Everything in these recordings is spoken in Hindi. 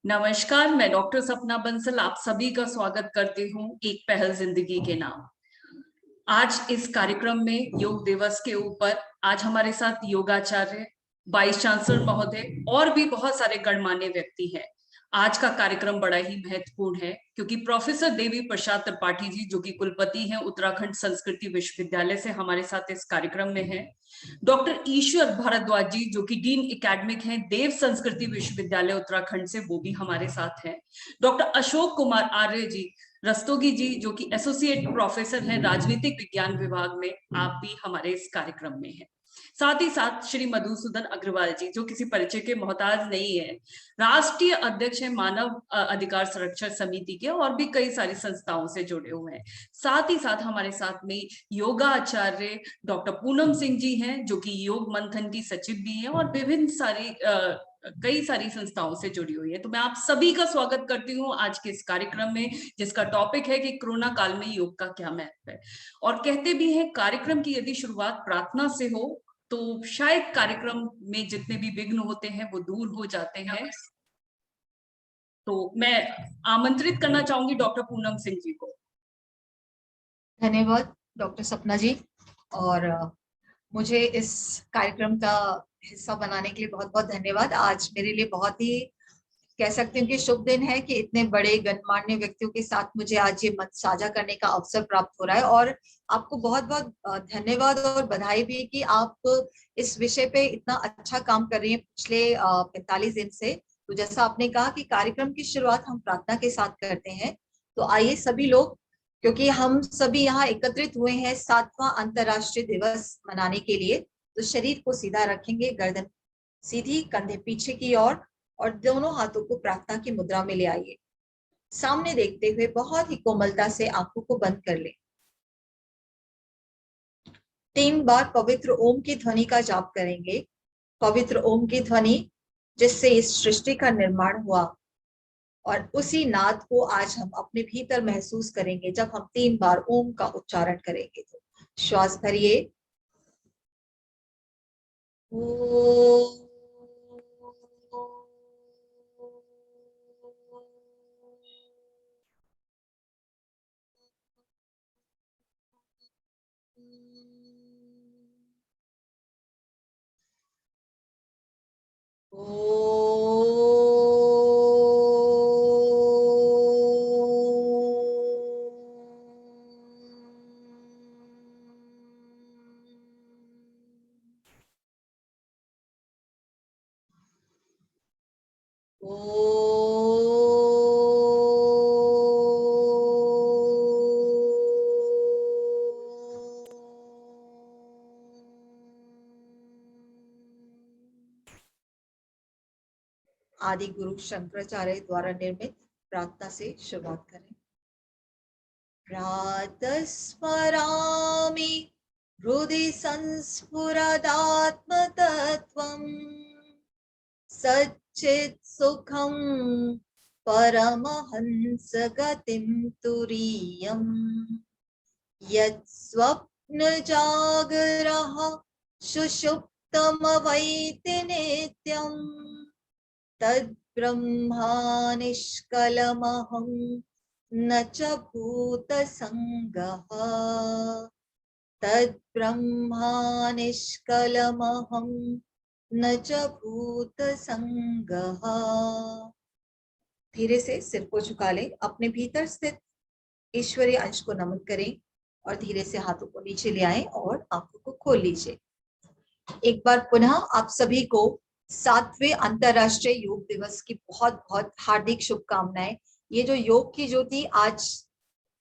नमस्कार, मैं डॉक्टर सपना बंसल आप सभी का स्वागत करती हूँ एक पहल जिंदगी के नाम। आज इस कार्यक्रम में योग दिवस के ऊपर आज हमारे साथ योगाचार्य, वाइस चांसलर महोदय और भी बहुत सारे गणमान्य व्यक्ति हैं। आज का कार्यक्रम बड़ा ही महत्वपूर्ण है क्योंकि प्रोफेसर देवी प्रसाद त्रिपाठी जी जो कि कुलपति हैं उत्तराखंड संस्कृति विश्वविद्यालय से हमारे साथ इस कार्यक्रम में हैं। डॉक्टर ईश्वर भारद्वाज जी जो कि डीन एकेडमिक हैं देव संस्कृति विश्वविद्यालय उत्तराखंड से, वो भी हमारे साथ हैं। डॉक्टर अशोक कुमार आर्य जी रस्तोगी जी जो कि एसोसिएट प्रोफेसर हैं राजनीतिक विज्ञान विभाग में, आप भी हमारे इस कार्यक्रम में हैं। साथ ही साथ श्री मधुसूदन अग्रवाल जी जो किसी परिचय के मोहताज नहीं है, राष्ट्रीय अध्यक्ष है मानव अधिकार संरक्षण समिति के और भी कई सारी संस्थाओं से जुड़े हुए हैं। साथ ही साथ हमारे साथ में योगा आचार्य डॉक्टर पूनम सिंह जी हैं जो कि योग मंथन की सचिव भी हैं और विभिन्न सारी कई सारी संस्थाओं से जुड़ी हुई है। तो मैं आप सभी का स्वागत करती हूँ आज के इस कार्यक्रम में जिसका टॉपिक है कि कोरोना काल में योग का क्या महत्व है। और कहते भी हैं कार्यक्रम की यदि शुरुआत प्रार्थना से हो तो शायद कार्यक्रम में जितने भी विघ्न होते हैं वो दूर हो जाते हैं। तो मैं आमंत्रित करना चाहूंगी डॉक्टर पूनम सिंह जी को। धन्यवाद डॉक्टर सपना जी, और मुझे इस कार्यक्रम का हिस्सा बनाने के लिए बहुत बहुत धन्यवाद। आज मेरे लिए बहुत ही कह सकती हूँ कि शुभ दिन है कि इतने बड़े गणमान्य व्यक्तियों के साथ मुझे आज ये मत साझा करने का अवसर प्राप्त हो रहा है। और आपको बहुत बहुत धन्यवाद और बधाई भी कि आप इस विषय पे इतना अच्छा काम कर रही हैं पिछले 45 दिन से। तो जैसा आपने कहा कि कार्यक्रम की शुरुआत हम प्रार्थना के साथ करते हैं, तो आइए सभी लोग, क्योंकि हम सभी यहाँ एकत्रित हुए हैं 7वां अंतर्राष्ट्रीय दिवस मनाने के लिए, तो शरीर को सीधा रखेंगे, गर्दन सीधी, कंधे पीछे की ओर और दोनों हाथों को प्रार्थना की मुद्रा में ले आइए। सामने देखते हुए बहुत ही कोमलता से आंखों को बंद कर लें। 3 बार पवित्र ओम की ध्वनि का जाप करेंगे। पवित्र ओम की ध्वनि जिससे इस सृष्टि का निर्माण हुआ, और उसी नाद को आज हम अपने भीतर महसूस करेंगे जब हम 3 बार ओम का उच्चारण करेंगे। तो श्वास भरिए। आदि गुरु शंकराचार्य द्वारा निर्मित प्रार्थना से शुरुआत करें। प्रातस्मरामि हृदि संस्फुरदात्मतत्त्वम् सच्चित् सुखं परमहंस गतिं तुरीयम् यत् स्वप्नजागरः सुषुप्तमवैति नित्यम् तद्ब्रह्मा निष्कलमहं न च भूतसंगः तद्ब्रह्मा निष्कलमहं न च भूतसंगः। धीरे से सिर को झुका लें, अपने भीतर स्थित ईश्वरीय अंश को नमन करें और धीरे से हाथों को नीचे ले आएं और आंखों को खोल लीजिए। एक बार पुनः आप सभी को 7वें अंतर्राष्ट्रीय योग दिवस की बहुत बहुत हार्दिक शुभकामनाएं। ये जो योग की ज्योति आज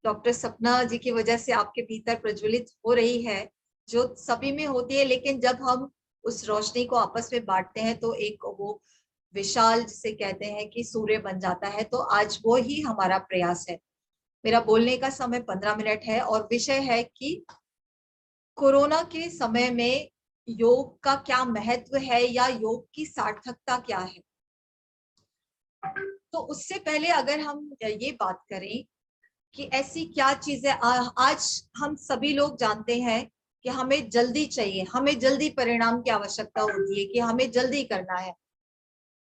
डॉक्टर सपना जी की वजह से आपके भीतर प्रज्वलित हो रही है, जो सभी में होती है, लेकिन जब हम उस रोशनी को आपस में बांटते हैं तो एक वो विशाल, जिसे कहते हैं कि सूर्य बन जाता है। तो आज वो ही हमारा प्रयास है। मेरा बोलने का समय 15 मिनट है और विषय है कि कोरोना के समय में योग का क्या महत्व है या योग की सार्थकता क्या है। तो उससे पहले अगर हम ये बात करें कि ऐसी क्या चीजें आज हम सभी लोग जानते हैं कि हमें जल्दी चाहिए, हमें जल्दी परिणाम की आवश्यकता होती है कि हमें जल्दी करना है।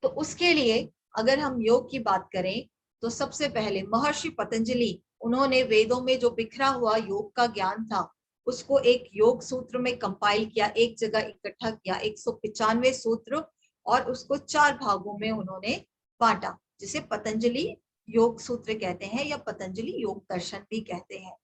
तो उसके लिए अगर हम योग की बात करें तो सबसे पहले महर्षि पतंजलि, उन्होंने वेदों में जो बिखरा हुआ योग का ज्ञान था उसको एक योग सूत्र में कंपाइल किया, एक जगह इकट्ठा किया, 195 सूत्र, और उसको 4 भागों में उन्होंने बांटा, जिसे पतंजलि योग सूत्र कहते हैं या पतंजलि योग दर्शन भी कहते हैं।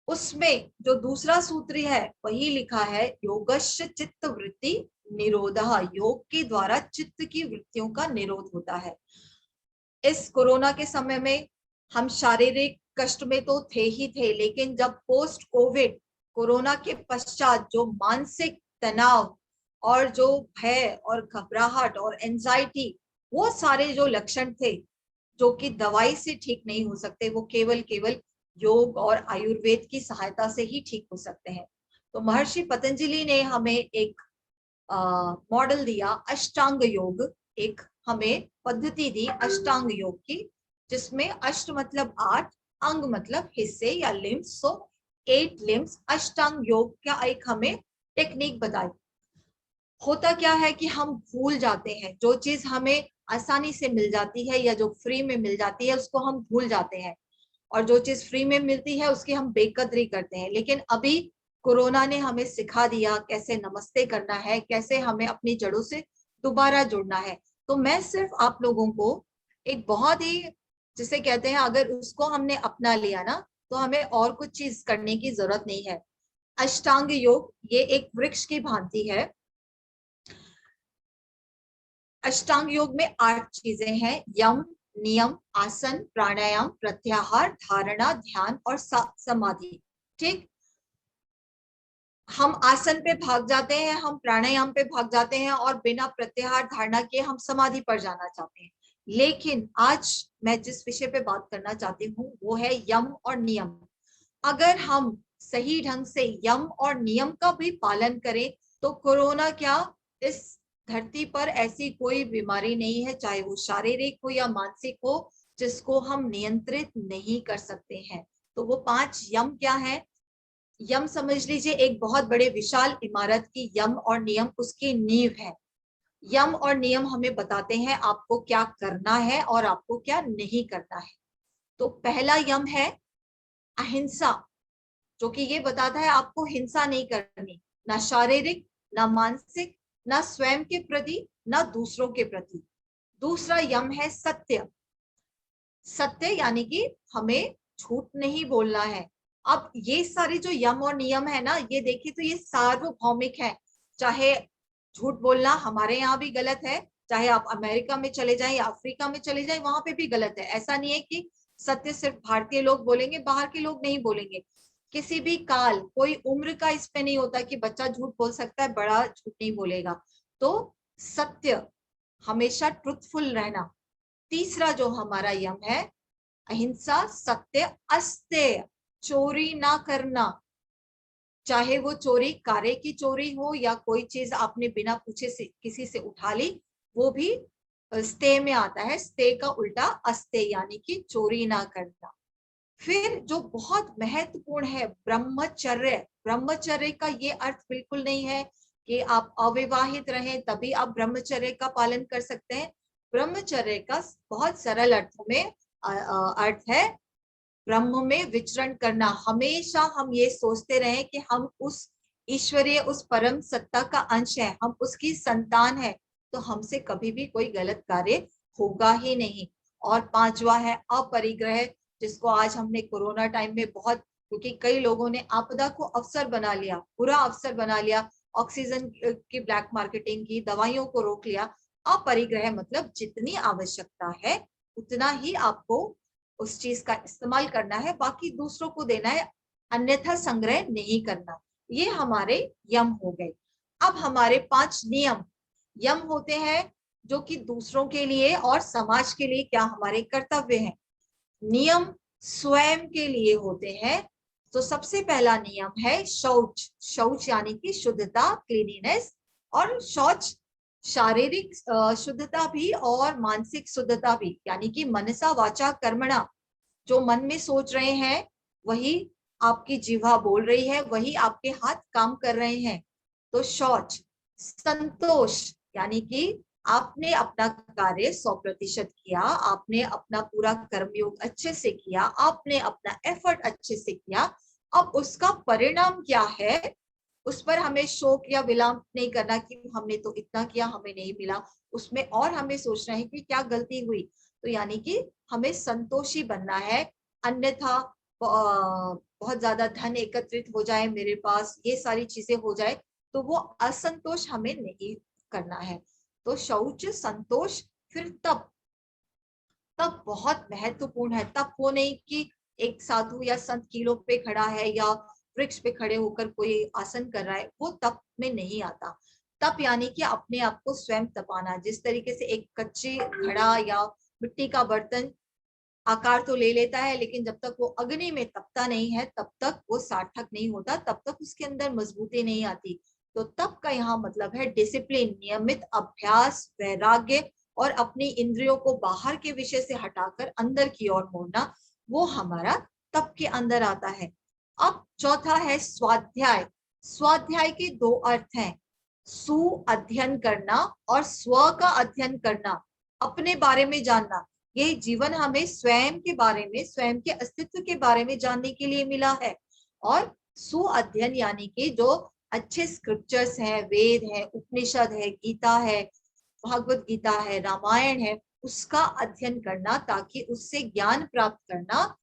उसमें जो दूसरा सूत्र है वही लिखा है योगस्य चित्त वृत्ति निरोधः, योग के द्वारा चित्त की वृत्तियों का निरोध होता है। इस कोरोना के समय में हम शारीरिक कष्ट में तो थे ही थे, लेकिन जब पोस्ट कोविड कोरोना के पश्चात जो मानसिक तनाव और जो भय और घबराहट और एंजाइटी, वो सारे जो लक्षण थे जो कि दवाई से ठीक नहीं हो सकते, वो केवल योग और आयुर्वेद की सहायता से ही ठीक हो सकते हैं। तो महर्षि पतंजलि ने हमें एक मॉडल दिया, अष्टांग योग, एक हमें पद्धति दी अष्टांग योग की, जिसमें अष्ट मतलब 8, अंग मतलब हिस्से या लिम्स, सो 8 लिम्स। अष्टांग योग का एक हमें टेक्निक बताई। होता क्या है कि हम भूल जाते हैं, जो चीज हमें आसानी से मिल जाती है या जो फ्री में मिल जाती है उसको हम भूल जाते हैं, और जो चीज फ्री में मिलती है उसकी हम बेकदरी करते हैं। लेकिन अभी कोरोना ने हमें सिखा दिया कैसे नमस्ते करना है, कैसे हमें अपनी जड़ों से दोबारा जुड़ना है। तो मैं सिर्फ आप लोगों को एक बहुत ही, जिसे कहते हैं, अगर उसको हमने अपना लिया ना तो हमें और कुछ चीज करने की जरूरत नहीं है। अष्टांग योग ये एक वृक्ष की भांति है। अष्टांग योग में 8 चीजें हैं, यम, नियम, आसन, प्राणायाम, प्रत्याहार, धारणा, ध्यान और समाधि। ठीक, हम आसन पे भाग जाते हैं, हम प्राणायाम पे भाग जाते हैं और बिना प्रत्याहार धारणा के हम समाधि पर जाना चाहते हैं। लेकिन आज मैं जिस विषय पे बात करना चाहती हूँ वो है यम और नियम। अगर हम सही ढंग से यम और नियम का भी पालन करें तो कोरोना क्या, इस धरती पर ऐसी कोई बीमारी नहीं है, चाहे वो शारीरिक हो या मानसिक हो, जिसको हम नियंत्रित नहीं कर सकते हैं। तो वो 5 यम क्या है? यम समझ लीजिए एक बहुत बड़े विशाल इमारत की यम और नियम उसकी नींव है। यम और नियम हमें बताते हैं आपको क्या करना है और आपको क्या नहीं करना है। तो पहला यम है अहिंसा, जो कि ये बताता है आपको हिंसा नहीं करनी, ना शारीरिक, ना मानसिक, ना स्वयं के प्रति, ना दूसरों के प्रति। दूसरा यम है सत्य। सत्य यानी कि हमें झूठ नहीं बोलना है। अब ये सारे जो यम और नियम है ना, ये देखिए तो ये सार्वभौमिक है। चाहे झूठ बोलना हमारे यहाँ भी गलत है, चाहे आप अमेरिका में चले जाएं या अफ्रीका में चले जाएं, वहां पे भी गलत है। ऐसा नहीं है कि सत्य सिर्फ भारतीय लोग बोलेंगे, बाहर के लोग नहीं बोलेंगे। किसी भी काल, कोई उम्र का इस पे नहीं होता कि बच्चा झूठ बोल सकता है, बड़ा झूठ नहीं बोलेगा। तो सत्य, हमेशा ट्रुथफुल रहना। तीसरा जो हमारा यम है अहिंसा, सत्य, अस्तेय, चोरी ना करना। चाहे वो चोरी कार्य की चोरी हो या कोई चीज आपने बिना पूछे से किसी से उठा ली, वो भी स्ते में आता है। स्ते का उल्टा अस्ते, यानी कि चोरी ना करना। फिर जो बहुत महत्वपूर्ण है ब्रह्मचर्य। ब्रह्मचर्य का ये अर्थ बिल्कुल नहीं है कि आप अविवाहित रहें तभी आप ब्रह्मचर्य का पालन कर सकते हैं। ब्रह्मचर्य का बहुत सरल अर्थों में अर्थ है ब्रह्म में विचरण करना। हमेशा हम ये सोचते रहे कि हम उस ईश्वरीय, उस परम सत्ता का अंश है, हम उसकी संतान है, तो हमसे कभी भी कोई गलत कार्य होगा ही नहीं। और 5वां है अपरिग्रह, जिसको आज हमने कोरोना टाइम में बहुत, क्योंकि कई लोगों ने आपदा को अवसर बना लिया, बुरा अवसर बना लिया, ऑक्सीजन की ब्लैक मार्केटिंग की, दवाइयों को रोक लिया। अपरिग्रह मतलब जितनी आवश्यकता है उतना ही आपको उस चीज का इस्तेमाल करना है, बाकी दूसरों को देना है, अन्यथा संग्रह नहीं करना। ये हमारे यम हो गए। अब हमारे 5 नियम। यम होते हैं जो कि दूसरों के लिए और समाज के लिए क्या हमारे कर्तव्य हैं। नियम स्वयं के लिए होते हैं। तो सबसे पहला नियम है शौच। शौच यानी कि शुद्धता, क्लीनिनेस। और शौच शारीरिक शुद्धता भी और मानसिक शुद्धता भी, यानी कि मनसा वाचा कर्मणा। जो मन में सोच रहे हैं वही आपकी जीवा बोल रही है, वही आपके हाथ काम कर रहे हैं। तो शौच। संतोष यानी कि आपने अपना कार्य 100% किया, आपने अपना पूरा कर्मयोग अच्छे से किया, आपने अपना एफर्ट अच्छे से किया। अब उसका परिणाम क्या है, उस पर हमें शोक या विलाप नहीं करना कि हमने तो इतना किया, हमें नहीं मिला। उसमें और हमें सोचना है कि क्या गलती हुई। तो यानी कि हमें संतोषी बनना है। अन्यथा बहुत ज्यादा धन एकत्रित हो जाए मेरे पास, ये सारी चीजें हो जाए, तो वो असंतोष हमें नहीं करना है। तो शौच, संतोष, फिर तप। तप बहुत महत्वपूर्ण है। तप वो नहीं कि एक साधु या संत कीलों पे खड़ा है या वृक्ष पे खड़े होकर कोई आसन कर रहा है, वो तप में नहीं आता। तप यानी कि अपने आप को स्वयं तपाना। जिस तरीके से एक कच्ची घड़ा या मिट्टी का बर्तन आकार तो ले लेता है, लेकिन जब तक वो अग्नि में तपता नहीं है तब तक वो सार्थक नहीं होता, तब तक उसके अंदर मजबूती नहीं आती। तो तप का यहाँ मतलब है डिसिप्लिन, नियमित अभ्यास, वैराग्य और अपनी इंद्रियों को बाहर के विषय से हटाकर अंदर की ओर मोड़ना, वो हमारा तप के अंदर आता है। अब चौथा है स्वाध्याय। स्वाध्याय के दो अर्थ हैं, सु अध्ययन करना और स्व का अध्ययन करना, अपने बारे में जानना। ये जीवन हमें स्वयं के बारे में, स्वयं के अस्तित्व के बारे में जानने के लिए मिला है। और सु अध्ययन यानी कि जो अच्छे स्क्रिप्चर्स हैं, वेद है, उपनिषद है, गीता है, भागवत गीता है, रामायण है, उसका अध्ययन करना ताकि उससे ज्ञान प्राप्त करना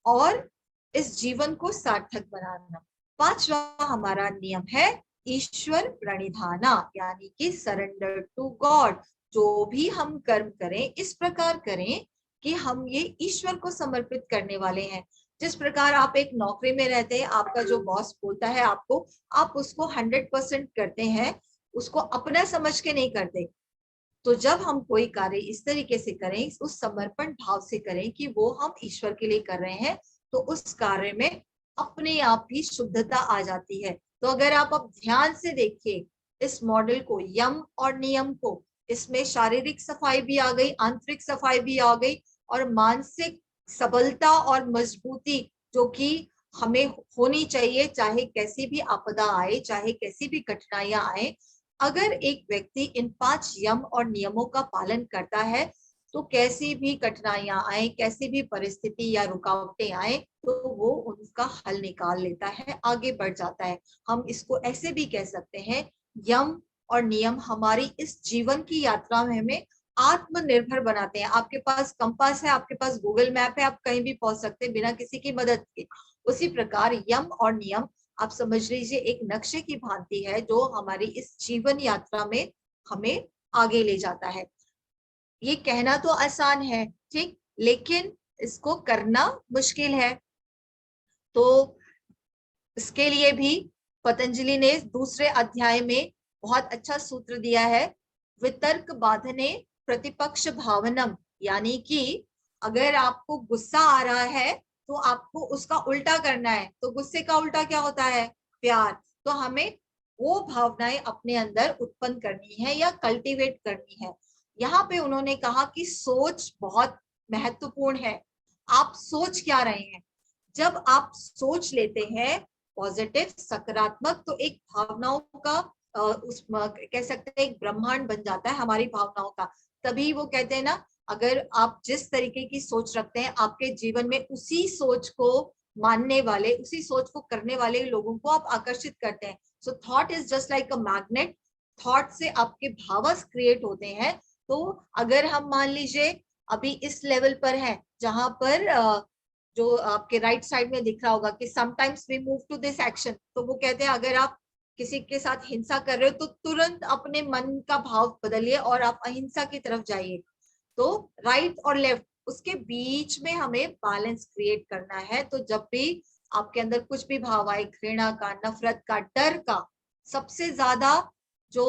और इस जीवन को सार्थक बनाना। पांचवा हमारा नियम है ईश्वर प्रणिधाना, यानी कि सरेंडर टू गॉड। जो भी हम कर्म करें इस प्रकार करें कि हम ये ईश्वर को समर्पित करने वाले हैं। जिस प्रकार आप एक नौकरी में रहते हैं, आपका जो बॉस बोलता है आपको, आप उसको 100% करते हैं, उसको अपना समझ के नहीं करते। तो जब हम कोई कार्य इस तरीके से करें, उस समर्पण भाव से करें कि वो हम ईश्वर के लिए कर रहे हैं, तो उस कार्य में अपने आप ही शुद्धता आ जाती है। तो अगर आप अब ध्यान से देखिए इस मॉडल को, यम और नियम को, इसमें शारीरिक सफाई भी आ गई, आंतरिक सफाई भी आ गई, और मानसिक सबलता और मजबूती जो कि हमें होनी चाहिए, चाहे कैसी भी आपदा आए, चाहे कैसी भी कठिनाइयां आए। अगर एक व्यक्ति इन 5 यम और नियमों का पालन करता है, तो कैसी भी कठिनाइयां आए, कैसी भी परिस्थिति या रुकावटें आए, तो वो उनका हल निकाल लेता है, आगे बढ़ जाता है। हम इसको ऐसे भी कह सकते हैं, यम और नियम हमारी इस जीवन की यात्रा में हमें आत्मनिर्भर बनाते हैं। आपके पास कंपास है, आपके पास गूगल मैप है, आप कहीं भी पहुंच सकते हैं बिना किसी की मदद के। उसी प्रकार यम और नियम आप समझ लीजिए एक नक्शे की भांति है, जो हमारी इस जीवन यात्रा में हमें आगे ले जाता है। ये कहना तो आसान है, ठीक, लेकिन इसको करना मुश्किल है। तो इसके लिए भी पतंजलि ने दूसरे अध्याय में बहुत अच्छा सूत्र दिया है, वितर्क बाधने प्रतिपक्ष भावनम। यानी कि अगर आपको गुस्सा आ रहा है तो आपको उसका उल्टा करना है। तो गुस्से का उल्टा क्या होता है? प्यार। तो हमें वो भावनाएं अपने अंदर उत्पन्न करनी है या कल्टीवेट करनी है। यहाँ पे उन्होंने कहा कि सोच बहुत महत्वपूर्ण है। आप सोच क्या रहे हैं? जब आप सोच लेते हैं पॉजिटिव, सकारात्मक, तो एक भावनाओं का उस कह सकते हैं एक ब्रह्मांड बन जाता है हमारी भावनाओं का। तभी वो कहते हैं ना, अगर आप जिस तरीके की सोच रखते हैं, आपके जीवन में उसी सोच को मानने वाले, उसी सोच को करने वाले लोगों को आप आकर्षित करते हैं। So thought is just like a magnet. Thought से आपके भावस क्रिएट होते हैं। तो अगर हम मान लीजिए अभी इस लेवल पर है जहां पर जो आपके राइट साइड में दिख रहा होगा कि sometimes we move to this action, तो वो कहते हैं अगर आप किसी के साथ हिंसा कर रहे हो तो तुरंत अपने मन का भाव बदलिए और आप अहिंसा की तरफ जाइए। तो राइट और लेफ्ट, उसके बीच में हमें बैलेंस क्रिएट करना है। तो जब भी आपके अंदर कुछ भी भाव आए, घृणा का, नफरत का, डर का, सबसे ज्यादा जो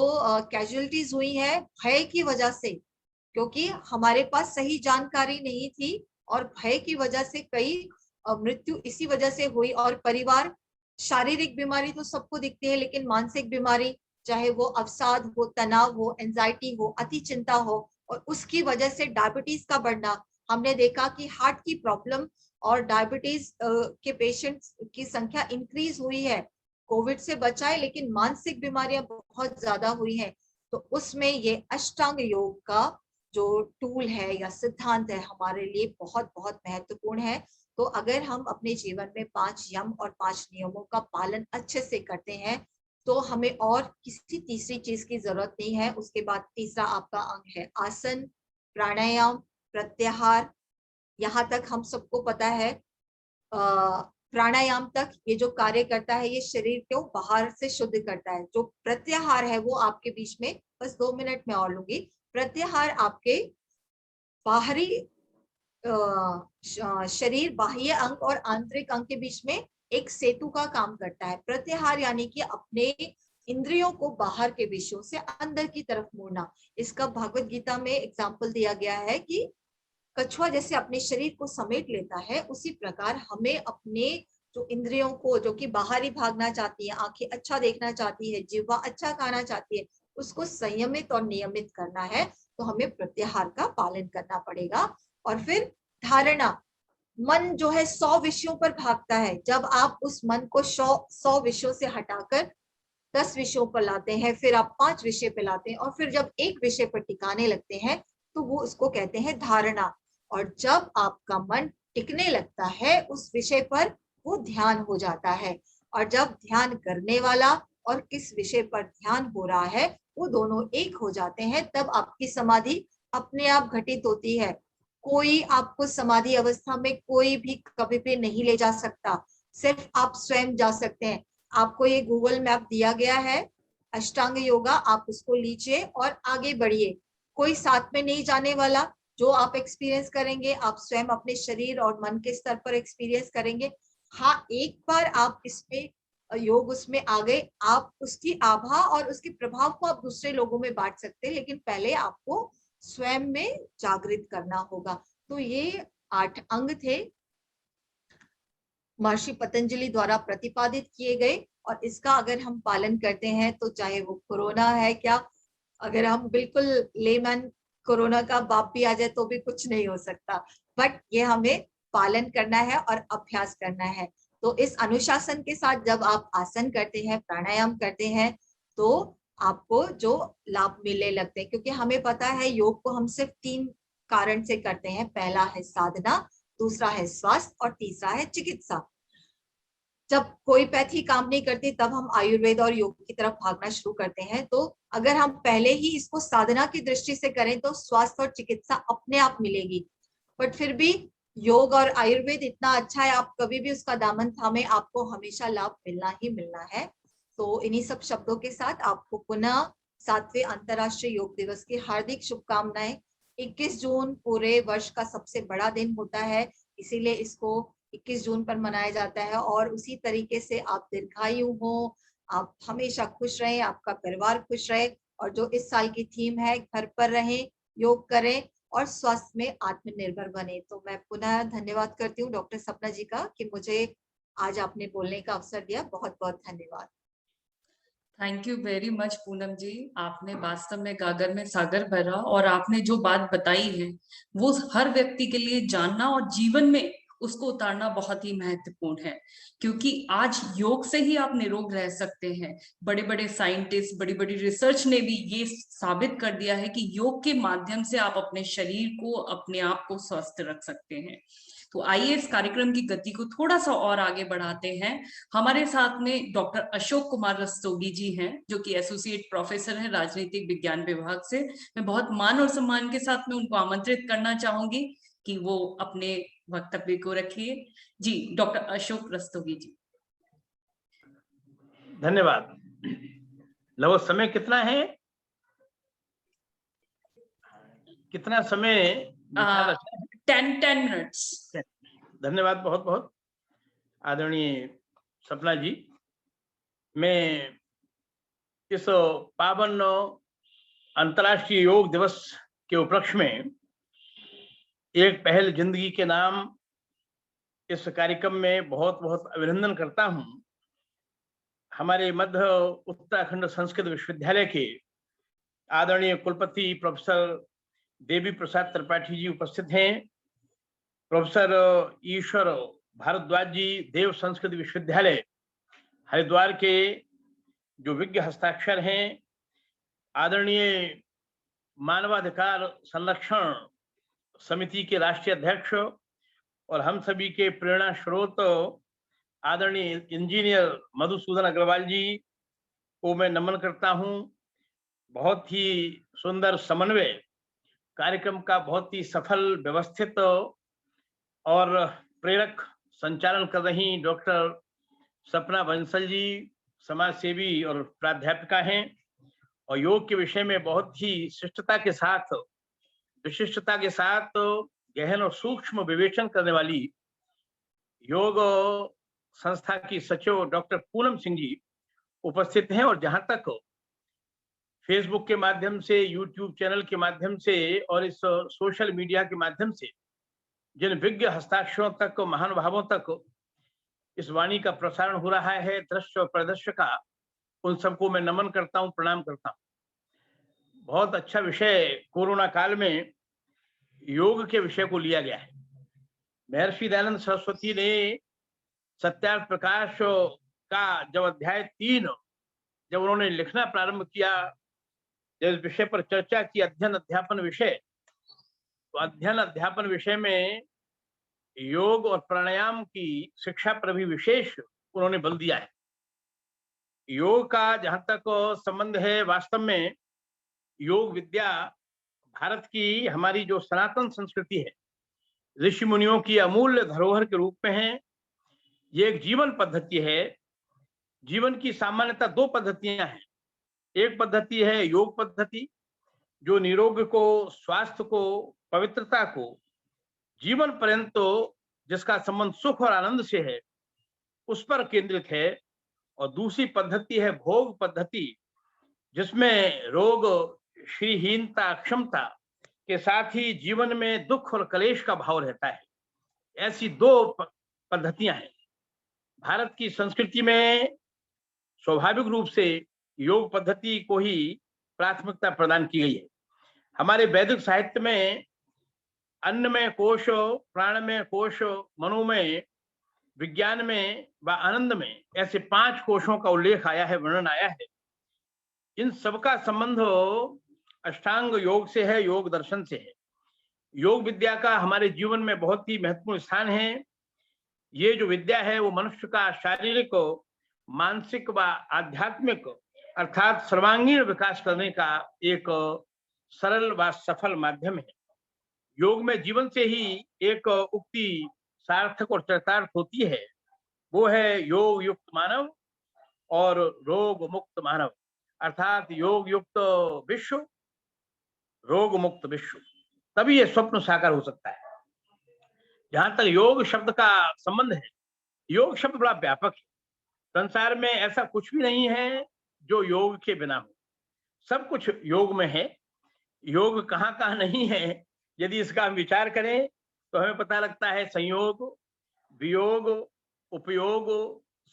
कैजुअलिटीज हुई है भय की वजह से, क्योंकि हमारे पास सही जानकारी नहीं थी और भय की वजह से कई मृत्यु इसी वजह से हुई। और परिवार, शारीरिक बीमारी तो सबको दिखती है, लेकिन मानसिक बीमारी, चाहे वो अवसाद हो, तनाव हो, एंजाइटी हो, अति चिंता हो, और उसकी वजह से डायबिटीज का बढ़ना। हमने देखा कि हार्ट की प्रॉब्लम और डायबिटीज के पेशेंट्स की संख्या इंक्रीज हुई है। कोविड से बचाए, लेकिन मानसिक बीमारियां बहुत ज्यादा हुई हैं। तो उसमें ये अष्टांग योग का जो टूल है या सिद्धांत है हमारे लिए बहुत बहुत महत्वपूर्ण है। तो अगर हम अपने जीवन में 5 यम और 5 नियमों का पालन अच्छे से करते हैं तो हमें और किसी तीसरी चीज की जरूरत नहीं है। उसके बाद तीसरा आपका अंग है आसन, प्राणायाम, प्रत्याहार। यहाँ तक हम सबको पता है प्राणायाम तक ये जो कार्य करता है ये शरीर को बाहर से शुद्ध करता है। जो प्रत्याहार है वो आपके बीच में बस 2 मिनट में और लूंगी। प्रत्याहार आपके बाहरी शरीर, बाह्य अंग और आंतरिक अंग के बीच में एक सेतु का काम करता है। प्रत्याहार यानी कि अपने इंद्रियों को बाहर के विषयों से अंदर की तरफ मोड़ना। इसका भागवत गीता में एग्जाम्पल दिया गया है कि कछुआ जैसे अपने शरीर को समेट लेता है उसी प्रकार हमें अपने जो इंद्रियों को, जो कि बाहर ही भागना चाहती है, आंखें अच्छा देखना चाहती है, जिह्वा अच्छा खाना चाहती है, उसको संयमित और नियमित करना है। तो हमें प्रत्याहार का पालन करना पड़ेगा। और फिर धारणा, मन जो है 100 विषयों पर भागता है। जब आप उस मन को 100 विषयों से हटाकर 10 विषयों पर लाते हैं, फिर आप 5 विषय पे लाते हैं और फिर जब एक विषय पर टिकाने लगते हैं तो वो उसको कहते हैं धारणा। और जब आपका मन टिकने लगता है उस विषय पर वो ध्यान हो जाता है। और जब ध्यान करने वाला और किस विषय पर ध्यान हो रहा है वो दोनों एक हो जाते हैं, तब आपकी समाधि अपने आप घटित होती है। कोई आपको समाधि अवस्था में कोई भी कभी भी नहीं ले जा सकता, सिर्फ आप स्वयं जा सकते हैं। आपको ये गूगल मैप दिया गया है अष्टांग योगा, आप उसको लीजिए और आगे बढ़िए। कोई साथ में नहीं जाने वाला। जो आप एक्सपीरियंस करेंगे आप स्वयं अपने शरीर और मन के स्तर पर एक्सपीरियंस करेंगे। हाँ, एक बार आप इसमें योग उसमें आ गए, आप उसकी आभा और उसके प्रभाव को आप दूसरे लोगों में बांट सकते हैं, लेकिन पहले आपको स्वयं में जागृत करना होगा। तो ये 8 अंग थे महर्षि पतंजलि द्वारा प्रतिपादित किए गए। और इसका अगर हम पालन करते हैं तो चाहे वो कोरोना है क्या, अगर हम बिल्कुल लेमैन कोरोना का बाप भी आ जाए तो भी कुछ नहीं हो सकता। बट ये हमें पालन करना है और अभ्यास करना है। तो इस अनुशासन के साथ जब आप आसन करते हैं, प्राणायाम करते हैं, तो आपको जो लाभ मिलने लगते हैं। क्योंकि हमें पता है योग को हम सिर्फ 3 कारण से करते हैं। पहला है साधना, दूसरा है स्वास्थ्य और तीसरा है चिकित्सा। जब कोई पैथी काम नहीं करती तब हम आयुर्वेद और योग की तरफ भागना शुरू करते हैं। तो अगर हम पहले ही इसको साधना की दृष्टि से करें तो स्वास्थ्य और चिकित्सा अपने आप मिलेगी। बट फिर भी योग और आयुर्वेद इतना अच्छा है, आप कभी भी उसका दामन थामे, आपको हमेशा लाभ मिलना ही मिलना है। तो इन्हीं सब शब्दों के साथ आपको पुनः 7वें अंतर्राष्ट्रीय योग दिवस की हार्दिक शुभकामनाएं। 21 जून पूरे वर्ष का सबसे बड़ा दिन होता है, इसीलिए इसको 21 जून पर मनाया जाता है। और उसी तरीके से आप दीर्घायु हो, आप हमेशा खुश रहें, आपका परिवार खुश रहे। और जो इस साल की थीम है घर पर रहें, योग करें और स्वास्थ्य में आत्मनिर्भर बने। तो मैं पुनः धन्यवाद करती हूँ डॉक्टर सपना जी का कि मुझे आज आपने बोलने का अवसर दिया। बहुत बहुत धन्यवाद। Thank you very much Poonam ji. आपने वास्तव में गागर में सागर भरा और आपने जो बात बताई है वो हर व्यक्ति के लिए जानना और जीवन में उसको उतारना बहुत ही महत्वपूर्ण है। क्योंकि आज योग से ही आप निरोग रह सकते हैं। बड़े बड़े साइंटिस्ट, बड़ी बड़ी रिसर्च ने भी ये साबित कर दिया है कि योग के माध्यम से आप अपने शरीर को, अपने आप को स्वस्थ रख सकते हैं। तो आइए इस कार्यक्रम की गति को थोड़ा सा और आगे बढ़ाते हैं। हमारे साथ में डॉक्टर अशोक कुमार रस्तोगी जी हैं, जो कि एसोसिएट प्रोफेसर हैं राजनीतिक विज्ञान विभाग से। मैं बहुत मान और सम्मान के साथ में उनको आमंत्रित करना चाहूंगी कि वो अपने वक्तव्य को रखिए। जी, डॉक्टर अशोक रस्तोगी जी। धन्यवाद। लगभग समय कितना है? कितना समय? 10 मिनट्स। धन्यवाद बहुत बहुत आदरणीय सपना जी। मैं इस पावन अंतर्राष्ट्रीय योग दिवस के उपलक्ष्य में एक पहल जिंदगी के नाम इस कार्यक्रम में बहुत बहुत अभिनंदन करता हूं। हमारे मध्य उत्तराखंड संस्कृत विश्वविद्यालय के आदरणीय कुलपति प्रोफेसर देवी प्रसाद त्रिपाठी जी उपस्थित हैं। प्रोफेसर ईश्वर भारद्वाज जी देव संस्कृत विश्वविद्यालय हरिद्वार के जो विज्ञ हस्ताक्षर हैं, आदरणीय मानवाधिकार संरक्षण समिति के राष्ट्रीय अध्यक्ष और हम सभी के प्रेरणा स्रोत आदरणीय इंजीनियर मधुसूदन अग्रवाल जी को मैं नमन करता हूं। बहुत ही सुंदर समन्वय कार्यक्रम का बहुत ही सफल, व्यवस्थित और प्रेरक संचालन कर रही डॉक्टर सपना बंसल जी समाज सेवी और प्राध्यापिका हैं और योग के विषय में बहुत ही शिष्टता के साथ, विशिष्टता के साथ गहन और सूक्ष्म विवेचन करने वाली योग संस्था की सचिव डॉक्टर पूनम सिंह जी उपस्थित हैं। और जहां तक फेसबुक के माध्यम से, यूट्यूब चैनल के माध्यम से और इस सोशल मीडिया के माध्यम से जिन विज्ञ हस्ताक्षरों तक, महानुभावों तक इस वाणी का प्रसारण हो रहा है, दृश्य और प्रदर्शन का, उन सबको मैं नमन करता हूं, प्रणाम करता हूं। बहुत अच्छा विषय कोरोना काल में योग के विषय को लिया गया है। महर्षि दयानंद सरस्वती ने सत्यार्थ प्रकाश का जब अध्याय 3 जब उन्होंने लिखना प्रारंभ किया, जब इस विषय पर चर्चा की, अध्ययन अध्यापन विषय, तो अध्ययन अध्यापन विषय में योग और प्राणायाम की शिक्षा पर भी विशेष उन्होंने बल दिया है। योग का जहां तक संबंध है, वास्तव में योग विद्या भारत की, हमारी जो सनातन संस्कृति है, ऋषि मुनियों की अमूल्य धरोहर के रूप में है। ये एक जीवन पद्धति है। जीवन की सामान्यतः 2 पद्धतियां हैं। एक पद्धति है योग पद्धति, जो निरोग को, स्वास्थ्य को, पवित्रता को, जीवन पर्यंत जिसका संबंध सुख और आनंद से है, उस पर केंद्रित है। और दूसरी पद्धति है भोग पद्धति, जिसमें रोग, श्रीहीनता, अक्षमता के साथ ही जीवन में दुख और कलेश का भाव रहता है। ऐसी 2 पद्धतियां हैं। भारत की संस्कृति में स्वाभाविक रूप से योग पद्धति को ही प्राथमिकता प्रदान की गई है। हमारे वैदिक साहित्य में अन्न में कोश, प्राण में कोश, मनो में, विज्ञान में व आनंद में, ऐसे 5 कोशों का उल्लेख आया है, वर्णन आया है। इन सबका संबंध अष्टांग योग से है, योग दर्शन से है। योग विद्या का हमारे जीवन में बहुत ही महत्वपूर्ण स्थान है। ये जो विद्या है वो मनुष्य का शारीरिक, मानसिक व आध्यात्मिक अर्थात सर्वांगीण विकास करने का एक सरल व सफल माध्यम है। योग में जीवन से ही एक उक्ति सार्थक और चरितार्थ होती है, वो है योग युक्त मानव और रोग मुक्त मानव, अर्थात योग युक्त विश्व, रोग मुक्त विश्व। तभी ये स्वप्न साकार हो सकता है। जहां तक योग शब्द का संबंध है, योग शब्द बड़ा व्यापक है। संसार में ऐसा कुछ भी नहीं है जो योग के बिना हो। सब कुछ योग में है। योग कहाँ कहाँ नहीं है, यदि इसका हम विचार करें तो हमें पता लगता है संयोग, वियोग, उपयोग,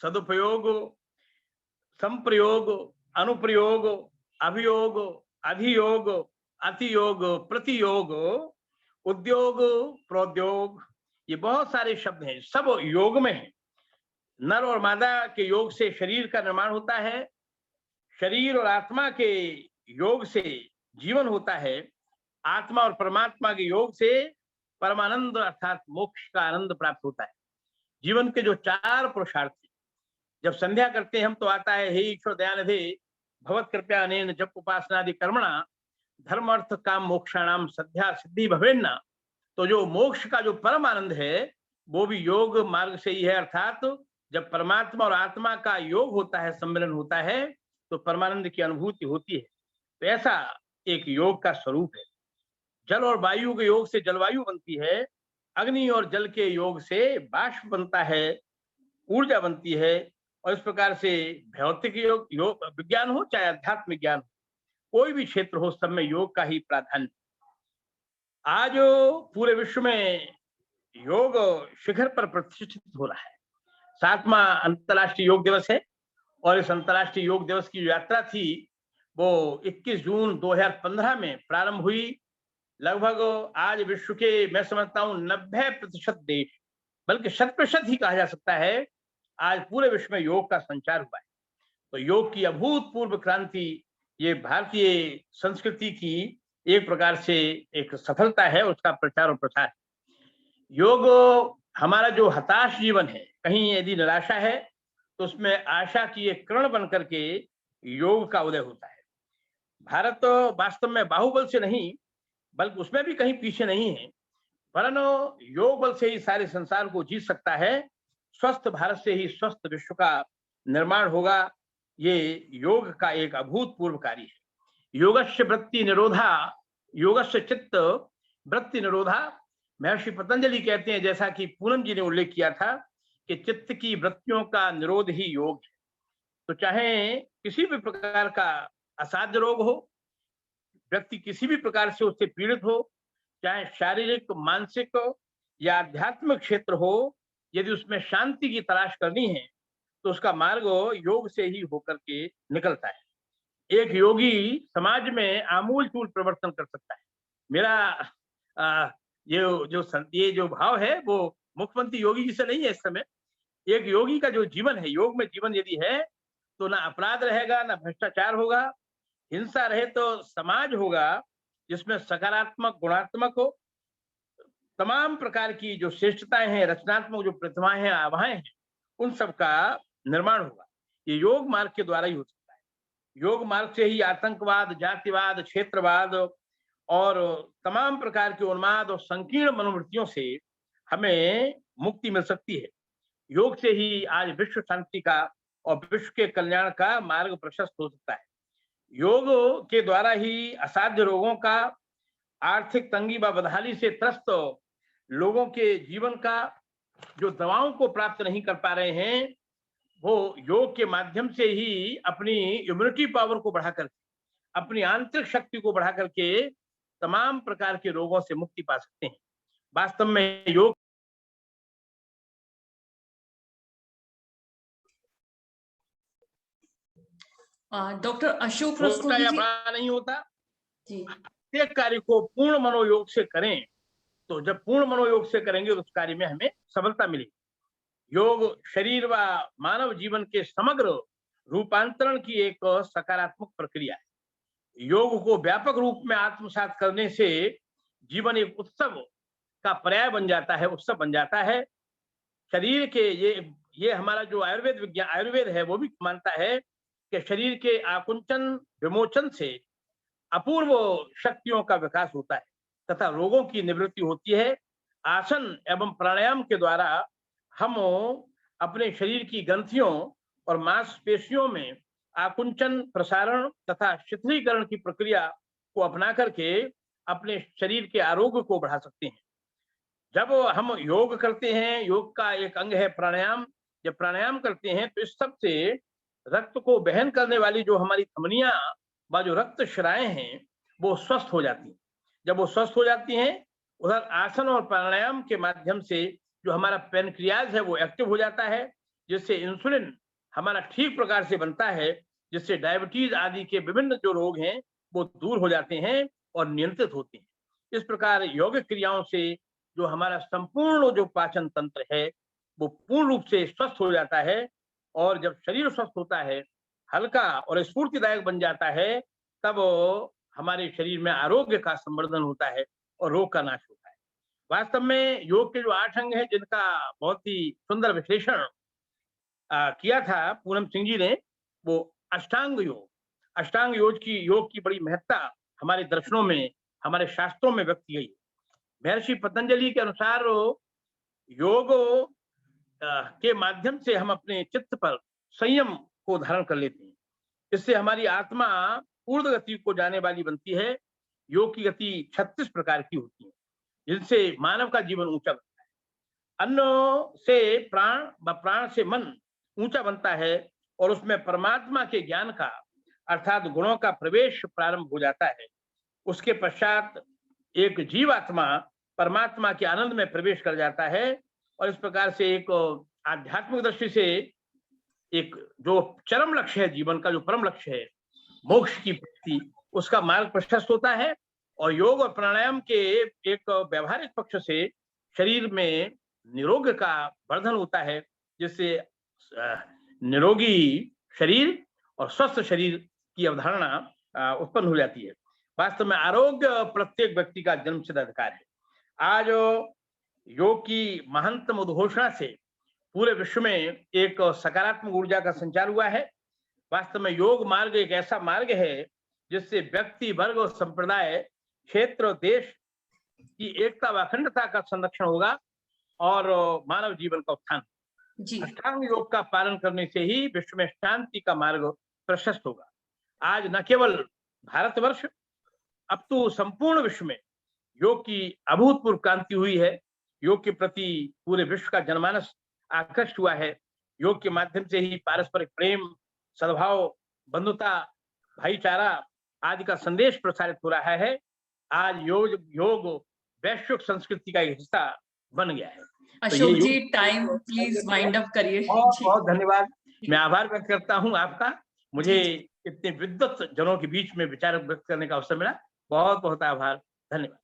सदुपयोग, संप्रयोग, अनुप्रयोग, अभियोग, अधियोग, अतियोग, प्रतियोग, उद्योग, प्रोद्योग, ये बहुत सारे शब्द हैं, सब योग में है। नर और मादा के योग से शरीर का निर्माण होता है। शरीर और आत्मा के योग से जीवन होता है। आत्मा और परमात्मा के योग से परमानंद अर्थात मोक्ष का आनंद प्राप्त होता है। जीवन के जो 4 पुरुषार्थ, जब संध्या करते हैं हम तो आता है हे ईश्वर दयानिधे भवत कृपया अनेन जप उपासनादि कर्मणा धर्म अर्थ काम मोक्षाणाम सद्या सिद्धि भवेन्ना। तो जो मोक्ष का जो परम आनंद है वो भी योग मार्ग से ही है। अर्थात जब परमात्मा और आत्मा का योग होता है, सम्मिलन होता है, तो परमानंद की अनुभूति होती है। तो ऐसा एक योग का स्वरूप है। जल और वायु के योग से जलवायु बनती है। अग्नि और जल के योग से बाष्प बनता है, ऊर्जा बनती है। और इस प्रकार से भौतिक योग विज्ञान हो चाहे अध्यात्म विज्ञान हो, कोई भी क्षेत्र हो, सब में योग का ही प्राधान्य। आज पूरे विश्व में योग शिखर पर प्रतिष्ठित हो रहा है। 7वां अंतर्राष्ट्रीय योग दिवस है और इस अंतर्राष्ट्रीय योग दिवस की जो यात्रा थी वो 21 जून 2015 में प्रारंभ हुई। लगभग आज विश्व के, मैं समझता हूं 90% देश, बल्कि 100% ही कहा जा सकता है, आज पूरे विश्व में योग का संचार हुआ है। तो योग की अभूतपूर्व क्रांति ये भारतीय संस्कृति की एक प्रकार से एक सफलता है, उसका प्रचार और प्रसार है। योग हमारा जो हताश जीवन है, कहीं यदि निराशा है तो उसमें आशा की एक किरण बन करके योग का उदय होता है। भारत तो वास्तव में बाहुबल से नहीं, बल्कि उसमें भी कहीं पीछे नहीं है, वरन योग बल से ही सारे संसार को जीत सकता है। स्वस्थ भारत से ही स्वस्थ विश्व का निर्माण होगा। ये योग का एक अभूतपूर्व कार्य है। योगस्य वृत्ति निरोधा, योगस्य चित्त वृत्ति निरोधा। महर्षि पतंजलि कहते हैं, जैसा कि पूनम जी ने उल्लेख किया था, कि चित्त की वृत्तियों का निरोध ही योग है। तो चाहे किसी भी प्रकार का असाध्य रोग हो, व्यक्ति किसी भी प्रकार से उससे पीड़ित हो, चाहे शारीरिक, मानसिक या आध्यात्मिक क्षेत्र हो, यदि उसमें शांति की तलाश करनी है तो उसका मार्ग योग से ही होकर के निकलता है। एक योगी समाज में आमूल चूल परिवर्तन कर सकता है। मेरा ये जो भाव है वो मुख्यमंत्री योगी जी से नहीं है इस समय। एक योगी का जो जीवन है, योग में जीवन यदि है तो ना अपराध रहेगा, ना भ्रष्टाचार होगा, हिंसा रहे तो समाज होगा जिसमें सकारात्मक, गुणात्मक हो, तमाम प्रकार की जो श्रेष्ठताएं हैं, रचनात्मक जो प्रतिभाएं हैं, आभाएं हैं, उन सब का निर्माण होगा। ये योग मार्ग के द्वारा ही हो सकता है। योग मार्ग से ही आतंकवाद, जातिवाद, क्षेत्रवाद और तमाम प्रकार के उन्माद और संकीर्ण मनोवृत्तियों से हमें मुक्ति मिल सकती है। योग से ही आज विश्व शांति का और विश्व के कल्याण का मार्ग प्रशस्त हो सकता है। योग के द्वारा ही असाध्य रोगों का, आर्थिक तंगी व बदहाली से त्रस्त लोगों के जीवन का, जो दवाओं को प्राप्त नहीं कर पा रहे हैं, वो योग के माध्यम से ही अपनी इम्यूनिटी पावर को बढ़ा करके, अपनी आंतरिक शक्ति को बढ़ा करके तमाम प्रकार के रोगों से मुक्ति पा सकते हैं। वास्तव में योग डॉक्टर अशोक छोटा रस्तोगी या जी। बड़ा नहीं होता। जी, प्रत्येक कार्य को पूर्ण मनोयोग से करें, तो जब पूर्ण मनोयोग से करेंगे तो उस कार्य में हमें सफलता मिलेगी। योग शरीर व मानव जीवन के समग्र रूपांतरण की एक सकारात्मक प्रक्रिया है। योग को व्यापक रूप में आत्मसात करने से जीवन एक उत्सव का पर्याय बन जाता है, उत्सव बन जाता है। शरीर के ये हमारा जो आयुर्वेद है वो भी मानता है कि शरीर के आकुंचन विमोचन से अपूर्व शक्तियों का विकास होता है तथा रोगों की निवृत्ति होती है। आसन एवं प्राणायाम के द्वारा हम अपने शरीर की ग्रंथियों और मांसपेशियों में आकुंचन, प्रसारण तथा शिथिलीकरण की प्रक्रिया को अपना करके अपने शरीर के आरोग्य को बढ़ा सकते हैं। जब हम योग करते हैं, योग का एक अंग है प्राणायाम। जब प्राणायाम करते हैं तो इस सब से रक्त को वहन करने वाली जो हमारी धमनियां व जो रक्त शिराएं हैं वो स्वस्थ हो जाती हैं। जब वो स्वस्थ हो जाती हैं, उधर आसन और प्राणायाम के माध्यम से जो हमारा पेनक्रियाज है वो एक्टिव हो जाता है, जिससे इंसुलिन हमारा ठीक प्रकार से बनता है, जिससे डायबिटीज आदि के विभिन्न जो रोग हैं वो दूर हो जाते हैं और नियंत्रित होते हैं। इस प्रकार योग क्रियाओं से जो हमारा संपूर्ण जो पाचन तंत्र है वो पूर्ण रूप से स्वस्थ हो जाता है, और जब शरीर स्वस्थ होता है, हल्का और स्फूर्तिदायक बन जाता है, तब हमारे शरीर में आरोग्य का संवर्धन होता है और रोग का नाश होता है। वास्तव में योग के जो 8 अंग हैं, जिनका बहुत ही सुंदर विश्लेषण किया था पूनम सिंह जी ने, वो अष्टांग योग की बड़ी महत्ता हमारे दर्शनों में, हमारे शास्त्रों में व्यक्त की गई है। महर्षि पतंजलि के अनुसार योग के माध्यम से हम अपने चित्त पर संयम को धारण कर लेते हैं। इससे हमारी आत्मा ऊर्ध्व गति को जाने वाली बनती है। योग की गति 36 प्रकार की होती है, जिनसे मानव का जीवन ऊंचा बनता है। अन्न से प्राण व प्राण से मन ऊंचा बनता है, और उसमें परमात्मा के ज्ञान का अर्थात गुणों का प्रवेश प्रारंभ हो जाता है। उसके पश्चात एक जीवात्मा परमात्मा के आनंद में प्रवेश कर जाता है, और इस प्रकार से एक आध्यात्मिक दृष्टि से एक जो चरम लक्ष्य है, जीवन का जो परम लक्ष्य है, मोक्ष की प्राप्ति, उसका मार्ग प्रशस्त होता है। और योग और प्राणायाम के एक व्यवहारिक पक्ष से शरीर में निरोग का वर्धन होता है, जिससे निरोगी शरीर और स्वस्थ शरीर की अवधारणा उत्पन्न हो जाती है। वास्तव में आरोग्य प्रत्येक व्यक्ति का जन्मसिद्ध अधिकार है। आज योग की महंतम उद्घोषणा से पूरे विश्व में एक सकारात्मक ऊर्जा का संचार हुआ है। वास्तव में योग मार्ग एक ऐसा मार्ग है जिससे व्यक्ति, वर्ग और संप्रदाय, क्षेत्र और देश की एकता व अखंडता का संरक्षण होगा और मानव जीवन का उत्थान। अष्टांग योग का पालन करने से ही विश्व में शांति का मार्ग प्रशस्त होगा। आज न केवल भारतवर्ष, अब तो संपूर्ण विश्व में योग की अभूतपूर्व क्रांति हुई है। योग के प्रति पूरे विश्व का जनमानस आकर्षित हुआ है। योग के माध्यम से ही पारस्परिक प्रेम, सद्भाव, बंधुता, भाईचारा आदि का संदेश प्रसारित हो रहा है। आज योग वैश्विक संस्कृति का एक हिस्सा बन गया है। अशोक जी, टाइम प्लीज वाइंड अप करिए। बहुत धन्यवाद। मैं आभार व्यक्त करता हूं आपका, मुझे इतने विद्वत जनों के बीच में विचार व्यक्त करने का अवसर मिला। बहुत बहुत आभार, धन्यवाद।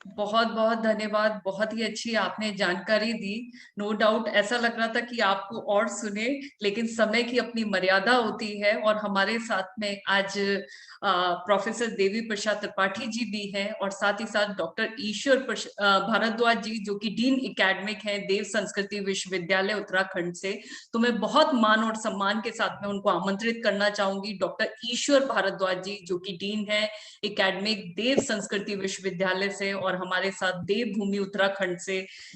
बहुत बहुत धन्यवाद। बहुत ही अच्छी आपने जानकारी दी। नो डाउट ऐसा लग रहा था कि आपको और सुने, लेकिन समय की अपनी मर्यादा होती है। और हमारे साथ में आज प्रोफेसर देवी प्रसाद त्रिपाठी जी भी हैं, और साथ ही साथ डॉक्टर ईश्वर भारद्वाज जी, जो कि डीन एकेडमिक हैं देव संस्कृति विश्वविद्यालय उत्तराखंड से। तो मैं बहुत मान और सम्मान के साथ में उनको आमंत्रित करना चाहूंगी। डॉक्टर ईश्वर भारद्वाज जी, जो कि डीन है एकेडमिक देव संस्कृति विश्वविद्यालय से और हमारे साथ देवभूमि उत्तराखंड से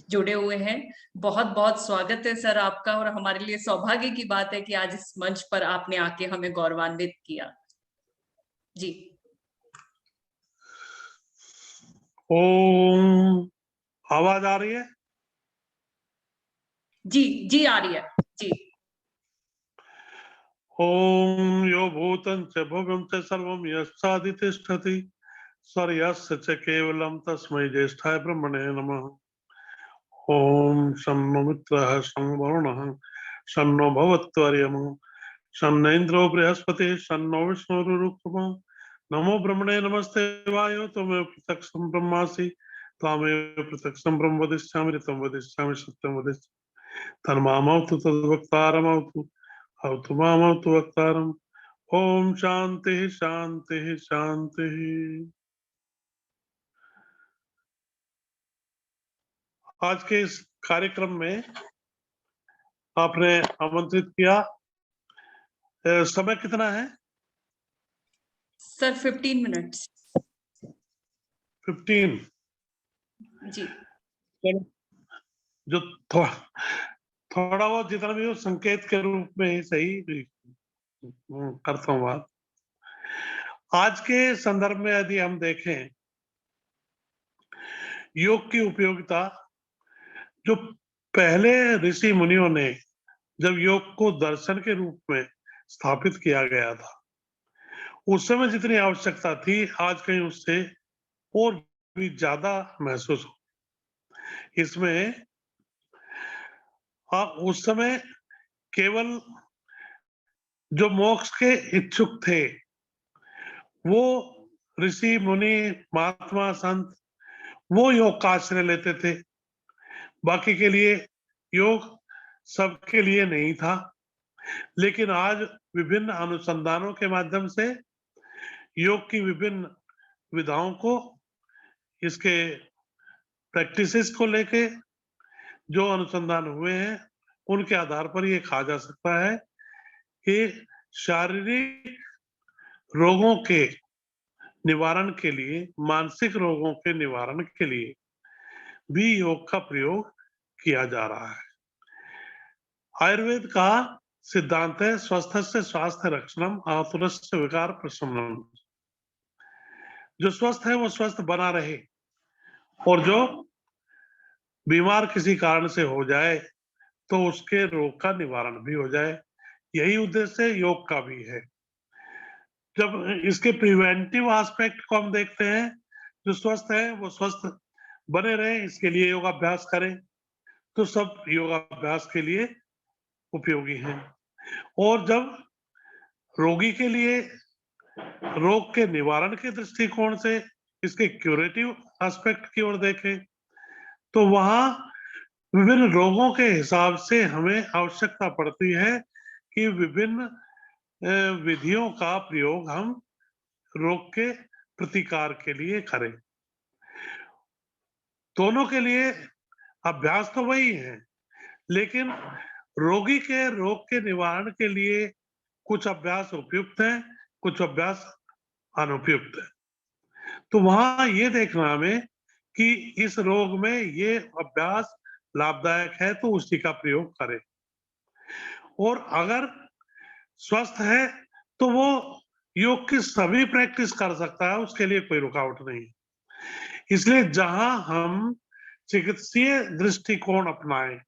जुड़े हुए हैं। बहुत बहुत स्वागत है सर आपका, और हमारे लिए सौभाग्य की बात है कि आज इस मंच पर आपने आके हमें गौरवान्वित किया जी। ओम, आवाज आ रही है? जी आ रही है जी। ओम यो भूतं च भव्यं च सर्वं यस्सादितिष्ठति सर्यस्य च केवलं तस्मै ज्येष्ठाय ब्रह्मणे नमः। ओम शन्नो मित्रः शं वरुणः शन्नो भवत्वर्यम् शन्न इन्द्रो बृहस्पतिः शन्नो विष्णुरुक्रमः। नमो ब्रह्मणे नमस्ते वायो त्वमेव प्रत्यक्षं ब्रह्मासि त्वामेव प्रत्यक्षं ब्रह्म वदिष्यामि ऋतं वदिष्यामि सत्यं वदिष्यामि तन्मामवतु तद्वक्तारमवतु अवतु मामवतु वक्तारम्। ओम शांति शांति शांति। आज के इस कार्यक्रम में आपने आमंत्रित किया। समय कितना है सर? 15 मिनट्स 15 जी। जो थोड़ा बहुत जितना भी हो संकेत के रूप में ही सही करता हूँ बात। आज के संदर्भ में यदि हम देखें योग की उपयोगिता, जो पहले ऋषि मुनियों ने जब योग को दर्शन के रूप में स्थापित किया गया था, उस समय जितनी आवश्यकता थी आज कहीं उससे और भी ज्यादा महसूस हो। इसमें उस समय केवल जो मोक्ष के इच्छुक थे वो ऋषि मुनि महात्मा संत वो योग का आश्रय लेते थे। बाकी के लिए योग सबके लिए नहीं था। लेकिन आज विभिन्न अनुसंधानों के माध्यम से योग की विभिन्न विधाओं को, इसके प्रैक्टिसेस को लेके जो अनुसंधान हुए हैं उनके आधार पर ये कहा जा सकता है कि शारीरिक रोगों के निवारण के लिए, मानसिक रोगों के निवारण के लिए भी योग का प्रयोग किया जा रहा है। आयुर्वेद का सिद्धांत है स्वस्थ से स्वास्थ्य रक्षणम आतुरस्य विकार प्रशमनम। जो स्वस्थ है वो स्वस्थ बना रहे, और जो बीमार किसी कारण से हो जाए तो उसके रोग का निवारण भी हो जाए। यही उद्देश्य योग का भी है। जब इसके प्रिवेंटिव एस्पेक्ट को हम देखते हैं, जो स्वस्थ है वो स्वस्थ बने रहे, इसके लिए योगाभ्यास करें, तो सब योगाभ्यास के लिए उपयोगी हैं। और जब रोगी के लिए रोग के निवारण के दृष्टिकोण से इसके क्यूरेटिव एस्पेक्ट की ओर देखें, तो वहां विभिन्न रोगों के हिसाब से हमें आवश्यकता पड़ती है कि विभिन्न विधियों का प्रयोग हम रोग के प्रतिकार के लिए करें। दोनों के लिए अभ्यास तो वही है, लेकिन रोगी के रोग के निवारण के लिए कुछ अभ्यास उपयुक्त हैं, कुछ अभ्यास अनुपयुक्त है। तो वहां ये देखना हमें कि इस रोग में ये अभ्यास लाभदायक है तो उसी का प्रयोग करें, और अगर स्वस्थ है तो वो योग की सभी प्रैक्टिस कर सकता है, उसके लिए कोई रुकावट नहीं। इसलिए जहां हम चिकित्सीय दृष्टिकोण अपनाएं,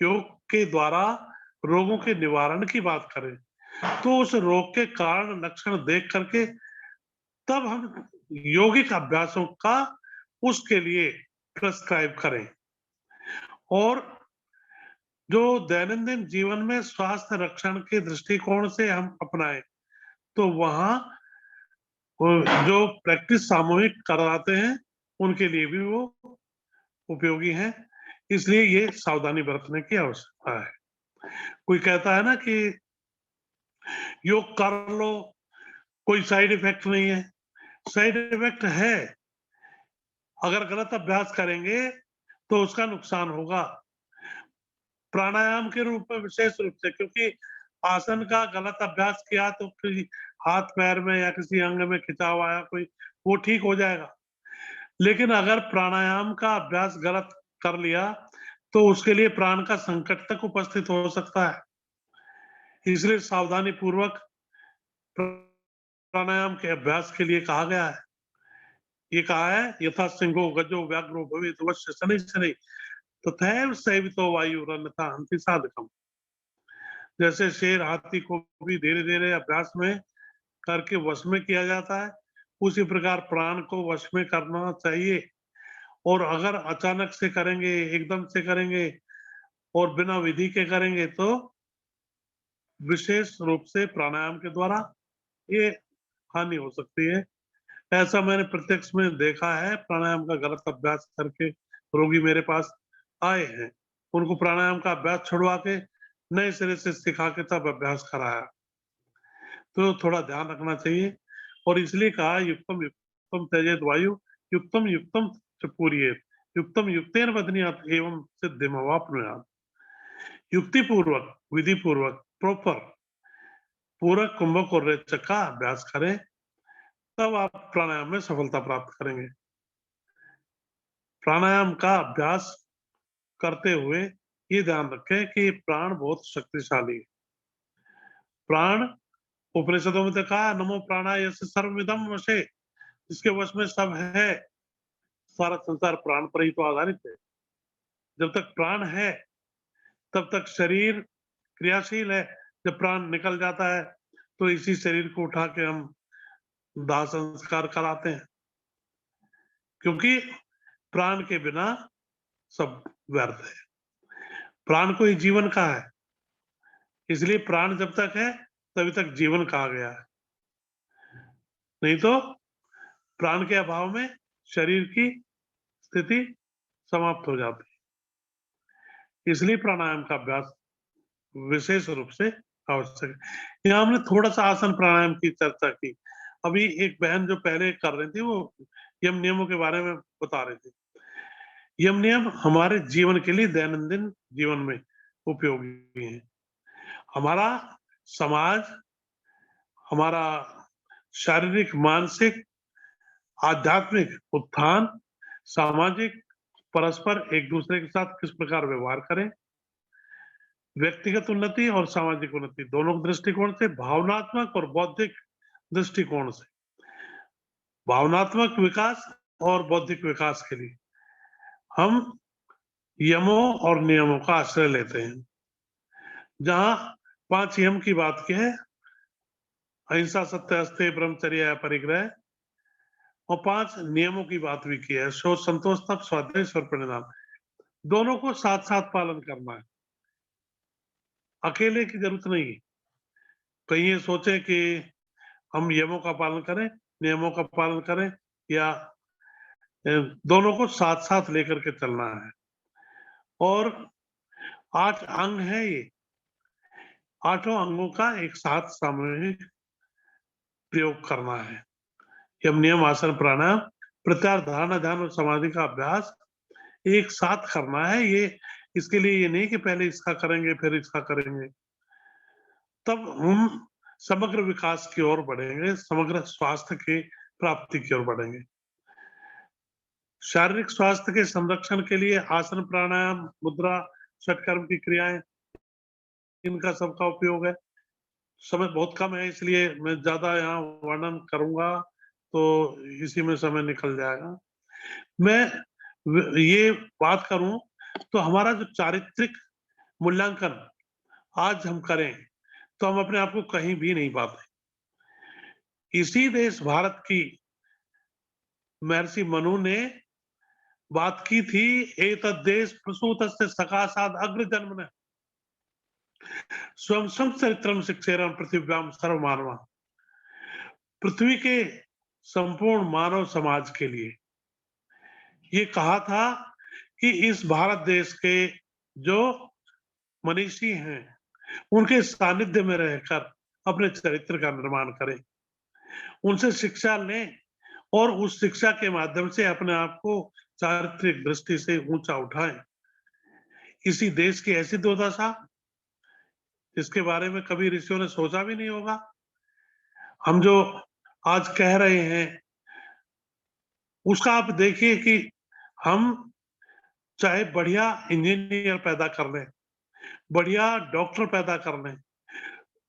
योग के द्वारा रोगों के निवारण की बात करें, तो उस रोग के कारण लक्षण देख करके तब हम योगिक अभ्यासों का उसके लिए प्रिस्क्राइब करें। और जो दैनंदिन जीवन में स्वास्थ्य रक्षण के दृष्टिकोण से हम अपनाएं, तो वहां जो प्रैक्टिस सामूहिक कराते हैं उनके लिए भी वो उपयोगी है। इसलिए ये सावधानी बरतने की आवश्यकता है। कोई कहता है ना कि योग कर लो, कोई साइड इफेक्ट नहीं है। साइड इफेक्ट है, अगर गलत अभ्यास करेंगे तो उसका नुकसान होगा। प्राणायाम के रूप में विशेष रूप से, क्योंकि आसन का गलत अभ्यास किया तो किसी हाथ पैर में या किसी अंग में खिंचाव आया कोई, वो ठीक हो जाएगा। लेकिन अगर प्राणायाम का अभ्यास गलत कर लिया तो उसके लिए प्राण का संकट तक उपस्थित हो सकता है। इसलिए सावधानी पूर्वक प्राणायाम के अभ्यास के लिए कहा गया है। ये कहा है, यथा सिंहो गजो व्याघ्रो भवेत् वश्य शनैः शनैः तथैव सेवितो वायुरन्यथा हन्ति साधकम्। जैसे शेर हाथी को भी धीरे धीरे अभ्यास में करके वश में किया जाता है, उसी प्रकार प्राण को वश में करना चाहिए। और अगर अचानक से करेंगे, एकदम से करेंगे और बिना विधि के करेंगे तो विशेष रूप से प्राणायाम के द्वारा ये हानि हो सकती है। ऐसा मैंने प्रत्यक्ष में देखा है। प्राणायाम का गलत अभ्यास करके रोगी मेरे पास आए हैं, उनको प्राणायाम का अभ्यास छुड़वा के नए सिरे से सिखा के तब अभ्यास कराया। तो थोड़ा ध्यान रखना चाहिए। और इसलिए कहा युक्तम युक्तम त्यजेत वायु, युक्तम युक्तम च पूरयेत, युक्तम युक्तेन बध्नीयात् एवं सिद्धिमवाप्नुयात्। युक्ति पूर्वक, विधि पूर्वक, प्रॉपर पूरक कुंभक और रेचक का अभ्यास करें, तब आप प्राणायाम में सफलता प्राप्त करेंगे। प्राणायाम का अभ्यास करते हुए ये ध्यान रखें कि प्राण बहुत शक्तिशाली है। प्राण उपनिषदों में तो कहा नमो प्राणाय यस्य सर्वमिदं वशे, जिसके वश में सब है। सारा संसार प्राण पर ही तो आधारित है। जब तक प्राण है तब तक शरीर क्रियाशील है। जब प्राण निकल जाता है तो इसी शरीर को उठा के हम दाह संस्कार कराते हैं, क्योंकि प्राण के बिना सब व्यर्थ है। प्राण को ही जीवन का है, इसलिए प्राण जब तक है तभी तक जीवन कहा गया है। नहीं तो प्राण के अभाव में शरीर की स्थिति समाप्त हो जाती है। इसलिए प्राणायाम का अभ्यास विशेष रूप से आवश्यक है। यहाँ हमने थोड़ा सा आसन प्राणायाम की चर्चा की। अभी एक बहन जो पहले कर रही थी वो यम नियमों के बारे में बता रही थी। यम नियम हमारे जीवन के लिए दैनंदिन जीवन में उपयोगी है। हमारा समाज, हमारा शारीरिक, मानसिक, आध्यात्मिक उत्थान, सामाजिक, परस्पर एक दूसरे के साथ किस प्रकार व्यवहार करें, व्यक्तिगत उन्नति और सामाजिक उन्नति दोनों दृष्टिकोण से, भावनात्मक और बौद्धिक दृष्टिकोण से, भावनात्मक विकास और बौद्धिक विकास के लिए हम यमों और नियमों का आश्रय लेते हैं। जहां 5 यम की बात की है, अहिंसा, सत्य, अस्तेय, ब्रह्मचर्य, परिग्रह, और 5 नियमों की बात भी की है, शोच, संतोष, तप, स्वाध्याय और परिणाम। दोनों को साथ साथ पालन करना है, अकेले की जरूरत नहीं है। कहीं ये सोचे कि हम यमों का पालन करें, नियमों का पालन करें, या दोनों को साथ साथ लेकर के चलना है। और 8 अंग है ये, 8 अंगों का एक साथ सामूहिक प्रयोग करना है। यम नियम आसन प्राणायाम प्रत्याहार धारणा ध्यान और समाधि का अभ्यास एक साथ करना है। ये इसके लिए ये नहीं कि पहले इसका करेंगे फिर इसका करेंगे, तब हम समग्र विकास की ओर बढ़ेंगे, समग्र स्वास्थ्य की प्राप्ति की ओर बढ़ेंगे। शारीरिक स्वास्थ्य के संरक्षण के लिए आसन प्राणायाम मुद्रा षटकर्म की क्रियाएं, इनका सबका उपयोग है। समय बहुत कम है इसलिए मैं ज्यादा यहाँ वर्णन करूंगा तो इसी में समय निकल जाएगा। मैं ये बात करूं तो हमारा जो चारित्रिक मूल्यांकन आज हम करें तो हम अपने आप को कहीं भी नहीं पाते। इसी देश भारत की महर्षि मनु ने बात की थी, एतद्देश प्रसूतस्य सकाशाद अग्र जन्म ने स्वयं चरित्रम शिक्षेरम पृथ्व्याम सर्व मानवा। पृथ्वी के संपूर्ण मानव समाज के लिए ये कहा था कि इस भारत देश के जो मनीषी हैं उनके सानिध्य में रहकर अपने चरित्र का निर्माण करें, उनसे शिक्षा लें और उस शिक्षा के माध्यम से अपने आप को चारित्रिक दृष्टि से ऊंचा उठाएं। इसी देश की ऐसी दुर्दशा जिसके बारे में कभी ऋषियों ने सोचा भी नहीं होगा, हम जो आज कह रहे हैं उसका आप देखिए कि हम चाहे बढ़िया इंजीनियर पैदा कर लें, बढ़िया डॉक्टर पैदा कर लें,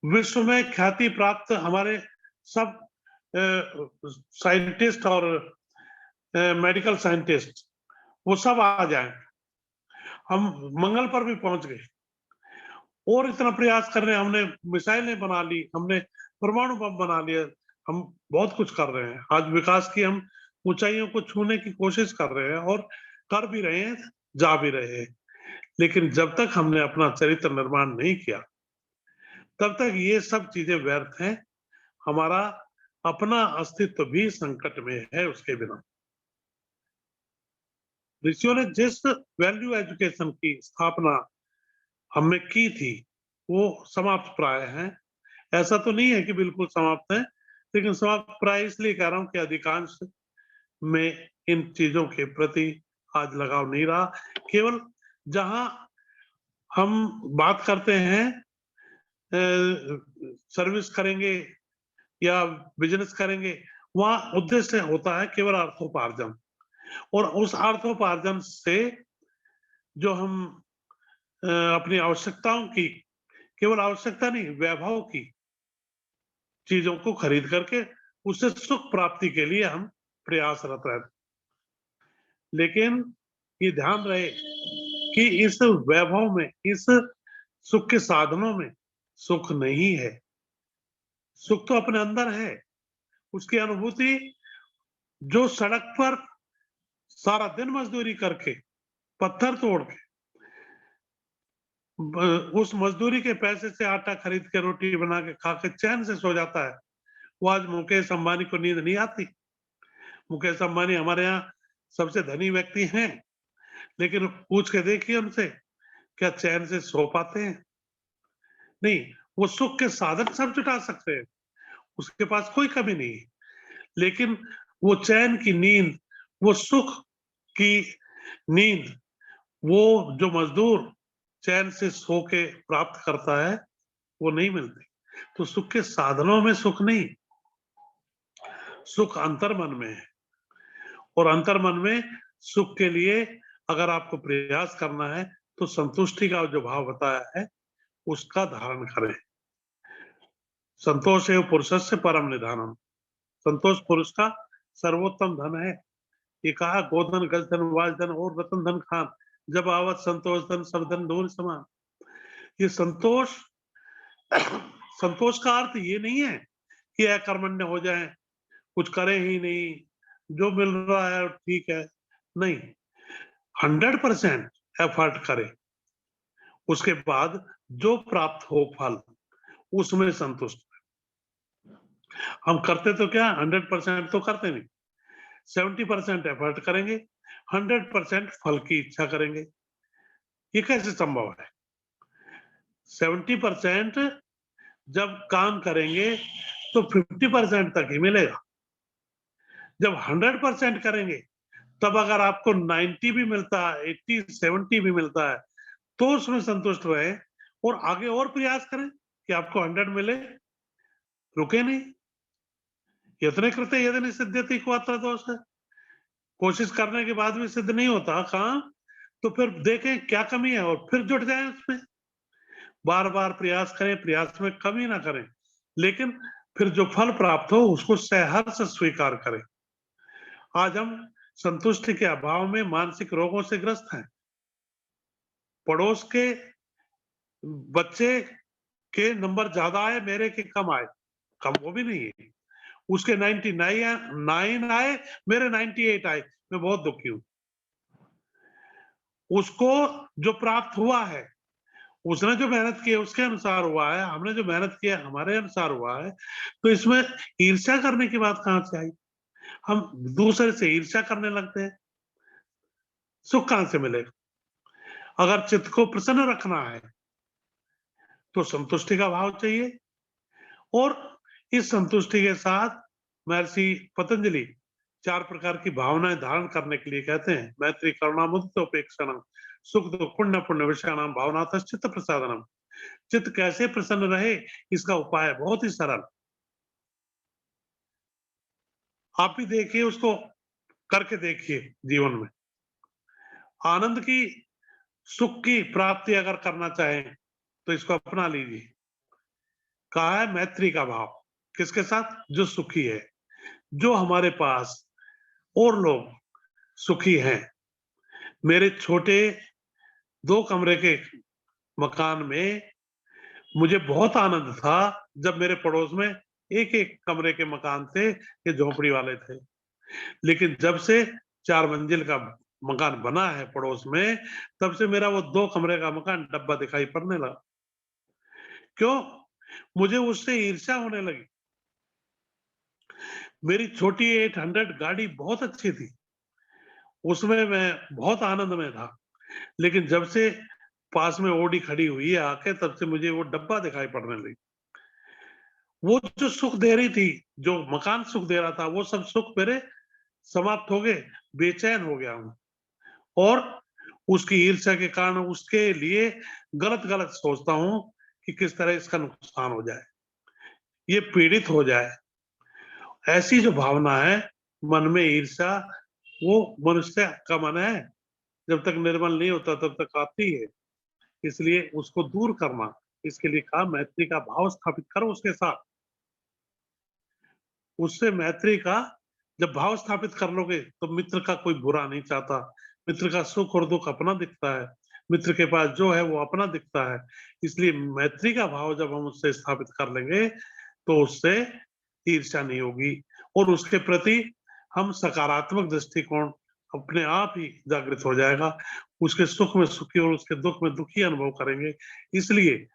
विश्व में ख्याति प्राप्त हमारे सब साइंटिस्ट और मेडिकल साइंटिस्ट वो सब आ जाएं, हम मंगल पर भी पहुंच गए और इतना प्रयास कर रहे हैं, हमने मिसाइलें बना ली, हमने परमाणु बम बना लिया, हम बहुत कुछ कर रहे हैं। आज विकास की हम ऊंचाइयों को छूने की कोशिश कर रहे हैं और कर भी रहे हैं, जा भी रहे हैं, लेकिन जब तक हमने अपना चरित्र निर्माण नहीं किया तब तक ये सब चीजें व्यर्थ हैं। हमारा अपना अस्तित्व भी संकट में है उसके बिना। ऋषियों ने जिस वैल्यू एजुकेशन की स्थापना हमने की थी वो समाप्त प्राय है। ऐसा तो नहीं है कि बिल्कुल समाप्त है, लेकिन समाप्त प्राय इसलिए कह रहा हूं कि अधिकांश में इन चीजों के प्रति आज लगाव नहीं रहा। केवल जहां हम बात करते हैं सर्विस करेंगे या बिजनेस करेंगे, वहां उद्देश्य होता है केवल अर्थोपार्जन, और उस अर्थोपार्जन से जो हम अपनी आवश्यकताओं की, केवल आवश्यकता नहीं वैभव की चीजों को खरीद करके उससे सुख प्राप्ति के लिए हम प्रयासरत रहते। लेकिन ये ध्यान रहे कि इस वैभव में, इस सुख के साधनों में सुख नहीं है, सुख तो अपने अंदर है। उसकी अनुभूति जो सड़क पर सारा दिन मजदूरी करके, पत्थर तोड़ के, उस मजदूरी के पैसे से आटा खरीद के रोटी बना के खा के चैन से सो जाता है, वो आज मुकेश अंबानी को नींद नहीं आती। मुकेश अंबानी हमारे यहाँ सबसे धनी व्यक्ति हैं, लेकिन पूछ के देखिए उनसे क्या चैन से सो पाते हैं? नहीं, वो सुख के साधन सब जुटा सकते हैं, उसके पास कोई कमी नहीं है, लेकिन वो चैन की नींद, वो सुख की नींद, वो जो मजदूर चैन से सो के प्राप्त करता है वो नहीं मिलती। तो सुख के साधनों में सुख नहीं, सुख अंतर्मन में है, और अंतर्मन में सुख के लिए अगर आपको प्रयास करना है तो संतुष्टि का जो भाव बताया है उसका धारण करें। संतोष एवं पुरुषस्य परम निधानम, संतोष पुरुष का सर्वोत्तम धन है। ये कहा गोधन गजधन वाजधन और रतन धन खान, जब आवत संतोष धन सब धन दोनों समान। ये संतोष, संतोष का अर्थ ये नहीं है कि अकर्मण्य हो जाए, कुछ करें ही नहीं, जो मिल रहा है ठीक है, नहीं, 100% एफर्ट करें, उसके बाद जो प्राप्त हो फल उसमें संतुष्ट। हम करते तो क्या 100% तो करते नहीं, 70% एफर्ट करेंगे, 100% फल की इच्छा करेंगे। ये कैसे संभव है? 70% जब काम करेंगे तो 50% तक ही मिलेगा। जब 100% करेंगे तब अगर आपको 90 भी मिलता है, 80, 70 भी मिलता है, तो उसमें संतुष्ट रहे और आगे और प्रयास करें कि आपको 100 मिले, रुके नहीं। यत्ने कृते यदि नहीं सिद्ध्यति को अत्र दोष है। कोशिश करने के बाद भी सिद्ध नहीं होता काम, तो फिर देखें क्या कमी है और फिर जुट जाएं उसमें। बार बार प्रयास करें, प्रयास में कमी ना करें, लेकिन फिर जो फल प्राप्त हो उसको सहर्ष स्वीकार करें। आज हम संतुष्टि के अभाव में मानसिक रोगों से ग्रस्त हैं। पड़ोस के बच्चे के नंबर ज्यादा आए, मेरे के कम आए, कम वो भी नहीं है, उसके 99 आए, मेरे 98 आए, मैं बहुत दुखी हूं। उसको जो प्राप्त हुआ है, उसने जो मेहनत की है उसके अनुसार हुआ है, हमने जो मेहनत की है हमारे अनुसार हुआ है, तो इसमें ईर्ष्या करने की बात कहां से आई? हम दूसरे से ईर्ष्या करने लगते हैं, सुख कहां से मिलेगा? अगर चित्त को प्रसन्न रखना है तो संतुष्टि का भाव चाहिए, और इस संतुष्टि के साथ महर्षि पतंजलि 4 प्रकार की भावनाएं धारण करने के लिए कहते हैं। मैत्री, करुणा, मुदिता, उपेक्षा, सुख दुख, पुण्य पुण्य विषयाणाम भावनातः चित्त प्रसादनम। चित्त कैसे प्रसन्न रहे, इसका उपाय बहुत ही सरल। आप भी देखिए, उसको करके देखिए जीवन में। आनंद की, सुख की प्राप्ति अगर करना चाहें तो इसको अपना लीजिए। कहा है मैत्री का भाव, किसके साथ? जो सुखी है, जो हमारे पास और लोग सुखी हैं। मेरे छोटे 2 कमरे के मकान में मुझे बहुत आनंद था जब मेरे पड़ोस में एक कमरे के मकान थे, ये झोपड़ी वाले थे। लेकिन जब से 4 मंजिल का मकान बना है पड़ोस में, तब से मेरा वो 2 कमरे का मकान डब्बा दिखाई पड़ने लगा। क्यों? मुझे उससे ईर्ष्या होने लगी। मेरी छोटी 800 गाड़ी बहुत अच्छी थी, उसमें मैं बहुत आनंद में था। लेकिन जब से पास में ओडी खड़ी हुई है आके, तब से मुझे वो डब्बा दिखाई पड़ने लगी। वो जो सुख दे रही थी, जो मकान सुख दे रहा था, वो सब सुख मेरे समाप्त हो गए, बेचैन हो गया हूं। और उसकी ईर्ष्या के कारण उसके लिए गलत गलत सोचता हूं कि किस तरह इसका नुकसान हो जाए, ये पीड़ित हो जाए। ऐसी जो भावना है मन में, ईर्ष्या, वो मनुष्य का मन है, जब तक निर्मल नहीं होता तब तक आती है। इसलिए उसको दूर करना, इसके लिए कहा मैत्री का भाव स्थापित करो उसके साथ। उससे मैत्री का जब भाव स्थापित कर लोगे तो मित्र का कोई बुरा नहीं चाहता, मित्र का सुख और दुख अपना दिखता है, मित्र के पास जो है वो अपना दिखता है। इसलिए मैत्री का भाव जब हम उससे स्थापित कर लेंगे तो उससे ईर्ष्या नहीं होगी, और उसके प्रति हम सकारात्मक दृष्टिकोण अपने आप ही जागृत हो जाएगा। उसके सुख में सुखी और उसके दुख में दुखी अनुभव करेंगे। इसलिए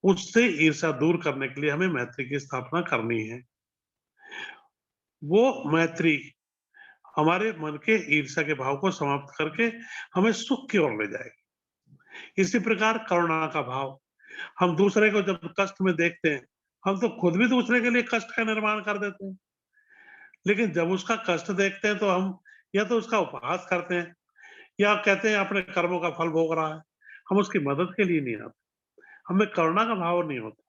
उससे ईर्ष्या दूर करने के लिए हमें मैत्री की स्थापना करनी है। वो मैत्री हमारे मन के ईर्ष्या के भाव को समाप्त करके हमें सुख की ओर ले जाएगी। इसी प्रकार करुणा का भाव, हम दूसरे को जब कष्ट में देखते हैं, हम तो खुद भी दूसरे के लिए कष्ट का निर्माण कर देते हैं, लेकिन जब उसका कष्ट देखते हैं तो हम या तो उसका उपहास करते हैं या कहते हैं अपने कर्मों का फल भोग रहा है। हम उसकी मदद के लिए नहीं आते, हमें करुणा का भाव नहीं होता,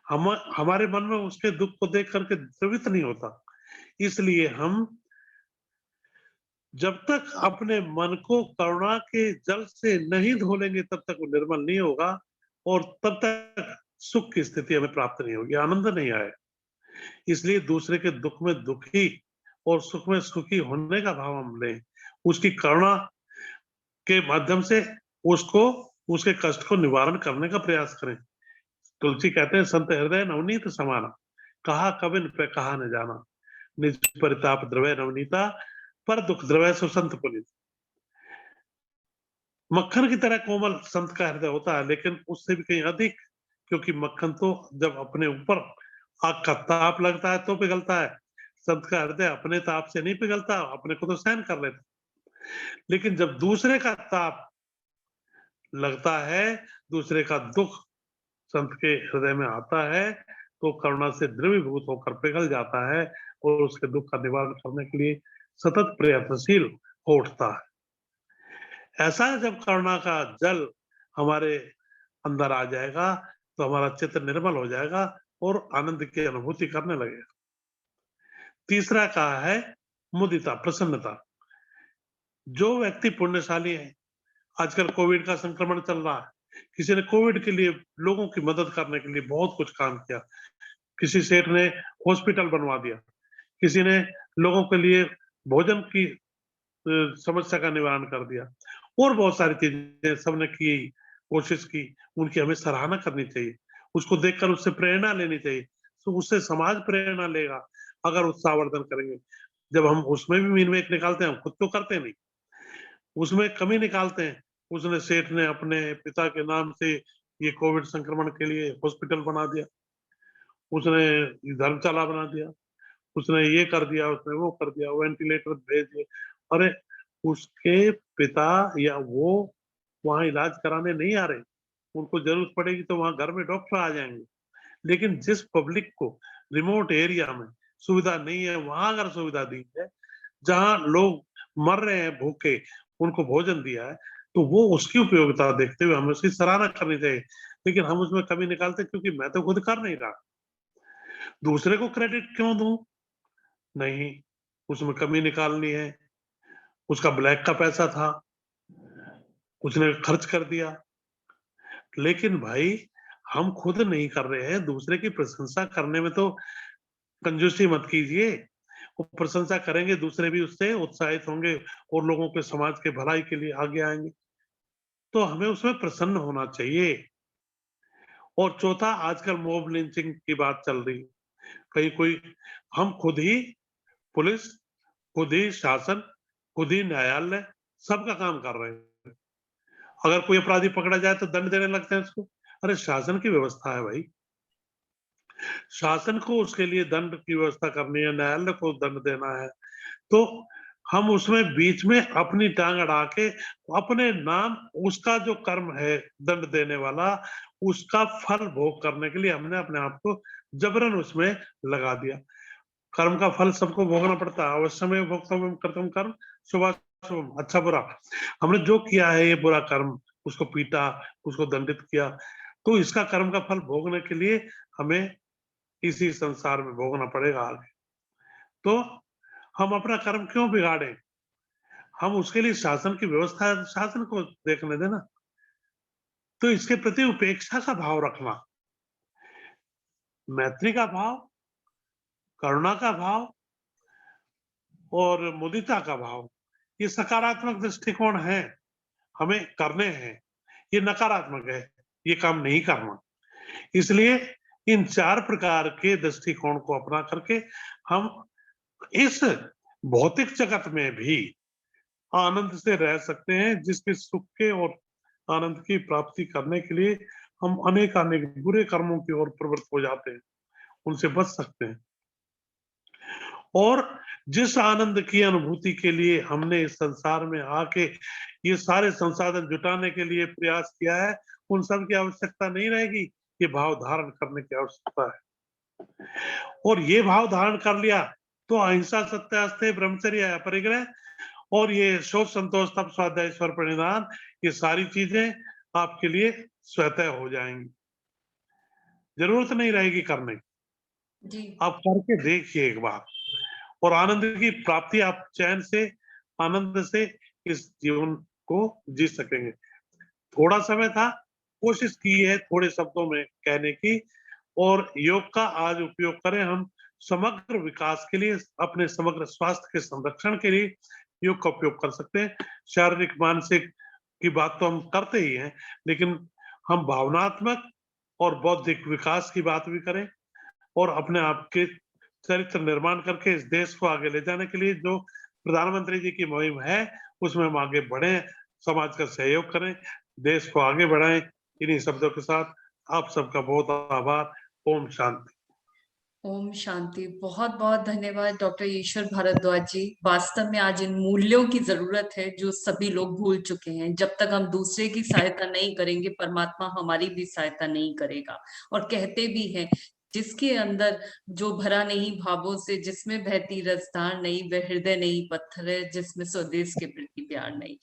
हम हमारे मन में उसके दुख को देख करके द्रवित नहीं होता। इसलिए हम जब तक अपने मन को करुणा के जल से नहीं धो लेंगे तब तक वो निर्मल नहीं होगा, और तब तक सुख की स्थिति हमें प्राप्त नहीं होगी, आनंद नहीं आएगा। इसलिए दूसरे के दुख में दुखी और सुख में सुखी होने का भाव हम लें, उसकी करुणा के माध्यम से उसको, उसके कष्ट को निवारण करने का प्रयास करें। तुलसी कहते हैं संत हृदय नवनीत समाना, कहा कबिन पे कहा न जाना, निज परिताप द्रवय नवनीता, पर दुख द्रवय सो संत पुनीत। मक्खन की तरह कोमल संत का हृदय होता है, लेकिन उससे भी कहीं अधिक, क्योंकि मक्खन तो जब अपने ऊपर आग का ताप लगता है तो पिघलता है, संत का हृदय अपने ताप से नहीं पिघलता, अपने को तो सहन कर लेता। लेकिन जब दूसरे का ताप लगता है, दूसरे का दुख संत के हृदय में आता है, तो करुणा से द्रवीभूत होकर पिघल जाता है और उसके दुख का निवारण करने के लिए सतत प्रयत्नशील हो उठता है। ऐसा जब करुणा का जल हमारे अंदर आ जाएगा तो हमारा चित्त निर्मल हो जाएगा और आनंद की अनुभूति करने लगेगा। तीसरा कहा है मुदिता, प्रसन्नता। जो व्यक्ति पुण्यशाली है, आजकल कोविड का संक्रमण चल रहा है, किसी ने कोविड के लिए लोगों की मदद करने के लिए बहुत कुछ काम किया, किसी सेठ ने हॉस्पिटल बनवा दिया, किसी ने लोगों के लिए भोजन की समस्या का निवारण कर दिया, और बहुत सारी चीजें सबने की, कोशिश की। उनकी हमें सराहना करनी चाहिए, उसको देखकर उससे प्रेरणा लेनी चाहिए, तो उससे समाज प्रेरणा लेगा अगर उत्साहवर्धन करेंगे। जब हम उसमें भी मीनमेट निकालते हैं, हम खुद तो करते नहीं, उसमें कमी निकालते हैं। उसने सेठ ने अपने पिता के नाम से ये कोविड संक्रमण के लिए हॉस्पिटल बना दिया, उसने धर्मशाला बना दिया, उसने ये कर दिया, उसने वो कर दिया, वेंटिलेटर भेज दिए। अरे उसके पिता या वो वहां इलाज कराने नहीं आ रहे, उनको जरूरत पड़ेगी तो वहां घर में डॉक्टर आ जाएंगे। लेकिन जिस पब्लिक को रिमोट एरिया में सुविधा नहीं है, वहां अगर सुविधा दी है, जहां लोग मर रहे हैं भूखे, उनको भोजन दिया है, तो वो उसकी उपयोगिता देखते हुए हमें उसकी सराहना करनी चाहिए। लेकिन हम उसमें कमी निकालते क्योंकि मैं तो खुद कर नहीं रहा, दूसरे को क्रेडिट क्यों दूं? नहीं, उसमें कमी निकालनी है। उसका ब्लैक का पैसा था, उसने खर्च कर दिया। लेकिन भाई हम खुद नहीं कर रहे हैं, दूसरे की प्रशंसा करने में तो कंजूसी मत कीजिए। वो प्रशंसा करेंगे, दूसरे भी उससे उत्साहित होंगे और लोगों के समाज के भलाई के लिए आगे आएंगे, तो हमें उसमें प्रसन्न होना चाहिए। और चौथा, आजकल मॉब लिंचिंग की बात चल रही है, कहीं कोई, हम खुद ही पुलिस, खुद ही शासन, खुद ही न्यायालय सबका काम कर रहे हैं। अगर कोई अपराधी पकड़ा जाए तो दंड देने लगते हैं उसको। अरे शासन की व्यवस्था है भाई, शासन को उसके लिए दंड की व्यवस्था करनी है, न्यायालय को दंड देना है, तो हम उसमें बीच में अपनी टांग अड़ा के अपने नाम, उसका जो कर्म है दंड देने वाला, उसका फल भोग करने के लिए हमने अपने आप को जबरन उसमें लगा दिया। कर्म का फल सबको भोगना पड़ता है। अवश्यमेव भोक्तव्यम कर्तव्यम कर्म शुभाशुभम, अच्छा बुरा। हमने जो किया है ये बुरा कर्म, उसको पीटा, उसको दंडित किया, तो इसका कर्म का फल भोगने के लिए हमें इसी संसार में भोगना पड़ेगा आगे। तो हम अपना कर्म क्यों बिगाड़े? हम उसके लिए शासन की व्यवस्था है, शासन को देखने देना। तो इसके प्रति उपेक्षा का भाव रखना, मैत्री का भाव, करुणा का भाव और मुदिता का भाव, ये सकारात्मक दृष्टिकोण है, हमें करने हैं। ये नकारात्मक है, ये काम नहीं करना। इसलिए इन 4 प्रकार के दृष्टिकोण को अपना करके हम इस भौतिक जगत में भी आनंद से रह सकते हैं, जिसके सुख के और आनंद की प्राप्ति करने के लिए हम अनेक बुरे कर्मों की ओर प्रवृत्त हो जाते हैं, उनसे बच सकते हैं। और जिस आनंद की अनुभूति के लिए हमने इस संसार में आके ये सारे संसाधन जुटाने के लिए प्रयास किया है, उन सब की आवश्यकता नहीं रहेगी, ये भाव धारण करने की आवश्यकता है। और ये भाव धारण कर लिया तो अहिंसा, सत्य, अस्तेय, ब्रह्मचर्य, अपरिग्रह और ये शोक, संतोष, तप, स्वाध्याय, ईश्वर प्रणिधान, ये सारी चीजें आपके लिए स्वतः हो जाएंगी, जरूरत नहीं रहेगी करने की। आप करके देखिए एक बार, और आनंद की प्राप्ति आप चैन से, आनंद से इस जीवन को जी सकेंगे। थोड़ा समय था, कोशिश की है थोड़े शब्दों में कहने की, और योग का आज उपयोग करें हम समग्र विकास के लिए, अपने समग्र स्वास्थ्य के संरक्षण के लिए योग का उपयोग कर सकते हैं। शारीरिक, मानसिक की बात तो हम करते ही हैं, लेकिन हम भावनात्मक और बौद्धिक विकास की बात भी करें, और अपने आप के चरित्र निर्माण करके इस देश को आगे ले जाने के लिए जो प्रधानमंत्री जी की मुहिम है, उसमें हम आगे बढ़े, समाज का सहयोग करें, देश को आगे बढ़ाएं। इन्हीं शब्दों के साथ आप सबका बहुत आभार। ओम शांति। ओम शांति। बहुत बहुत धन्यवाद डॉक्टर ईश्वर भारद्वाज जी। वास्तव में आज इन मूल्यों की जरूरत है जो सभी लोग भूल चुके हैं। जब तक हम दूसरे की सहायता नहीं करेंगे, परमात्मा हमारी भी सहायता नहीं करेगा। और कहते भी हैं जिसके अंदर जो भरा नहीं भावों से, जिसमें बहती रसधार नहीं, वह हृदय नहीं पत्थर है, जिसमें स्वदेश के प्रति प्यार नहीं।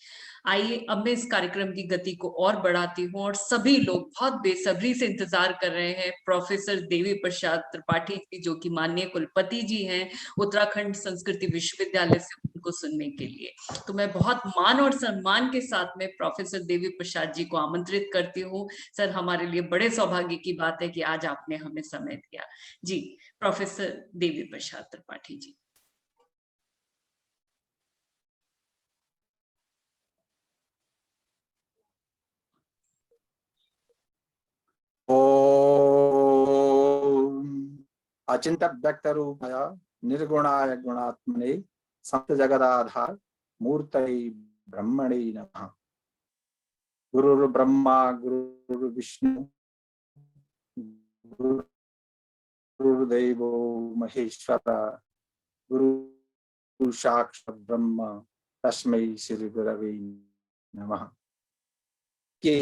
आइए अब मैं इस कार्यक्रम की गति को और बढ़ाती हूँ और सभी लोग बहुत बेसब्री से इंतजार कर रहे हैं प्रोफेसर देवी प्रसाद त्रिपाठी जी, जो कि माननीय कुलपति जी हैं उत्तराखंड संस्कृति विश्वविद्यालय से, उनको सुनने के लिए। तो मैं बहुत मान और सम्मान के साथ में प्रोफेसर देवी प्रसाद जी को आमंत्रित करती हूँ। सर, हमारे लिए बड़े सौभाग्य की बात है कि आज आपने हमें समय दिया। जी, प्रोफेसर देवी प्रसाद त्रिपाठी जी। अचिंत्य व्यक्त रूपाय निर्गुणाय गुणात्मने सप्त जगदाधार मूर्तये ब्रह्मणे नमः। गुरुर्ब्रह्मा गुरुर्विष्णु गुरुर्देवो महेश्वर गुरु साक्षात् ब्रह्म तस्मै श्री गुरवे नमः। कि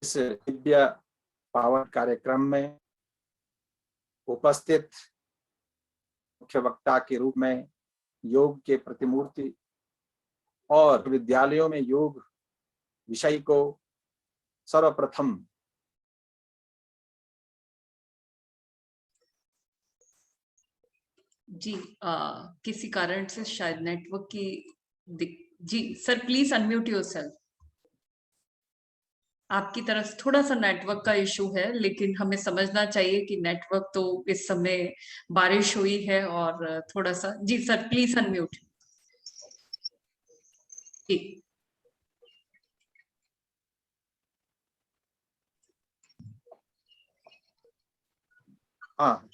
इस दिव्य पावन कार्यक्रम में उपस्थित मुख्य वक्ता के रूप में योग के प्रतिमूर्ति और विद्यालयों में योग विषय को सर्वप्रथम जी, किसी कारण से शायद नेटवर्क की जी सर, प्लीज अनम्यूट योरसेल्फ। आपकी तरफ थोड़ा सा नेटवर्क का इशू है, लेकिन हमें समझना चाहिए कि नेटवर्क तो इस समय बारिश हुई है और थोड़ा सा। जी सर, प्लीज अनम्यूट। जी, हाँ,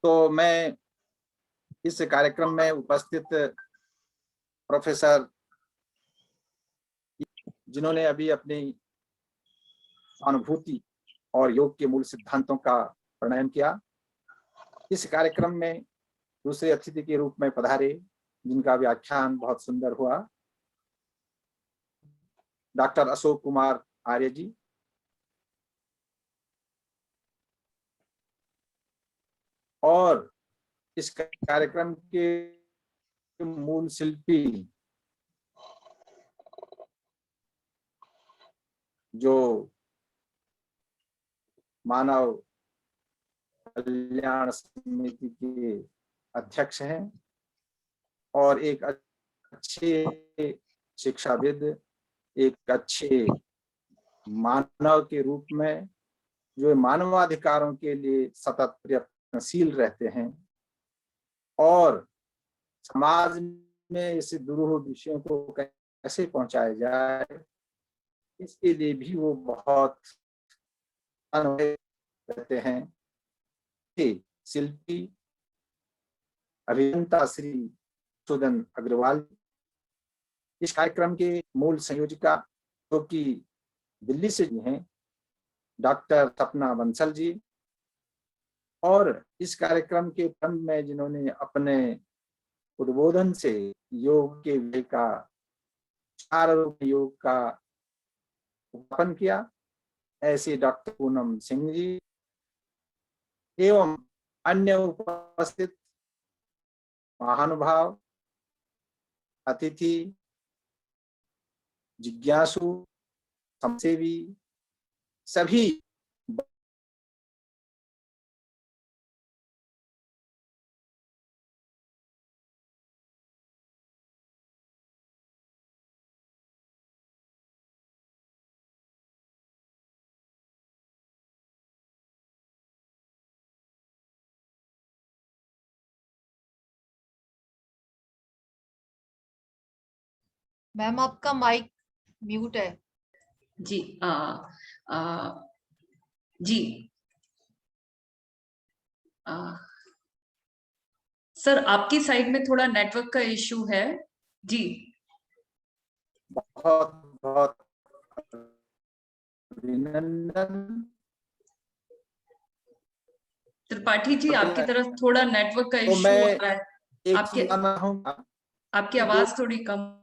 तो मैं इस कार्यक्रम में उपस्थित प्रोफेसर जिन्होंने अभी अपनी अनुभूति और योग के मूल सिद्धांतों का प्रणयन किया, इस कार्यक्रम में दूसरे अतिथि के रूप में पधारे, जिनका व्याख्यान बहुत सुंदर हुआ, डॉक्टर अशोक कुमार आर्य जी। और इस कार्यक्रम के मूल शिल्पी जो मानव कल्याण समिति के अध्यक्ष हैं और एक अच्छे शिक्षाविद, एक अच्छे मानव के रूप में जो मानवाधिकारों के लिए सतत प्रयत्नशील रहते हैं और समाज में इस दुरूह विषयों को कैसे पहुंचाया जाए, इसके लिए भी वो बहुत अनुभव रहते हैं। शिल्पी अभियंता श्री सुदन अग्रवाल, इस कार्यक्रम के मूल संयोजिका जो कि दिल्ली से हैं, डॉक्टर सपना बंसल जी, और इस कार्यक्रम के क्रम में जिन्होंने अपने उद्बोधन से योग के विषय का, चार योग का उपन किया, ऐसे डॉक्टर पूनम सिंह जी एवं अन्य उपस्थित महानुभाव, अतिथि, जिज्ञासु, समाजसेवी, सभी मैम आपका माइक म्यूट है। जी, जी, सर आपकी साइड में थोड़ा नेटवर्क का इशू है। जी, बहुत बहुत अभिनंदन। त्रिपाठी जी, आपकी तरफ थोड़ा नेटवर्क का तो इशू मैं आ रहा है। एक आपकी आवाज थोड़ी कम,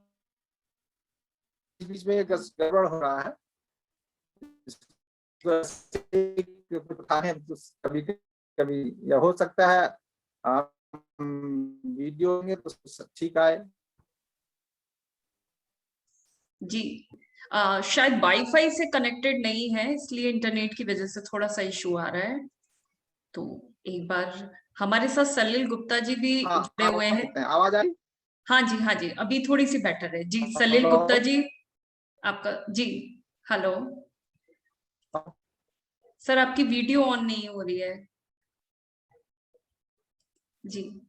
बीच में गड़बड़ हो रहा है। उठाने तो कभी कभी यह हो सकता है वीडियो में तो ठीक आए। जी शायद वाईफाई से कनेक्टेड नहीं है, इसलिए इंटरनेट की वजह से थोड़ा सा इशू आ रहा है। तो एक बार हमारे साथ सलिल गुप्ता जी भी हाँ, जुड़े हुए हैं। आवाज आई? हाँ जी, हाँ जी, अभी थोड़ी सी बेटर है जी। सलिल हेलो। गुप्ता जी आपका जी। हेलो सर, आपकी वीडियो ऑन नहीं हो रही है जी।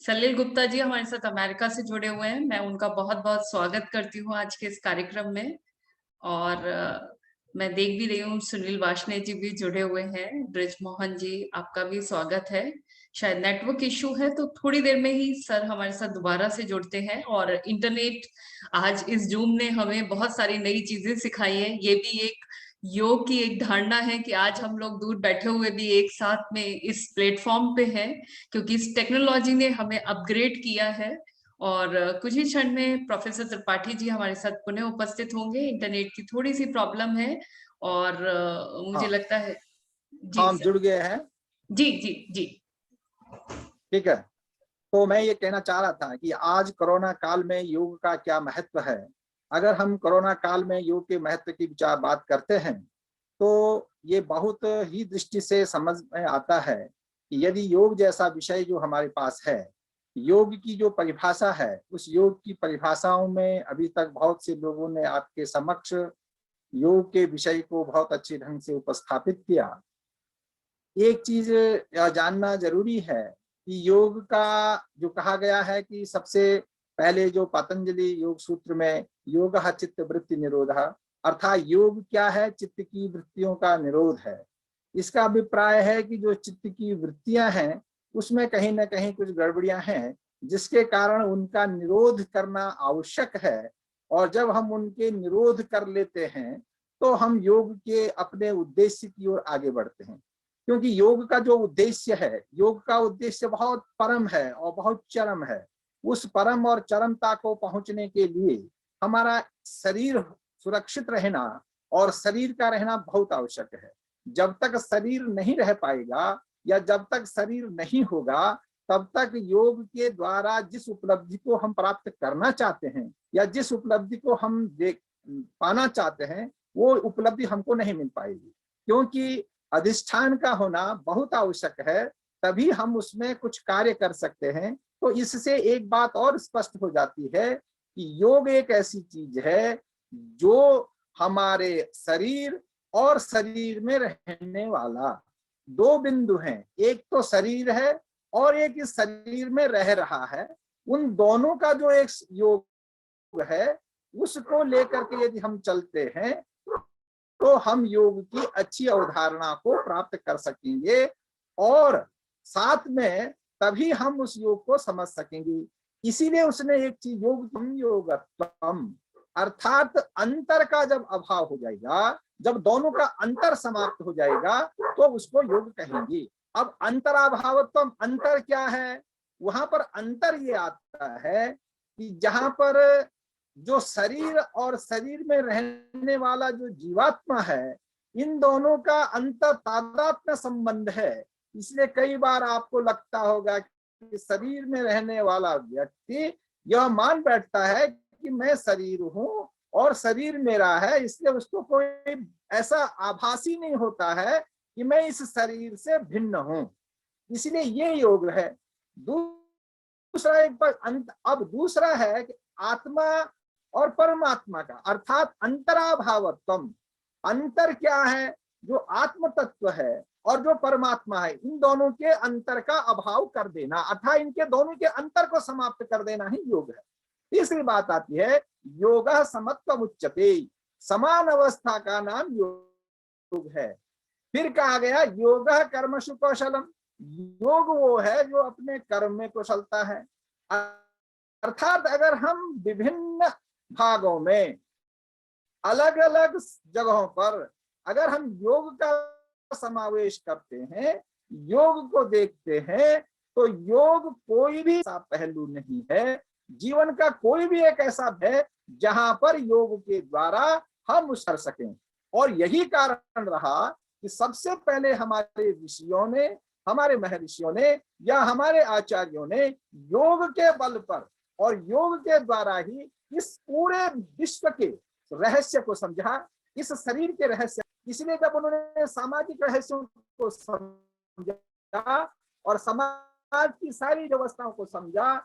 सलिल गुप्ता जी हमारे साथ अमेरिका से जुड़े हुए हैं, मैं उनका बहुत बहुत स्वागत करती हूँ आज के इस कार्यक्रम में। और मैं देख भी रही हूँ सुनील वाशने जी भी जुड़े हुए हैं। ब्रिज मोहन जी, आपका भी स्वागत है। शायद नेटवर्क इशू है, तो थोड़ी देर में ही सर हमारे साथ दोबारा से जुड़ते हैं। और इंटरनेट, आज इस जूम ने हमें बहुत सारी नई चीजें सिखाई है। ये भी एक योग की एक धारणा है कि आज हम लोग दूर बैठे हुए भी एक साथ में इस प्लेटफॉर्म पे हैं, क्योंकि इस टेक्नोलॉजी ने हमें अपग्रेड किया है। और कुछ ही क्षण में प्रोफेसर त्रिपाठी जी हमारे साथ पुनः उपस्थित होंगे। इंटरनेट की थोड़ी सी प्रॉब्लम है और मुझे हाँ, लगता है जी हम सर। जुड़ गए हैं। जी जी जी ठीक है, तो मैं ये कहना चाह रहा था कि आज कोरोना काल में योग का क्या महत्व है। अगर हम कोरोना काल में योग के महत्व की विचार बात करते हैं तो ये बहुत ही दृष्टि से समझ में आता है कि यदि योग जैसा विषय जो हमारे पास है, योग की जो परिभाषा है, उस योग की परिभाषाओं में अभी तक बहुत से लोगों ने आपके समक्ष योग के विषय को बहुत अच्छे ढंग से उपस्थापित किया। एक चीज जानना जरूरी है कि योग का जो कहा गया है कि सबसे पहले जो पतंजलि योग सूत्र में योगः चित्त वृत्ति निरोधः, अर्थात योग क्या है? चित्त की वृत्तियों का निरोध है। इसका अभिप्राय है कि जो चित्त की वृत्तियां हैं उसमें कहीं ना कहीं कुछ गड़बड़ियां हैं, जिसके कारण उनका निरोध करना आवश्यक है। और जब हम उनके निरोध कर लेते हैं तो हम योग के अपने उद्देश्य की ओर आगे बढ़ते हैं। क्योंकि योग का जो उद्देश्य है, योग का उद्देश्य बहुत परम है और बहुत चरम है। उस परम और चरमता को पहुंचने के लिए हमारा शरीर सुरक्षित रहना और शरीर का रहना बहुत आवश्यक है। जब तक शरीर नहीं रह पाएगा या जब तक शरीर नहीं होगा, तब तक योग के द्वारा जिस उपलब्धि को हम प्राप्त करना चाहते हैं या जिस उपलब्धि को हम पाना चाहते हैं, वो उपलब्धि हमको नहीं मिल पाएगी। क्योंकि अधिष्ठान का होना बहुत आवश्यक है, तभी हम उसमें कुछ कार्य कर सकते हैं। तो इससे एक बात और स्पष्ट हो जाती है कि योग एक ऐसी चीज है जो हमारे शरीर और शरीर में रहने वाला दो बिंदु हैं, एक तो शरीर है और एक इस शरीर में रह रहा है, उन दोनों का जो एक योग है उसको लेकर के यदि हम चलते हैं तो हम योग की अच्छी अवधारणा को प्राप्त कर सकेंगे और साथ में तभी हम उस योग को समझ सकेंगे। इसीलिए उसने एक चीज योगत्वम, अर्थात अंतर का जब अभाव हो जाएगा, जब दोनों का अंतर समाप्त हो जाएगा तो उसको योग कहेंगे। अब अंतराभावत्वम, अंतर क्या है? वहां पर अंतर ये आता है कि जहां पर जो शरीर और शरीर में रहने वाला जो जीवात्मा है, इन दोनों का अंतर तादात्म्य संबंध है। इसलिए कई बार आपको लगता होगा कि शरीर में रहने वाला व्यक्ति यह मान बैठता है कि मैं शरीर हूं और शरीर मेरा है, इसलिए उसको कोई ऐसा आभास ही नहीं होता है कि मैं इस शरीर से भिन्न हूं। इसलिए ये योग है। दूसरा एक बार अब दूसरा है कि आत्मा और परमात्मा का, अर्थात अंतराभावत्वम। अंतर क्या है? जो आत्म तत्व है और जो परमात्मा है, इन दोनों के अंतर का अभाव कर देना, अर्थात इनके दोनों के अंतर को समाप्त कर देना ही योग है। तीसरी बात आती है योगः समत्वम उच्यते, समान अवस्था का नाम योग है। फिर कहा गया योगः कर्मसु कौशलम, योग वो है जो अपने कर्म में कुशलता है। अर्थात अगर हम विभिन्न भागों में अलग अलग जगहों पर अगर हम योग का समावेश करते हैं, योग को देखते हैं, तो योग कोई भी ऐसा पहलू नहीं है, जीवन का कोई भी एक ऐसा है जहां पर योग के द्वारा हम उस कर सकें। और यही कारण रहा कि सबसे पहले हमारे ऋषियों ने, हमारे महर्षियों ने या हमारे आचार्यों ने योग के बल पर और योग के द्वारा ही इस पूरे विश्व के रहस्य को समझा, इस शरीर के रहस्य। इसलिए जब उन्होंने सामाजिक रहस्यों को समझा और समाज की सारी व्यवस्थाओं को समझा,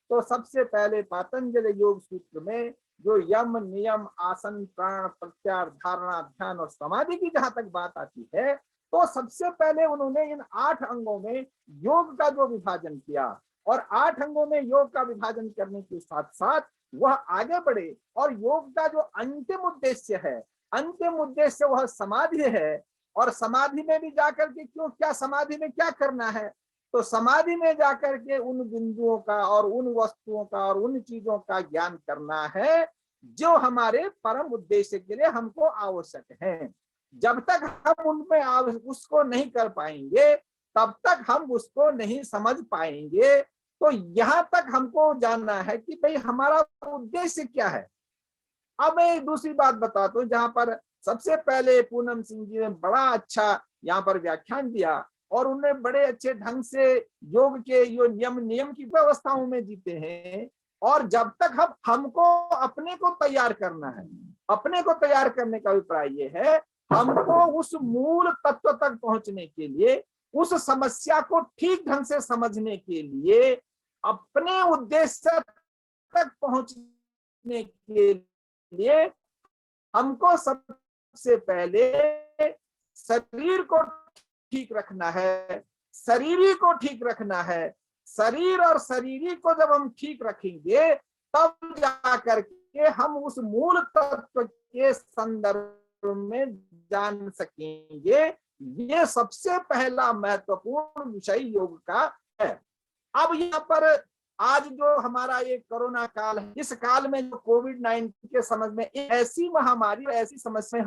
तो सबसे पहले पातंजलि योग सूत्र में जो यम, नियम, आसन, प्राण, प्रत्याहार, धारणा, ध्यान और समाधि की जहां तक बात आती है, तो सबसे पहले उन्होंने इन 8 अंगों में योग का जो विभाजन किया, और 8 अंगों में योग का विभाजन करने के साथ साथ वह आगे बढ़े और योग का जो अंतिम उद्देश्य है, अंतिम उद्देश्य वह समाधि है। और समाधि में भी जाकर के क्यों, क्या समाधि में क्या करना है, तो समाधि में जाकर के उन बिंदुओं का और उन वस्तुओं का और उन चीजों का ज्ञान करना है जो हमारे परम उद्देश्य के लिए हमको आवश्यक है। जब तक हम उनमें उसको नहीं कर पाएंगे तब तक हम उसको नहीं समझ पाएंगे। तो यहां तक हमको जानना है कि भाई हमारा उद्देश्य क्या है। अब मैं दूसरी बात बताता हूं, जहां पर सबसे पहले पूनम सिंह जी ने बड़ा अच्छा यहाँ पर व्याख्यान दिया और उन्होंने बड़े अच्छे ढंग से योग के जो नियम की व्यवस्थाओं में जीते हैं। और जब तक हमको अपने को तैयार करना है, अपने को तैयार करने का अभिप्राय ये है, हमको उस मूल तत्व तक पहुंचने के लिए, उस समस्या को ठीक ढंग से समझने के लिए, अपने उद्देश्य तक पहुंचने के लिए हमको सबसे पहले शरीर को ठीक रखना है, शरीरी को ठीक रखना है। शरीर और शरीरी को जब हम ठीक रखेंगे तब जाकर के हम उस मूल तत्व के संदर्भ में जान सकेंगे। ये सबसे पहला महत्वपूर्ण विषय योग का है। अब यहाँ पर आज जो हमारा ये कोरोना काल है, इस काल में जो कोविड-19 के समझ में ऐसी महामारी, ऐसी समस्या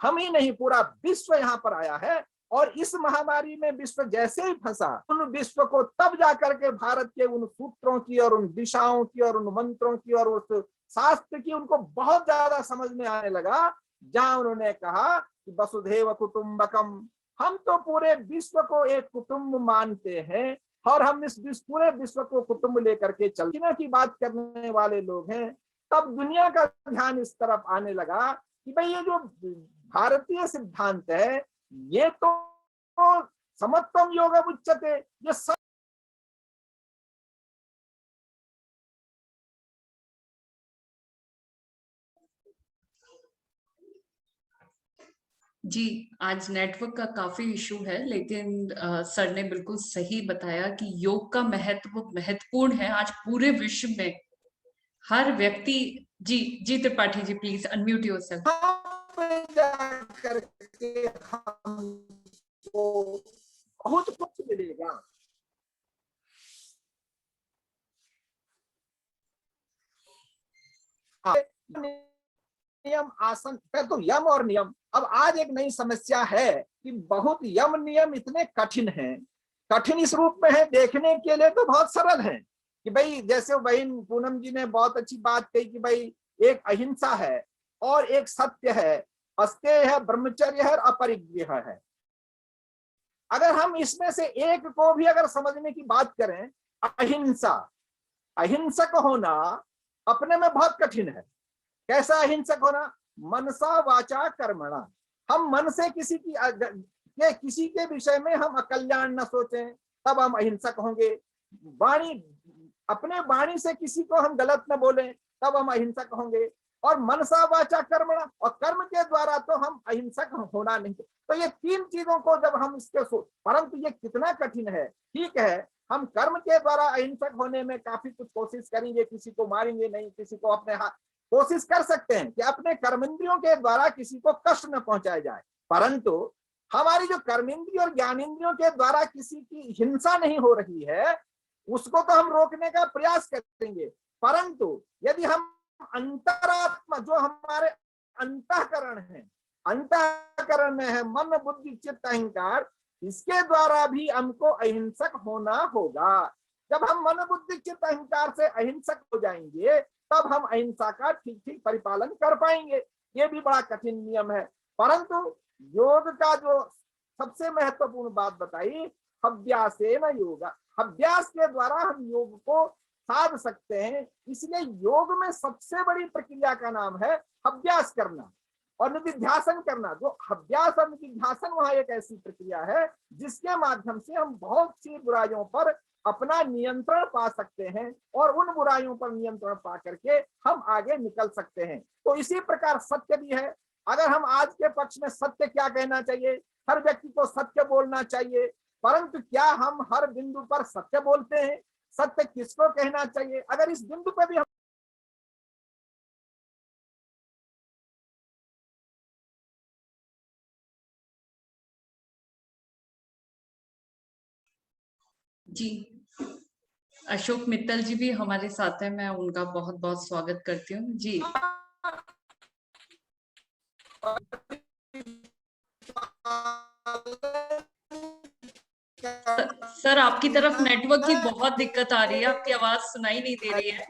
हम ही नहीं पूरा विश्व यहाँ पर आया है। और इस महामारी में विश्व जैसे ही फंसा, उन विश्व को तब जाकर के भारत के उन सूत्रों की और उन दिशाओं की और उन मंत्रों की और उस शास्त्र की उनको बहुत ज्यादा समझ में आने लगा, जहां उन्होंने कहा कि वसुधैव कुटुंबकम, हम तो पूरे विश्व को एक कुटुंब मानते हैं और हम इस पूरे विश्व को कुटुंब लेकर के चलने की बात करने वाले लोग हैं। तब दुनिया का ध्यान इस तरफ आने लगा कि भाई ये जो भारतीय सिद्धांत है, ये तो समत्वम योग उच्यते, ये सब जी, आज नेटवर्क का काफी इशू है, लेकिन सर ने बिल्कुल सही बताया कि योग का महत्व महत्वपूर्ण है आज पूरे विश्व में। हर व्यक्ति, जी Tripathi ji please unmute yourself. करके हमको बहुत कुछ मिलेगा। नियम, आसन, तो यम और नियम। अब आज एक नई समस्या है कि बहुत यम नियम इतने कठिन हैं, कठिन इस रूप में है, देखने के लिए तो बहुत सरल है कि भाई, जैसे बहन पूनम जी ने बहुत अच्छी बात कही कि भाई एक अहिंसा है और एक सत्य है, अस्तेय है, ब्रह्मचर्य है और अपरिग्रह है। अगर हम इसमें से एक को भी अगर समझने की बात करें, अहिंसा, अहिंसक होना अपने में बहुत कठिन है। कैसा अहिंसक होना? मनसा वाचा कर्मणा, हम मन से किसी के विषय में हम अकल्याण न सोचें, तब हम अहिंसक होंगे। वाणी, अपने वाणी से किसी को हम गलत न बोलें, तब हम अहिंसक होंगे। और मनसा वाचा कर्मणा, और कर्म के द्वारा तो हम अहिंसक होना नहीं। तो ये 3 चीजों को जब हम परंतु ये कितना कठिन है। ठीक है, हम कर्म के द्वारा अहिंसक होने में काफी कुछ कोशिश करेंगे, किसी को मारेंगे नहीं, किसी को अपने हाथ, कोशिश कर सकते हैं कि अपने कर्मेंद्रियों के द्वारा किसी को कष्ट न पहुंचाया जाए। परंतु हमारी जो कर्मेंद्रिय और ज्ञानेंद्रियों के द्वारा किसी की हिंसा नहीं हो रही है, उसको तो हम रोकने का प्रयास करेंगे। परंतु यदि हम अंतरात्मा, जो हमारे अंतःकरण है, अंतःकरण में है मन, बुद्धि, चित्त, अहंकार, इसके द्वारा भी हमको अहिंसक होना होगा। जब हम मन, बुद्धि, चित्त, अहंकार से अहिंसक हो जाएंगे, तब हम अहिंसा का ठीक ठीक परिपालन कर पाएंगे। ये भी बड़ा कठिन नियम है। परंतु योग का जो सबसे महत्वपूर्ण बात बताई, अभ्यासेन योग, अभ्यास के द्वारा हम योग को साध सकते हैं। इसलिए योग में सबसे बड़ी प्रक्रिया का नाम है अभ्यास करना और निधिध्यासन करना। जो अभ्यास और निधिध्यासन वहां एक ऐसी प्रक्रिया है जिसके माध्यम से हम बहुत सी बुराइयों पर अपना नियंत्रण पा सकते हैं और उन बुराइयों पर नियंत्रण पा करके हम आगे निकल सकते हैं। तो इसी प्रकार सत्य भी है। अगर हम आज के पक्ष में सत्य क्या कहना चाहिए, हर व्यक्ति को सत्य बोलना चाहिए, परंतु क्या हम हर बिंदु पर सत्य बोलते हैं? सत्य किसको कहना चाहिए? अगर इस बिंदु पर भी हम जी, अशोक मित्तल जी भी हमारे साथ हैं, मैं उनका बहुत बहुत स्वागत करती हूँ। जी सर, आपकी तरफ नेटवर्क की बहुत दिक्कत आ रही है, आपकी आवाज सुनाई नहीं दे रही है।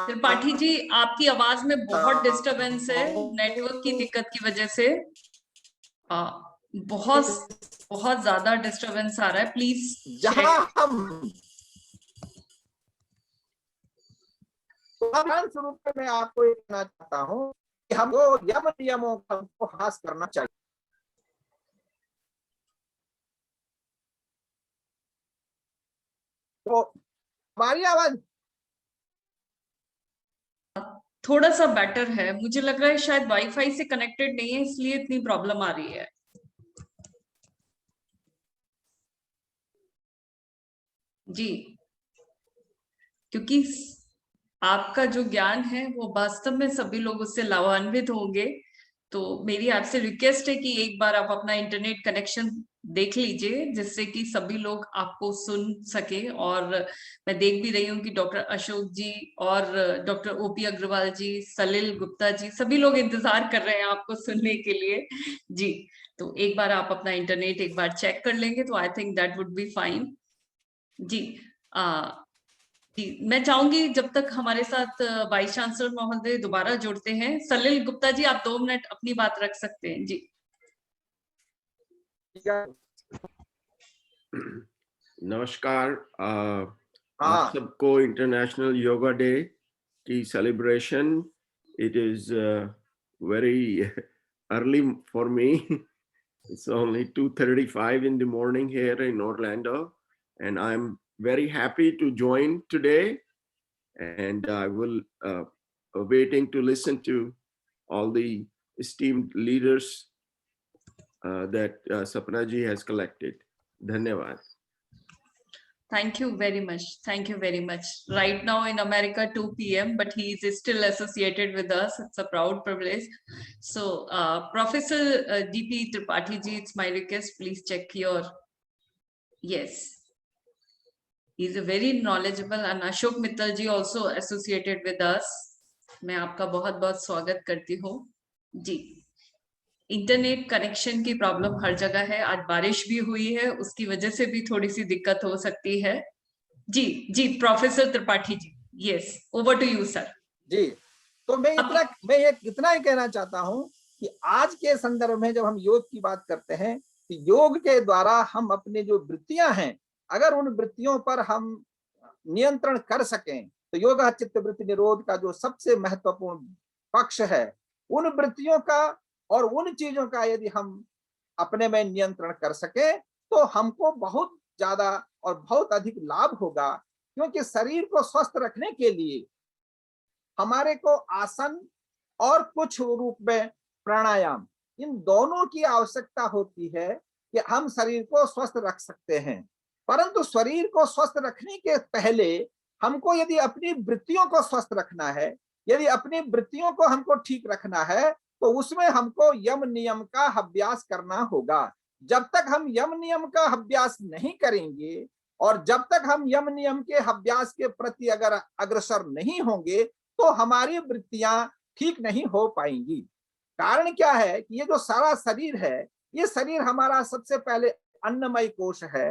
त्रिपाठी जी, आपकी आवाज में बहुत डिस्टरबेंस है नेटवर्क की दिक्कत की वजह से। बहुत ज्यादा डिस्टरबेंस आ रहा है, प्लीज। जहां हम उदाहरण स्वरूप मैं आपको ये कहना चाहता हूं कि हमको यम नियमों का उपहास करना चाहिए। तो हमारी आवाज थोड़ा सा बेटर है, मुझे लग रहा है शायद वाईफाई से कनेक्टेड नहीं है, इसलिए इतनी प्रॉब्लम आ रही है। जी, क्योंकि आपका जो ज्ञान है वो वास्तव में सभी लोग उससे लाभान्वित होंगे। तो मेरी आपसे रिक्वेस्ट है कि एक बार आप अपना इंटरनेट कनेक्शन देख लीजिए, जिससे कि सभी लोग आपको सुन सके। और मैं देख भी रही हूँ कि डॉक्टर अशोक जी और डॉक्टर ओपी अग्रवाल जी, सलिल गुप्ता जी, सभी लोग इंतजार कर रहे हैं आपको सुनने के लिए। जी, तो एक बार आप अपना इंटरनेट एक बार चेक कर लेंगे तो I think that would be fine. जी, मैं चाहूंगी जब तक हमारे साथ वाइस चांसलर महोदय दोबारा जुड़ते हैं। सलिल गुप्ता जी, आप 2 मिनट अपनी बात रख सकते हैं। जी नमस्कार। आप सबको इंटरनेशनल योगा डे की celebration. It is very early for me. It's only 2:35 in the morning here in Orlando, and I'm very happy to join today. And I will waiting to listen to all the esteemed leaders that Sapna ji has collected. Dhanyavad. Thank you very much. Thank you very much. Right now in America 2 p.m. but he is still associated with us. It's a proud privilege. So Professor DP Tripathi ji, it's my request, please check your, yes, he is a very knowledgeable, and Ashok Mittal ji also associated with us. मैं आपका बहुत बहुत स्वागत करती हूँ। जी, इंटरनेट कनेक्शन की प्रॉब्लम हर जगह है, आज बारिश भी हुई है, उसकी वजह से भी थोड़ी सी दिक्कत हो सकती है। जी जी, professor Tripathi ji, yes, over to you sir. जी, तो मैं इतना ही कहना चाहता हूं कि आज के संदर्भ में जब हम योग की बात करते हैं कि योग के द्वारा हम अपने जो वृत्तियां हैं, अगर उन वृत्तियों पर हम नियंत्रण कर सकें तो योग चित्त वृत्ति निरोध का जो सबसे महत्वपूर्ण पक्ष है, उन वृत्तियों का और उन चीजों का यदि हम अपने में नियंत्रण कर सके तो हमको बहुत ज्यादा और बहुत अधिक लाभ होगा। क्योंकि शरीर को स्वस्थ रखने के लिए हमारे को आसन और कुछ रूप में प्राणायाम, इन दोनों की आवश्यकता होती है कि हम शरीर को स्वस्थ रख सकते हैं। परंतु शरीर को स्वस्थ रखने के पहले हमको यदि अपनी वृत्तियों को स्वस्थ रखना है, यदि अपनी वृत्तियों को हमको ठीक रखना है, तो उसमें हमको यम नियम का अभ्यास करना होगा। जब तक हम यम नियम का अभ्यास नहीं करेंगे और जब तक हम यम नियम के अभ्यास के प्रति अगर अग्रसर नहीं होंगे तो हमारी वृत्तियां ठीक नहीं हो पाएंगी। कारण क्या है कि ये जो सारा शरीर है, ये शरीर हमारा सबसे पहले अन्नमय कोश है।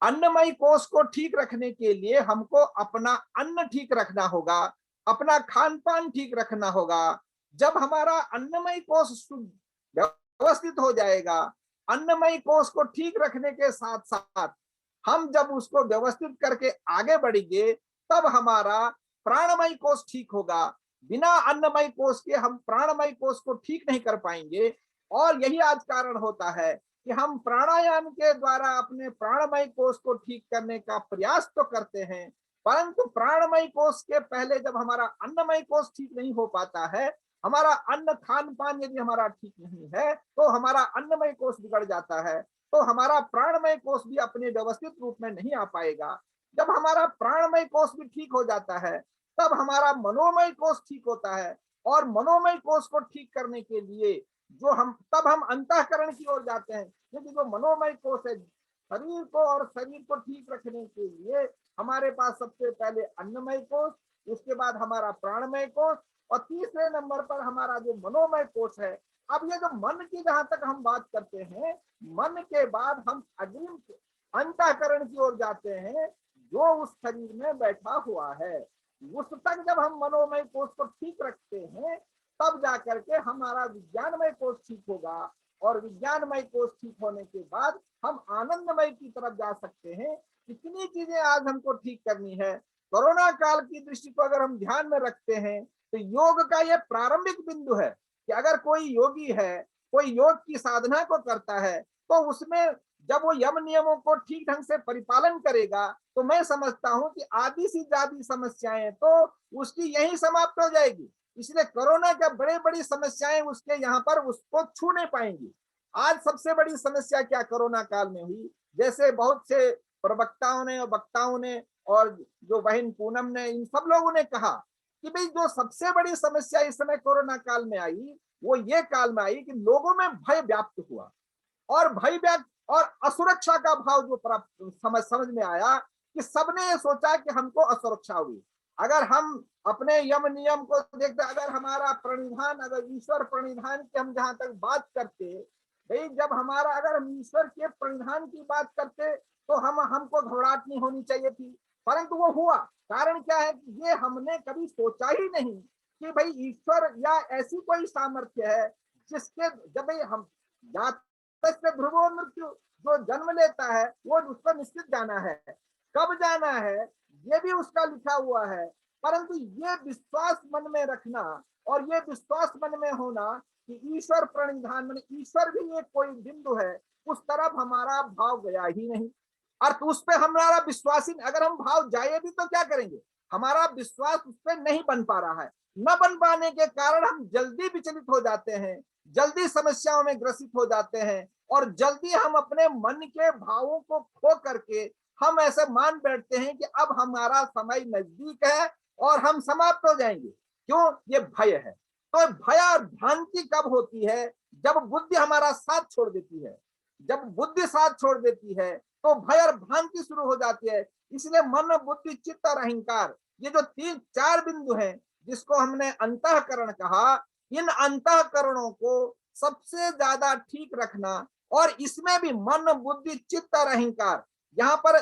अन्नमय कोश को ठीक रखने के लिए हमको अपना अन्न ठीक रखना होगा, अपना खान पान ठीक रखना होगा। जब हमारा अन्नमय कोश व्यवस्थित हो जाएगा, अन्नमय कोश को ठीक रखने के साथ साथ हम जब उसको व्यवस्थित करके आगे बढ़ेंगे, तब हमारा प्राणमय कोश ठीक होगा। बिना अन्नमय कोश के हम प्राणमय कोश को ठीक नहीं कर पाएंगे। और यही आज कारण होता है कि हम प्राणायाम के द्वारा अपने प्राणमय कोश को ठीक करने का प्रयास तो करते हैं, परंतु प्राणमय कोश के पहले जब हमारा अन्नमय कोश ठीक नहीं हो पाता है, हमारा अन्न खान पान यदि हमारा ठीक नहीं है, तो हमारा अन्नमय कोश बिगड़ जाता है, तो हमारा प्राणमय कोश भी अपने व्यवस्थित रूप में नहीं आ पाएगा। जब हमारा प्राणमय कोश भी ठीक हो जाता है, तब हमारा मनोमय कोश ठीक होता है। और मनोमय कोश को ठीक करने के लिए तब हम अंतःकरण की ओर जाते हैं, क्योंकि जो मनोमय कोश है, शरीर को और शरीर को ठीक रखने के लिए हमारे पास सबसे पहले अन्नमय कोश, उसके बाद हमारा प्राणमय कोश, और तीसरे नंबर पर हमारा जो मनोमय कोश है। अब ये जो मन की जहां तक हम बात करते हैं, मन के बाद हम अग्रिम अंतःकरण की ओर जाते हैं, जो उस शरीर में बैठा हुआ है। उस तक जब हम मनोमय कोश को ठीक रखते हैं, तब जाकर के हमारा विज्ञानमय कोश ठीक होगा, और विज्ञानमय कोश ठीक होने के बाद हम आनंदमय की तरफ जा सकते हैं। कितनी चीजें आज हमको ठीक करनी है। कोरोना काल की दृष्टि को अगर हम ध्यान में रखते हैं, तो योग का यह प्रारंभिक बिंदु है कि अगर कोई योगी है, कोई योग की साधना को करता है, तो उसमें जब वो यम नियमों को ठीक ढंग से परिपालन करेगा, तो मैं समझता हूं कि आधी से ज्यादा समस्याएं तो उसकी यही समाप्त हो जाएगी। इसलिए कोरोना का बड़ी समस्याएं उसके यहाँ पर उसको छू नहीं पाएंगी। आज सबसे बड़ी समस्या क्या कोरोना काल में हुई, जैसे बहुत से प्रवक्ताओं ने और वक्ताओं ने और जो बहन पूनम ने, इन सब लोगों ने कहा कि भाई जो सबसे बड़ी समस्या इस समय कोरोना काल में आई, वो ये काल में आई कि लोगों में भय व्याप्त हुआ, और भय व्याप्त और असुरक्षा का भाव जो समझ में आया कि सबने ये सोचा कि हमको असुरक्षा हुई। अगर हम अपने यम नियम को देखते, अगर हमारा प्रणिधान, अगर ईश्वर प्रणिधान की हम जहां तक बात करते, भाई जब हमारा अगर हम ईश्वर के प्रणिधान की बात करते, तो हमको घबराहट नहीं होनी चाहिए थी, परंतु वो हुआ। कारण क्या है कि ये हमने कभी सोचा ही नहीं कि भाई ईश्वर या ऐसी कोई सामर्थ्य है जिसके जब हम ध्रुवो मृत्यु, जो जन्म लेता है वो उसको निश्चित जाना है, कब जाना है ये भी उसका लिखा हुआ है। परंतु ये विश्वास मन में रखना और ये विश्वास मन में होना कि ईश्वर प्रणिधान, माने ईश्वर भी एक कोई बिंदु है, उस तरफ हमारा भाव गया ही नहीं। और उस पर हमारा विश्वास ही, अगर हम भाव जाए भी तो क्या करेंगे, हमारा विश्वास उस पर नहीं बन पा रहा है। न बन पाने के कारण हम जल्दी विचलित हो जाते हैं, जल्दी समस्याओं में ग्रसित हो जाते हैं, और जल्दी हम अपने मन के भावों को खो करके हम ऐसे मान बैठते हैं कि अब हमारा समय नजदीक है और हम समाप्त हो जाएंगे। क्यों? ये भय है। तो भय और भ्रांति कब होती है? जब बुद्धि हमारा साथ छोड़ देती है। जब बुद्धि साथ छोड़ देती है तो भय और भ्रांति शुरू हो जाती है। इसलिए मन, बुद्धि, चित्त और अहंकार, ये जो 3-4 बिंदु हैं जिसको हमने अंतःकरण कहा, इन अंतःकरणों को सबसे ज्यादा ठीक रखना। और इसमें भी मन, बुद्धि, चित्त और अहंकार, यहाँ पर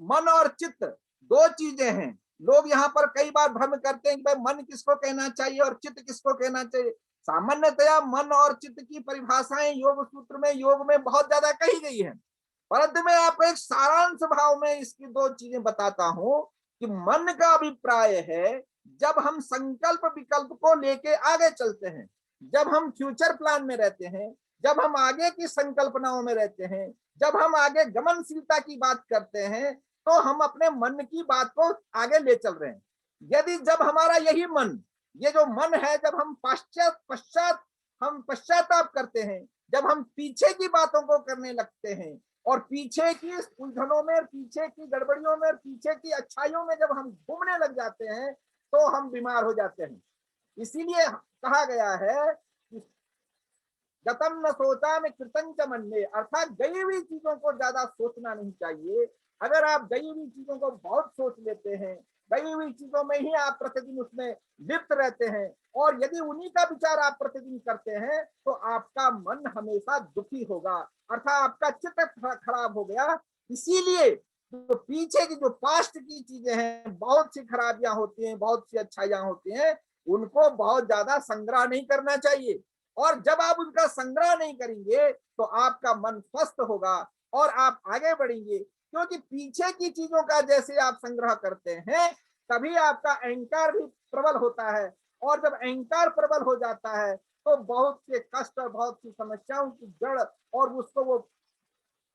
मन और चित्त दो चीजें हैं। लोग यहाँ पर कई बार भ्रम करते हैं कि भाई मन किसको कहना चाहिए और चित्त किसको कहना चाहिए। सामान्यतया मन और चित्त की परिभाषाएं योग सूत्र में, योग में बहुत ज्यादा कही गई है, परंतु मैं आपको एक सारांश भाव में इसकी दो चीजें बताता हूं कि मन का अभिप्राय है जब हम संकल्प विकल्प को लेके आगे चलते हैं, जब हम फ्यूचर प्लान में रहते हैं, जब हम आगे की संकल्पनाओं में रहते हैं, जब हम आगे गमनशीलता की बात करते हैं, तो हम अपने मन की बात को आगे ले चल रहे हैं। यदि जब हमारा यही मन, ये जो मन है, जब हम पश्चाताप करते हैं, जब हम पीछे की बातों को करने लगते हैं और पीछे की उलझनों में, पीछे की गड़बड़ियों में, पीछे की अच्छाइयों में जब हम घूमने लग जाते हैं, तो हम बीमार हो जाते हैं। इसीलिए कहा गया है कि गतम न सोचा में कृतं च मन्ये, अर्थात गई हुई चीजों को ज्यादा सोचना नहीं चाहिए। अगर आप गई हुई चीजों को बहुत सोच लेते हैं, गई हुई चीजों में ही आप प्रतिदिन उसमें लिप्त रहते हैं, और यदि उन्हीं का विचार आप प्रतिदिन करते हैं तो आपका मन हमेशा दुखी होगा, अर्थात आपका चित्त खराब हो गया। इसीलिए जो पीछे की जो पास्ट की चीजें हैं, बहुत सी खराबियां होती हैं, बहुत सी अच्छाइयां होती हैं, उनको बहुत ज्यादा संग्रह नहीं करना चाहिए। और जब आप उनका संग्रह नहीं करेंगे तो आपका मन स्वस्थ होगा और आप आगे बढ़ेंगे, क्योंकि पीछे की चीजों का जैसे आप संग्रह करते हैं तभी आपका अहंकार भी प्रबल होता है, और जब अहंकार प्रबल हो जाता है तो बहुत से कष्ट और बहुत सी समस्याओं की जड़ और उसको वो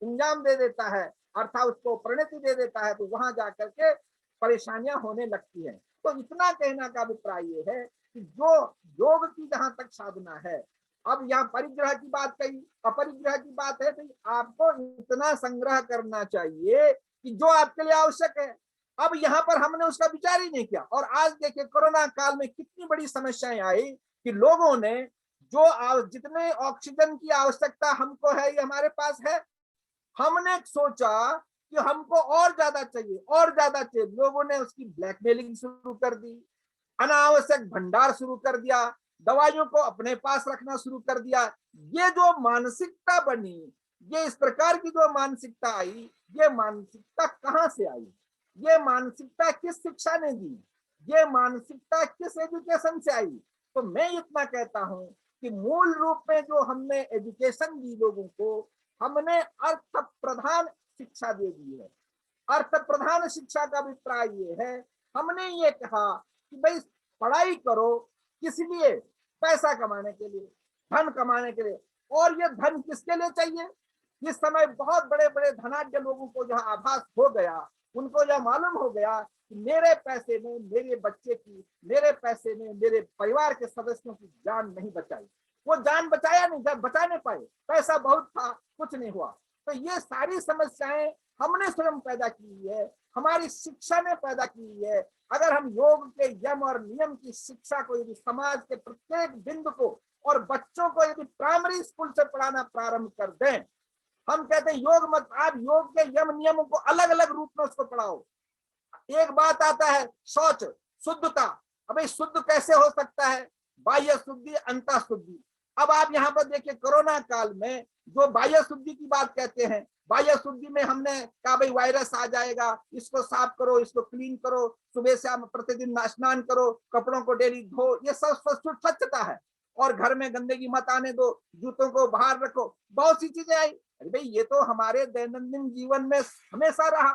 अंजाम दे देता है, अर्थात उसको परिणति दे देता है, तो वहां जाकर के परेशानियां होने लगती हैं। तो इतना कहना का अभिप्राय ये है कि जो योग की जहां तक साधना है, अब यहाँ परिग्रह की बात कही, अपरिग्रह की बात है, तो आपको इतना संग्रह करना चाहिए कि जो आपके लिए आवश्यक है। अब यहाँ पर हमने उसका विचार ही नहीं किया, और आज देखिए कोरोना काल में कितनी बड़ी समस्याएं आई कि लोगों ने जो जितने ऑक्सीजन की आवश्यकता हमको है, ये हमारे पास है, हमने सोचा कि हमको और ज्यादा चाहिए, और ज्यादा चाहिए, लोगों ने उसकी ब्लैकमेलिंग शुरू कर दी, अनावश्यक भंडार शुरू कर दिया, दवाइयों को अपने पास रखना शुरू कर दिया। ये जो मानसिकता बनी, ये इस प्रकार की जो मानसिकता आई, ये मानसिकता कहां से आई, ये मानसिकता किस शिक्षा ने दी, ये मानसिकता किस एजुकेशन से आई? तो मैं इतना कहता हूं कि मूल रूप में जो हमने एजुकेशन दी लोगों को, हमने अर्थ प्रधान शिक्षा दे दी है। अर्थ प्रधान शिक्षा का अभिप्राय ये है, हमने ये कहा कि भाई पढ़ाई करो, किस लिए? पैसा कमाने के लिए, धन कमाने के लिए। और ये धन किसके लिए चाहिए? इस समय बहुत बड़े बड़े धनाढ्य लोगों को जो आभास हो गया, उनको यह मालूम हो गया कि मेरे पैसे ने मेरे बच्चे की, मेरे पैसे ने मेरे परिवार के सदस्यों की जान नहीं बचाई। वो जान बचाया नहीं, जब बचा नहीं पाए, पैसा बहुत था, कुछ नहीं हुआ। तो ये सारी समस्याएं हमने स्वयं पैदा की है, हमारी शिक्षा ने पैदा की है। अगर हम योग के यम और नियम की शिक्षा को यदि समाज के प्रत्येक बिंदु को और बच्चों को यदि प्राइमरी स्कूल से पढ़ाना प्रारंभ कर दें, हम कहते हैं योग मत, आप योग के यम नियमों को अलग अलग रूप में उसको पढ़ाओ। एक बात आता है शौच, शुद्धता। अबे शुद्ध कैसे हो सकता है? बाह्य शुद्धि, अंतः शुद्धि। अब आप यहाँ पर देखिए कोरोना काल में जो बाह्य शुद्धि की बात कहते हैं, बाह्य शुद्धि में हमने कहा भाई वायरस आ जाएगा, इसको साफ करो, इसको क्लीन करो, सुबह से आप प्रतिदिन स्नान करो, कपड़ों को डेली धो, ये सब स्वच्छता है। और घर में गंदगी मत आने दो, जूतों को बाहर रखो, बहुत सी चीजें आई। अरे भाई ये तो हमारे दैनंदिन जीवन में हमेशा रहा,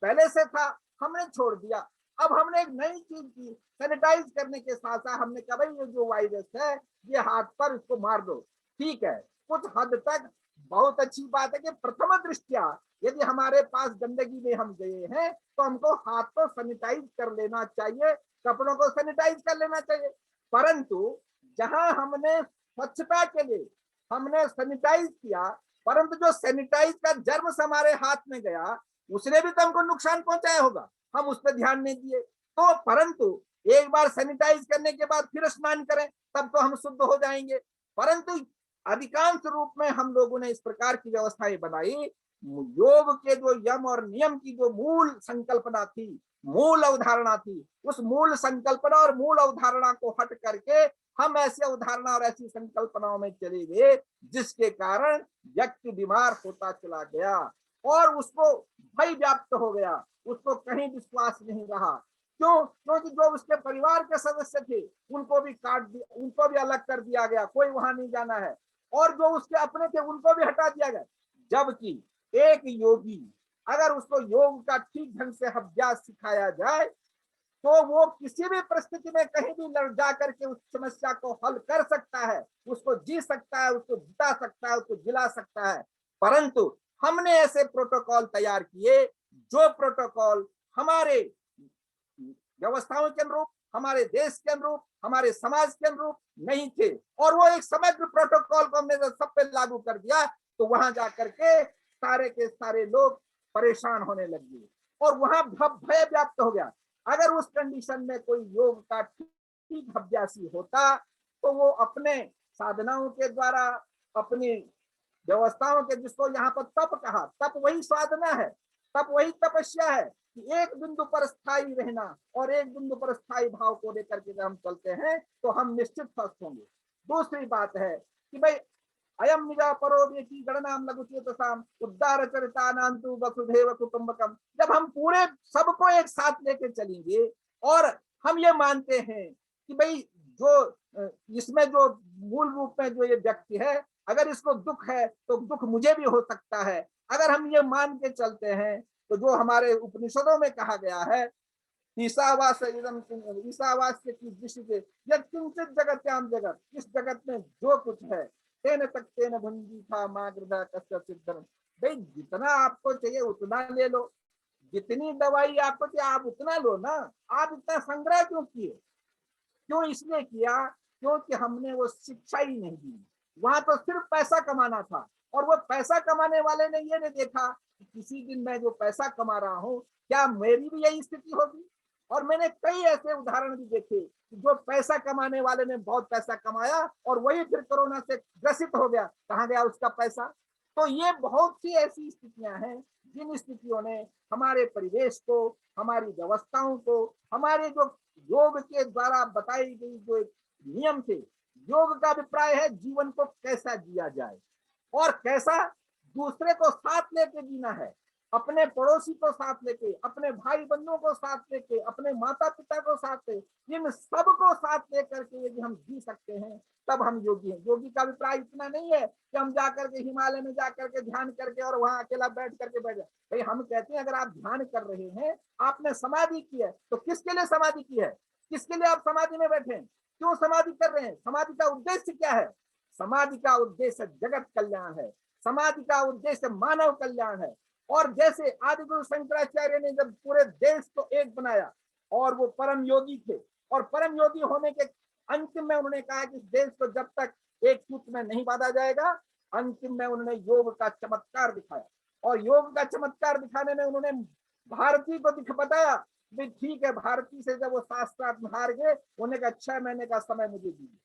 पहले से था, हमने छोड़ दिया। अब हमने एक नई चीज की, सैनिटाइज करने के साथ साथ हमने कहा भाई ये जो वायरस है, ये हाथ पर इसको मार दो। ठीक है, कुछ हद तक बहुत अच्छी बात है कि प्रथम दृष्टया यदि हमारे पास गंदगी में हम गए हैं तो हमको हाथ को सैनिटाइज कर लेना चाहिए, कपड़ों को सैनिटाइज कर लेना चाहिए। परंतु जहां हमने स्वच्छता के लिए हमने सैनिटाइज किया, परंतु जो सैनिटाइज का जर्म हमारे हाथ में गया, उसने भी तो हमको नुकसान पहुंचाया होगा, हम उस पर ध्यान नहीं दिए। तो परंतु एक बार सैनिटाइज करने के बाद फिर स्नान करें, तब तो हम शुद्ध हो जाएंगे। परंतु अधिकांश रूप में हम लोगों ने इस प्रकार की व्यवस्थाएं बनाई। योग के जो यम और नियम की जो मूल संकल्पना थी, मूल अवधारणा थी, उस मूल संकल्पना और मूल अवधारणा को हट करके हम ऐसी अवधारणा और ऐसी संकल्पनाओं में चले गए, जिसके कारण व्यक्ति बीमार होता चला गया और उसको भय व्याप्त हो गया, उसको कहीं विश्वास नहीं रहा। क्यों? क्योंकि जो उसके परिवार के सदस्य थे उनको भी काट दिया, उनको भी अलग कर दिया गया, कोई वहां नहीं जाना है, और जो उसके अपने थे उनको भी हटा दिया गया। जबकि एक योगी अगर उसको योग का ठीक ढंग से अभ्यास सिखाया जाए तो वो किसी भी परिस्थिति में कहीं भी लड़ जा करके उस समस्या को हल कर सकता है, उसको जी सकता है, उसको जिता सकता है, उसको जिला सकता है। परंतु हमने ऐसे प्रोटोकॉल तैयार किए जो प्रोटोकॉल हमारे व्यवस्थाओं के अनुरूप, हमारे देश के अनुरूप, हमारे समाज के अनुरूप नहीं थे, और वो एक समग्र प्रोटोकॉल को हमने सब पे लागू कर दिया, तो वहां जाकर के सारे के सारे लोग परेशान होने लगे और वहां भय व्याप्त हो गया। अगर उस कंडीशन में कोई योग का ठीक अभ्यासी होता तो वो अपने साधनाओं के द्वारा, अपनी व्यवस्थाओं के, जिसको यहाँ पर तप कहा, तप वही साधना है, तप वही तपस्या है, कि एक बिंदु पर स्थायी रहना और एक बिंदु पर स्थायी भाव को लेकर के जब हम चलते हैं तो हम निश्चित स्वस्थ होंगे। दूसरी बात है कि भाई अयम निजा परो व्यक्ति गणनाम लघुचेतसाम उद्धार चरितानांतु वसुधैव कुटुंबकम। जब हम पूरे सबको एक साथ लेके चलेंगे और हम ये मानते हैं कि भाई जो इसमें जो मूल रूप में जो ये व्यक्ति है, अगर इसको दुख है तो दुख मुझे भी हो सकता है, अगर हम ये मान के चलते हैं तो जो हमारे उपनिषदों में कहा गया है ईसावास ईसावास्य की दृष्टि से यत्किंचित जगत्याम जगत, इस जगत में जो कुछ है तेन तक तेन भुंजी था माँ गृधा कस्य सिद्धम। भाई जितना आपको चाहिए उतना ले लो, जितनी दवाई आपको चाहिए आप उतना लो ना। आप इतना संग्रह क्यों किए? क्यों इसलिए किया? क्योंकि हमने वो शिक्षा ही नहीं दी। वहां तो सिर्फ पैसा कमाना था और वो पैसा कमाने वाले ने ये नहीं देखा कि किसी दिन मैं जो पैसा कमा रहा हूँ क्या मेरी भी यही स्थिति होगी। और मैंने कई ऐसे उदाहरण भी देखे कि जो पैसा कमाने वाले ने बहुत पैसा कमाया और वही फिर कोरोना से ग्रसित हो गया, कहाँ गया उसका पैसा। तो ये बहुत सी ऐसी स्थितियां हैं जिन स्थितियों ने हमारे परिवेश को, हमारी व्यवस्थाओं को, हमारे जो योग के द्वारा बताई गई जो नियम थे, योग का अभिप्राय है जीवन को कैसा जिया जाए और कैसा दूसरे को साथ लेके जीना है, अपने पड़ोसी को साथ लेके, अपने भाई बंधुओं को साथ लेके, अपने माता पिता को साथ लेके, इन सब को साथ लेकर के यदि हम जी सकते हैं तब हम योगी हैं। योगी का अभिप्राय इतना नहीं है कि हम जाकर के हिमालय में जाकर के ध्यान करके और वहां अकेला बैठ करके बैठ जाए। भाई हम कहते हैं अगर आप ध्यान कर रहे हैं, आपने समाधि की है, तो किसके लिए समाधि की है? किसके लिए आप समाधि में बैठे हैं? क्यों समाधि कर रहे हैं? समाधि का उद्देश्य क्या है? समाधि का उद्देश्य जगत कल्याण है, समाधि का उद्देश्य मानव कल्याण है। और जैसे आदि गुरु शंकराचार्य ने जब पूरे देश को एक बनाया और वो परम योगी थे और परम योगी होने के अंतिम में उन्होंने कहा कि इस देश को जब तक एक सूत्र में नहीं बांधा जाएगा, अंतिम में उन्होंने योग का चमत्कार दिखाया। और योग का चमत्कार दिखाने में उन्होंने भारती को बताया भी ठीक है, भारती से जब वो शास्त्रार्थ में हार गए, उन्होंने कहा 6 महीने का समय मुझे दीजिए,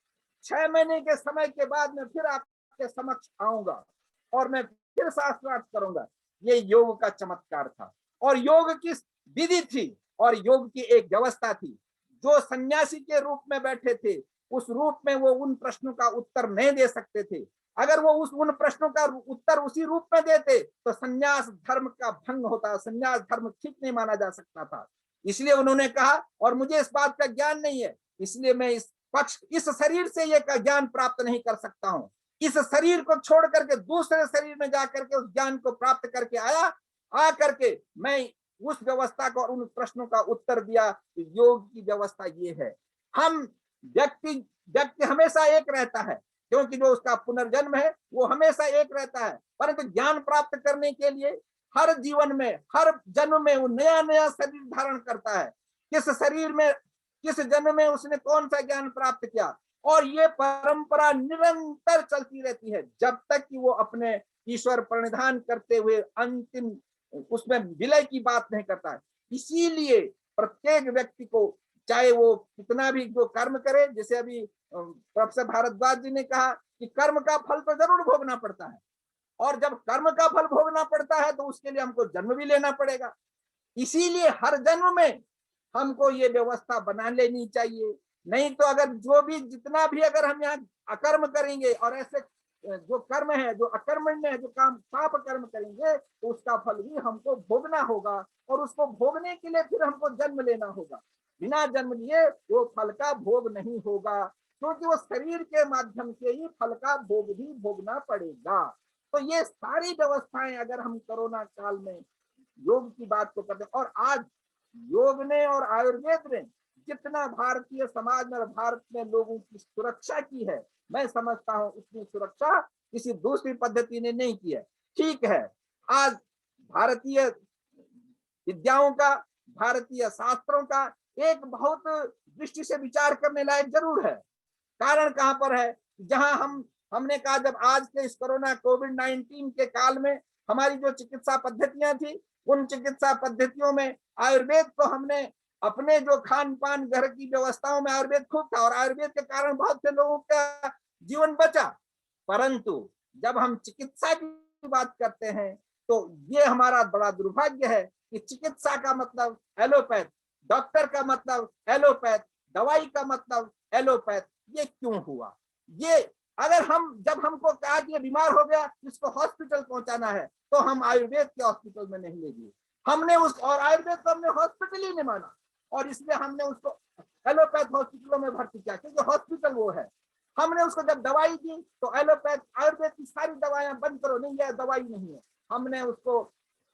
6 महीने के समय के बाद मैं फिर आपके समक्ष आऊंगा और मैं फिर शास्त्रार्थ करूंगा। ये योग का चमत्कार था और योग की विधि थी और योग की एक व्यवस्था थी। जो सन्यासी के रूप में बैठे थे उस रूप में वो उन प्रश्नों का उत्तर नहीं दे सकते थे। अगर वो उन प्रश्नों का उत्तर उसी रूप में देते तो सन्यास धर्म का भंग होता, सन्यास धर्म ठीक नहीं माना जा सकता था। इसलिए उन्होंने कहा और मुझे इस बात का ज्ञान नहीं है, इसलिए मैं इस शरीर से ये ज्ञान प्राप्त नहीं कर सकता हूँ। इस शरीर को छोड़ करके दूसरे शरीर में जाकर के उस ज्ञान को प्राप्त करके आया, आ करके मैं उस व्यवस्था को और उन प्रश्नों का उत्तर दिया। योग की व्यवस्था ये है। हम व्यक्ति हमेशा एक रहता है क्योंकि जो उसका पुनर्जन्म है वो हमेशा एक रहता है, परंतु ज्ञान प्राप्त करने के लिए हर जीवन में, हर जन्म में वो नया नया शरीर धारण करता है। किस शरीर में, किस जन्म में उसने कौन सा ज्ञान प्राप्त किया, और ये परंपरा निरंतर चलती रहती है जब तक कि वो अपने ईश्वर प्रणिधान करते हुए अंतिम उसमें विलय की बात नहीं करता है। इसीलिए प्रत्येक व्यक्ति को चाहे वो कितना भी जो कर्म करे, जैसे अभी प्रोफेसर भारद्वाज जी ने कहा कि कर्म का फल तो जरूर भोगना पड़ता है, और जब कर्म का फल भोगना पड़ता है तो उसके लिए हमको जन्म भी लेना पड़ेगा। इसीलिए हर जन्म में हमको ये व्यवस्था बना लेनी चाहिए। नहीं तो अगर जो भी जितना भी अगर हम यहाँ अकर्म करेंगे और ऐसे जो कर्म है, जो अकर्मण्य है, जो काम पाप कर्म करेंगे तो उसका फल भी हमको भोगना होगा, और उसको भोगने के लिए फिर हमको जन्म लेना होगा। बिना जन्म लिए वो फल का भोग नहीं होगा, क्योंकि वो शरीर के माध्यम से ही फल का भोग भी भोगना पड़ेगा। तो ये सारी व्यवस्थाएं अगर हम कोरोना काल में योग की बात को करते, और आज योग ने और आयुर्वेद ने जितना भारतीय समाज में और भारत में लोगों की सुरक्षा की है, मैं समझता हूं उतनी सुरक्षा किसी दूसरी पद्धति ने नहीं की है। ठीक है, आज भारतीय विद्याओं का, भारतीय शास्त्रों का एक बहुत दृष्टि से विचार करने लायक जरूर है। कारण कहां पर है? जहां हमने कहा जब आज के इस कोरोना कोविड-19 के काल में हमारी जो चिकित्सा पद्धतियां थी, उन चिकित्सा पद्धतियों में आयुर्वेद को हमने अपने जो खान पान घर की व्यवस्थाओं में आयुर्वेद खूब था और आयुर्वेद के कारण बहुत से लोगों का जीवन बचा। परंतु जब हम चिकित्सा की बात करते हैं तो ये हमारा बड़ा दुर्भाग्य है कि चिकित्सा का मतलब एलोपैथ, डॉक्टर का मतलब एलोपैथ, दवाई का मतलब एलोपैथ। ये क्यों हुआ? ये अगर जब हमको कहा कि ये बीमार हो गया, इसको हॉस्पिटल पहुंचाना है, तो हम आयुर्वेद के हॉस्पिटल में नहीं ले गए। हमने और आयुर्वेद को हमने हॉस्पिटल ही नहीं माना, और इसलिए हमने उसको एलोपैथ हॉस्पिटलों में भर्ती किया, क्योंकि हॉस्पिटल वो है। हमने उसको जब दवाई दी तो एलोपैथ, आयुर्वेद की सारी दवाइयां बंद करो, नहीं यह दवाई नहीं है। हमने उसको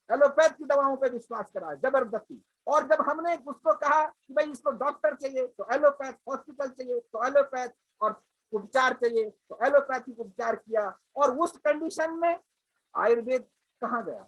एलोपैथ की दवाओं पे विश्वास कराया जबरदस्ती। और जब हमने उसको कहा कि भाई इसको डॉक्टर चाहिए तो एलोपैथ, हॉस्पिटल चाहिए तो एलोपैथ, और उपचार चाहिए तो एलोपैथिक उपचार किया। और उस कंडीशन में आयुर्वेद कहाँ गया?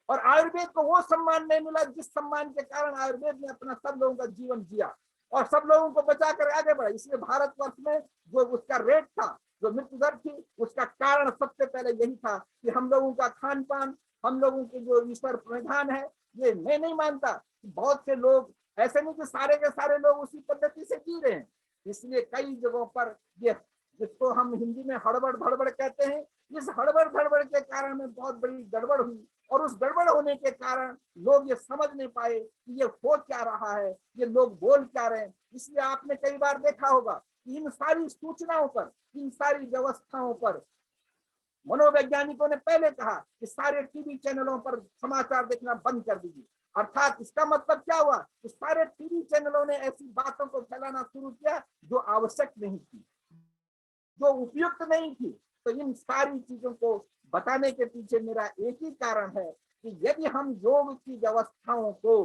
और आयुर्वेद को वो सम्मान नहीं मिला जिस सम्मान के कारण आयुर्वेद ने अपना सब लोगों का जीवन जिया और सब लोगों को बचा कर आगे बढ़ा। इसलिए भारतवर्ष में जो उसका रेट था, जो मृत्यु दर थी, उसका कारण सबसे पहले यही था कि हम लोगों का खान पान, हम लोगों के जो ईश्वर प्रणिधान है, ये मैं नहीं मानता। बहुत से लोग ऐसे नहीं कि सारे के सारे लोग उसी पद्धति से जी रहे हैं। इसलिए कई जगहों पर ये, जिसको हम हिंदी में हड़बड़ भड़बड़ कहते हैं, इस हड़बड़ भड़बड़ के कारण में बहुत बड़ी गड़बड़ हुई। और उस गड़बड़ होने के कारण लोग ये समझ नहीं पाए कि ये हो क्या रहा है, ये लोग बोल क्या रहे हैं। इसलिए आपने कई बार देखा होगा कि इन सारी सूचनाओं पर, इन सारी व्यवस्थाओं पर मनोवैज्ञानिकों ने पहले कहा कि सारे टीवी चैनलों पर समाचार देखना बंद कर दीजिए। अर्थात इसका मतलब क्या हुआ कि सारे टीवी चैनलों ने ऐसी बातों को फैलाना शुरू किया जो आवश्यक नहीं थी, जो उपयुक्त नहीं थी। तो इन सारी चीजों को बताने के पीछे मेरा एक ही कारण है कि यदि हम योग की व्यवस्थाओं को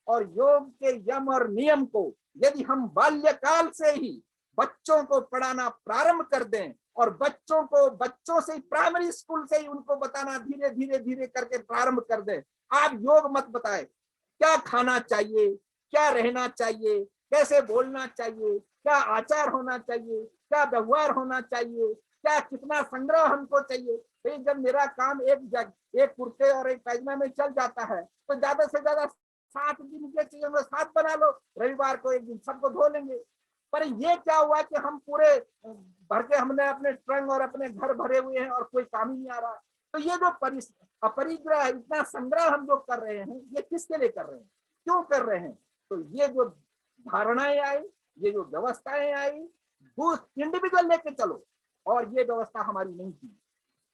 और योग के यम और नियम को यदि हम बाल्यकाल से ही बच्चों को पढ़ाना प्रारंभ कर दें और बच्चों से प्राइमरी स्कूल से ही उनको बताना धीरे धीरे धीरे करके प्रारंभ कर दें। आप योग मत बताए, क्या खाना चाहिए, क्या रहना चाहिए, कैसे बोलना चाहिए, क्या आचार होना चाहिए, क्या व्यवहार होना चाहिए, क्या कितना संग्रह हमको चाहिए। तो जब मेरा काम एक कुर्ते और एक पैजामा में चल जाता है तो ज्यादा से ज्यादा 7 दिन के चाहिए, 7 बना लो, रविवार को एक दिन सबको धो लेंगे। पर ये क्या हुआ कि हम पूरे भर के हमने अपने ट्रंक और अपने घर भरे हुए हैं और कोई काम ही नहीं आ रहा। तो ये जो अपरिग्रह, इतना संग्रह हम लोग कर रहे हैं, ये किसके लिए कर रहे हैं, क्यों कर रहे हैं? तो ये जो धारणाएं आई, ये जो व्यवस्थाएं आई, इंडिविजुअल लेके चलो, और ये व्यवस्था हमारी नहीं थी।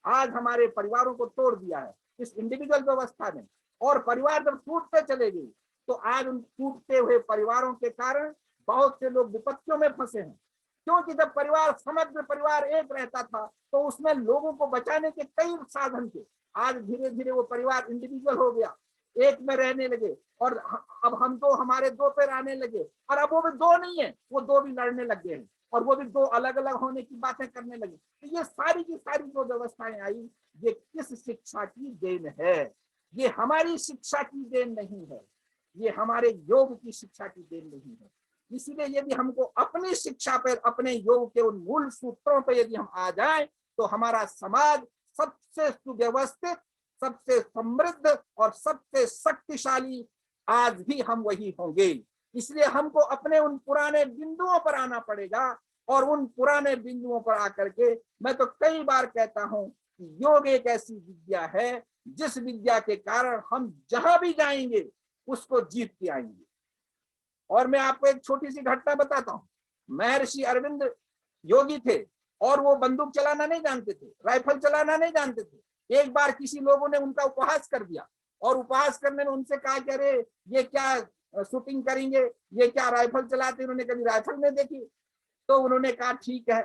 आज हमारे परिवारों को तोड़ दिया है इस इंडिविजुअल व्यवस्था ने। और परिवार जब टूटते चले गए तो आज उन टूटते हुए परिवारों के कारण बहुत से लोग विपत्तियों में फंसे हैं। क्योंकि जब परिवार, समग्र परिवार एक रहता था तो उसमें लोगों को बचाने के कई साधन थे। आज धीरे धीरे वो परिवार इंडिविजुअल हो गया, एक में रहने लगे, और अब हम तो हमारे 2 पैर आने लगे, और अब वो भी 2 नहीं है, वो 2 भी लड़ने लग गए हैं, और वो भी 2 अलग अलग होने की बातें करने लगे। तो ये सारी की सारी जो व्यवस्थाएं आई, ये किस शिक्षा की देन है? ये हमारी शिक्षा की देन नहीं है, ये हमारे योग की शिक्षा की देन नहीं है। इसीलिए यदि हमको अपनी शिक्षा पर, अपने योग के उन मूल सूत्रों पर यदि हम आ जाएं तो हमारा समाज सबसे सुव्यवस्थित, सबसे समृद्ध और सबसे शक्तिशाली आज भी हम वही होंगे। इसलिए हमको अपने उन पुराने बिंदुओं पर आना पड़ेगा, और उन पुराने बिंदुओं पर आकर के मैं तो कई बार कहता हूं कि योग एक ऐसी विद्या है जिस विद्या के कारण हम जहां भी जाएंगे उसको जीत के आएंगे। और मैं आपको एक छोटी सी घटना बताता हूं। महर्षि अरविंद योगी थे और वो बंदूक चलाना नहीं जानते थे, राइफल चलाना नहीं जानते थे। एक बार किसी लोगों ने उनका उपहास कर दिया, और उपहास करने में उनसे कहा कि अरे ये क्या शूटिंग करेंगे, ये क्या राइफल चलाते, उन्होंने कभी राइफल नहीं देखी। तो उन्होंने कहा ठीक है।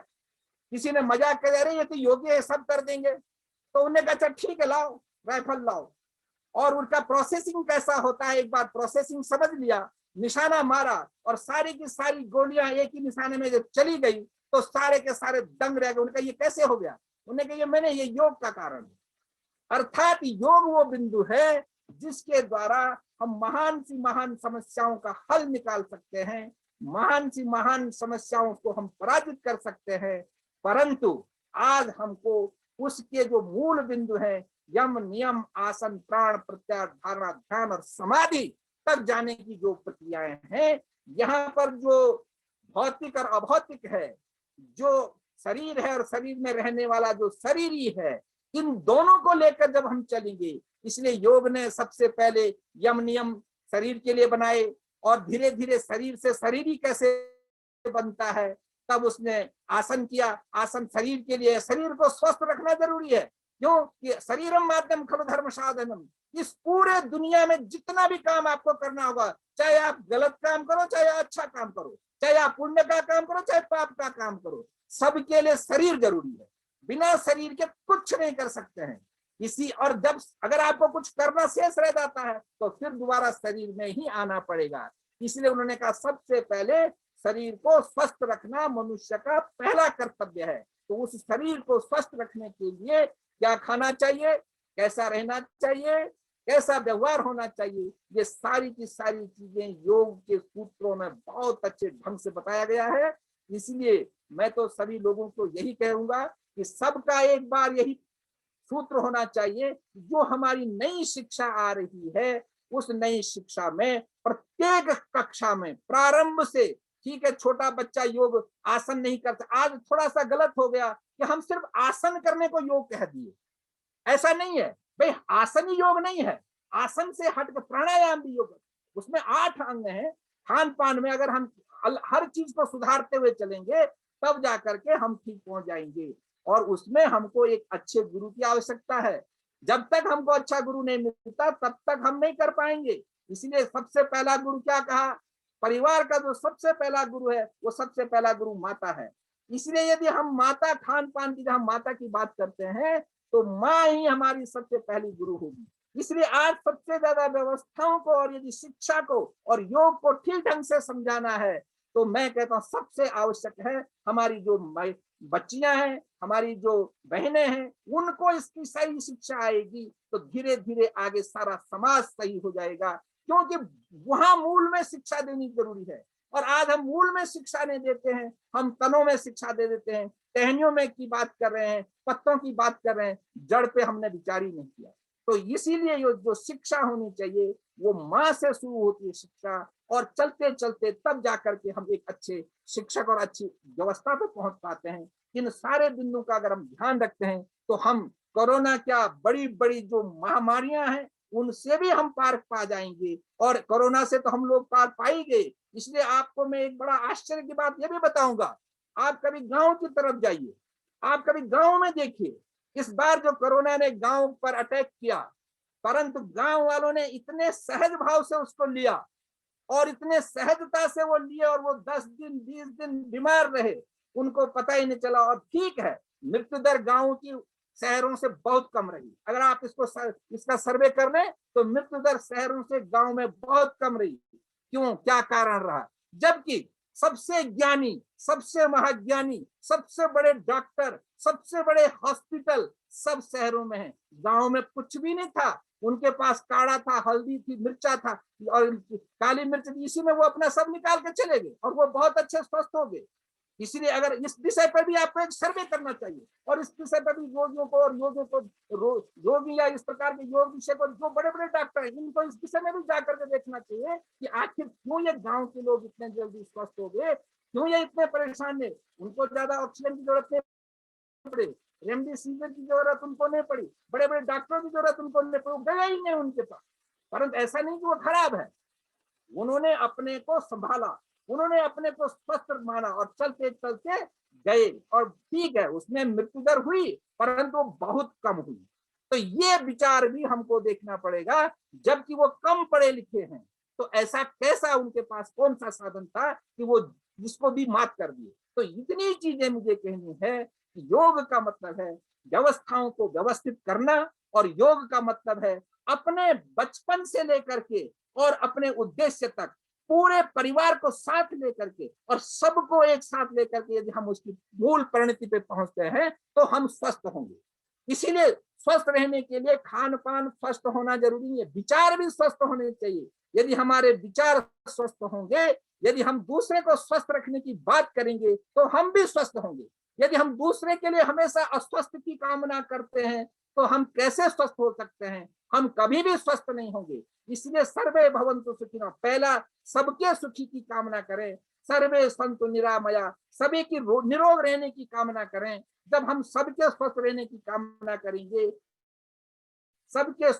किसी ने मजाक कर, अरे ये तो योगी है, सब कर देंगे। तो उन्होंने कहा अच्छा ठीक है, लाओ राइफल लाओ। और उनका प्रोसेसिंग कैसा होता है, एक बार प्रोसेसिंग समझ लिया, निशाना मारा, और सारी की सारी गोलियां एक ही निशाने में जब चली गई तो सारे के सारे दंग रह गए। उनका ये कैसे हो गया? उन्होंने कहा ये योग का कारण है। अर्थात योग वो बिंदु है जिसके द्वारा हम महान सी महान समस्याओं का हल निकाल सकते हैं, महान सी महान समस्याओं को हम पराजित कर सकते हैं। परंतु आज हमको उसके जो मूल बिंदु हैं, यम नियम आसन प्राण प्रत्याहार धारणा ध्यान और समाधि तक जाने की जो प्रक्रियाएं हैं, यहाँ पर जो भौतिक और अभौतिक है, जो शरीर है और शरीर में रहने वाला जो शरीरी है, इन दोनों को लेकर जब हम चलेंगे इसलिए योग ने सबसे पहले यम नियम शरीर के लिए बनाए और धीरे धीरे शरीर से शरीर ही कैसे बनता है तब उसने आसन किया। आसन शरीर के लिए, शरीर को स्वस्थ रखना जरूरी है। क्यों कि शरीरम माध्यम खलु धर्म साधनम। इस पूरे दुनिया में जितना भी काम आपको करना होगा, चाहे आप गलत काम करो चाहे अच्छा काम करो, चाहे आप पुण्य का काम करो चाहे पाप का काम करो, सबके लिए शरीर जरूरी है। बिना शरीर के कुछ नहीं कर सकते हैं। इसी और जब अगर आपको कुछ करना शेष रह जाता है तो फिर दोबारा शरीर में ही आना पड़ेगा। इसलिए उन्होंने कहा सबसे पहले शरीर को स्वस्थ रखना मनुष्य का पहला कर्तव्य है। तो उस शरीर को स्वस्थ रखने के लिए क्या खाना चाहिए, कैसा रहना चाहिए, कैसा व्यवहार होना चाहिए, ये सारी की सारी चीजें योग के सूत्रों में बहुत अच्छे ढंग से बताया गया है। इसलिए मैं तो सभी लोगों को यही कहूंगा कि सबका एक बार यही सूत्र होना चाहिए। जो हमारी नई शिक्षा आ रही है उस नई शिक्षा में प्रत्येक कक्षा में प्रारंभ से, ठीक है छोटा बच्चा योग आसन नहीं करता, आज थोड़ा सा गलत हो गया कि हम सिर्फ आसन करने को योग कह दिए। ऐसा नहीं है भाई, आसन ही योग नहीं है, आसन से हट कर प्राणायाम भी योग, उसमें 8 अंग हैं। खान पान में अगर हम हर चीज को सुधारते हुए चलेंगे तब जाकर के हम ठीक पहुंच जाएंगे। और उसमें हमको एक अच्छे गुरु की आवश्यकता है। जब तक हमको अच्छा गुरु नहीं मिलता तब तक हम नहीं कर पाएंगे। इसलिए सबसे पहला गुरु क्या कहा, परिवार का जो सबसे पहला गुरु है वो सबसे पहला गुरु माता है। इसलिए यदि हम माता, खान पान की जब हम माता की बात करते हैं तो माँ ही हमारी सबसे पहली गुरु होगी। इसलिए आज सबसे ज्यादा व्यवस्थाओं को और यदि शिक्षा को और योग को ठीक ढंग से समझाना है तो मैं कहता हूँ सबसे आवश्यक है हमारी जो बच्चियां हैं, हमारी जो बहनें हैं, उनको इसकी सही शिक्षा आएगी तो धीरे धीरे आगे सारा समाज सही हो जाएगा। क्योंकि वहां मूल में शिक्षा देनी जरूरी है। और आज हम मूल में शिक्षा नहीं देते हैं, हम तनों में शिक्षा दे देते हैं, टहनियों में की बात कर रहे हैं, पत्तों की बात कर रहे हैं, जड़ पे हमने विचार ही नहीं किया। तो इसीलिए जो शिक्षा होनी चाहिए वो माँ से शुरू होती है शिक्षा, और चलते चलते तब जाकर के हम एक अच्छे शिक्षक और अच्छी व्यवस्था पे पहुंच पाते हैं। इन सारे बिंदुओं का अगर हम ध्यान रखते हैं तो हम कोरोना क्या बड़ी बड़ी जो महामारियां हैं उनसे भी हम पार पा जाएंगे, और कोरोना से तो हम लोग पार पाई गए। इसलिए आपको मैं एक बड़ा आश्चर्य की बात यह भी बताऊंगा, आप कभी गांव की तरफ जाइए, आप कभी गांव में देखिए, इस बार जो कोरोना ने गांव पर अटैक किया, परंतु गांव वालों ने इतने सहज भाव से उसको लिया और इतने सहजता से वो लिए, और वो 10 दिन 20 दिन बीमार रहे, उनको पता ही नहीं चला। और ठीक है, मृत्यु दर गांव की शहरों से बहुत कम रही। अगर आप इसका सर्वे कर लें तो मृत्यु दर शहरों से गांव में बहुत कम रही। क्यों, क्या कारण रहा? जबकि सबसे ज्ञानी, सबसे महाज्ञानी, सबसे बड़े डॉक्टर, सबसे बड़े हॉस्पिटल सब शहरों में हैं। गांव में कुछ भी नहीं था, उनके पास काढ़ा था, हल्दी थी, मिर्चा था और काली मिर्च थी, इसी में वो अपना सब निकाल के चले गए और वो बहुत अच्छे स्वस्थ हो गए। इसलिए अगर इस विषय पर भी आपको एक सर्वे करना चाहिए, और इस विषय पर भी रोगियों को और योगियों को, रोगी या इस प्रकार के योग विषय को जो बड़े बड़े डॉक्टर हैं इनको इस विषय में भी जाकर के देखना चाहिए कि आखिर क्यों ये गांव के लोग इतने जल्दी स्वस्थ हो गए, क्यों ये इतने परेशान है। उनको ज्यादा ऑक्सीजन की जरूरत नहीं पड़ी, रेमडेसिविर की जरूरत उनको नहीं पड़ी, बड़े बड़े डॉक्टरों की जरूरत उनको नहीं पड़ी, गया ही नहीं उनके पास। परंतु ऐसा नहीं कि वो खराब है, उन्होंने अपने को संभाला, उन्होंने अपने को स्वस्थ माना और चलते चलते गए। और ठीक है, उसमें मृत्यु दर हुई परंतु बहुत कम हुई। तो ये विचार भी हमको देखना पड़ेगा, जबकि वो कम पढ़े लिखे हैं तो ऐसा कैसा उनके पास कौन सा साधन था कि वो जिसको भी मात कर दिए। तो इतनी चीजें मुझे कहनी है कि योग का मतलब है व्यवस्थाओं को व्यवस्थित करना, और योग का मतलब है अपने बचपन से लेकर के और अपने उद्देश्य तक पूरे परिवार को साथ लेकर के और सबको एक साथ लेकर के यदि हम उसकी मूल परिणति पे पहुंचते हैं तो हम स्वस्थ होंगे। इसीलिए स्वस्थ रहने के लिए खान पान स्वस्थ होना जरूरी है, विचार भी स्वस्थ होने चाहिए। यदि हमारे विचार स्वस्थ होंगे, यदि हम दूसरे को स्वस्थ रखने की बात करेंगे तो हम भी स्वस्थ होंगे। यदि हम दूसरे के लिए हमेशा अस्वस्थ की कामना करते हैं तो हम कैसे स्वस्थ हो सकते हैं, हम कभी भी स्वस्थ नहीं होंगे। इसलिए सर्वे भवन्तु सुखिनः, पहला सबके सुखी की कामना करें, सर्वे सन्तु निरामया, सभी की निरोग रहने की कामना करें। जब हम सबके स्वस्थ रहने की कामना करेंगे, सबके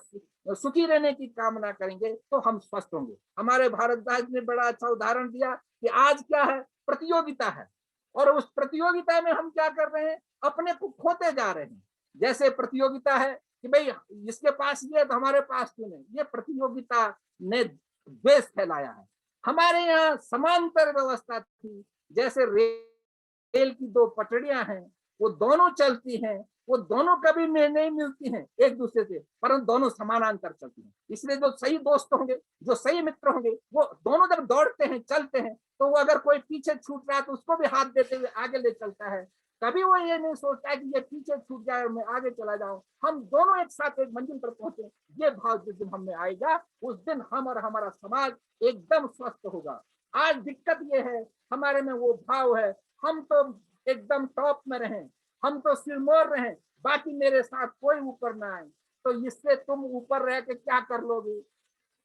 सुखी रहने की कामना करेंगे तो हम स्वस्थ होंगे। हमारे भारतदास ने बड़ा अच्छा उदाहरण दिया कि आज क्या है, प्रतियोगिता है, और उस प्रतियोगिता में हम क्या कर रहे हैं, अपने को खोते जा रहे हैं। जैसे प्रतियोगिता है कि भाई जिसके पास ये तो हमारे पास क्यों नहीं, ये प्रतियोगिता ने द्वेष फैलाया है। हमारे यहाँ समांतर व्यवस्था थी, जैसे रेल की दो पटरियां हैं, वो दोनों चलती हैं, वो दोनों कभी नहीं मिलती हैं एक दूसरे से, परंतु दोनों समानांतर चलती हैं। इसलिए जो सही दोस्त होंगे, जो सही मित्र होंगे, वो दोनों जब दौड़ते हैं, चलते हैं, तो वो अगर कोई पीछे छूट रहा है तो उसको भी हाथ देते हुए आगे ले चलता है। कभी वो ये नहीं सोचता कि ये पीछे छूट जाए और मैं आगे चला जाऊं, हम दोनों एक साथ एक मंजिल पर पहुंचे। ये भाव जिस दिन हमें आएगा, उस दिन हम और हमारा समाज एकदम स्वस्थ होगा। आज दिक्कत ये है, हमारे में वो भाव है, हम तो एकदम टॉप में रहें, हम तो सिरमौर रहें, बाकी मेरे साथ कोई ऊपर ना आए, तो इससे तुम ऊपर रह के क्या कर लोगे।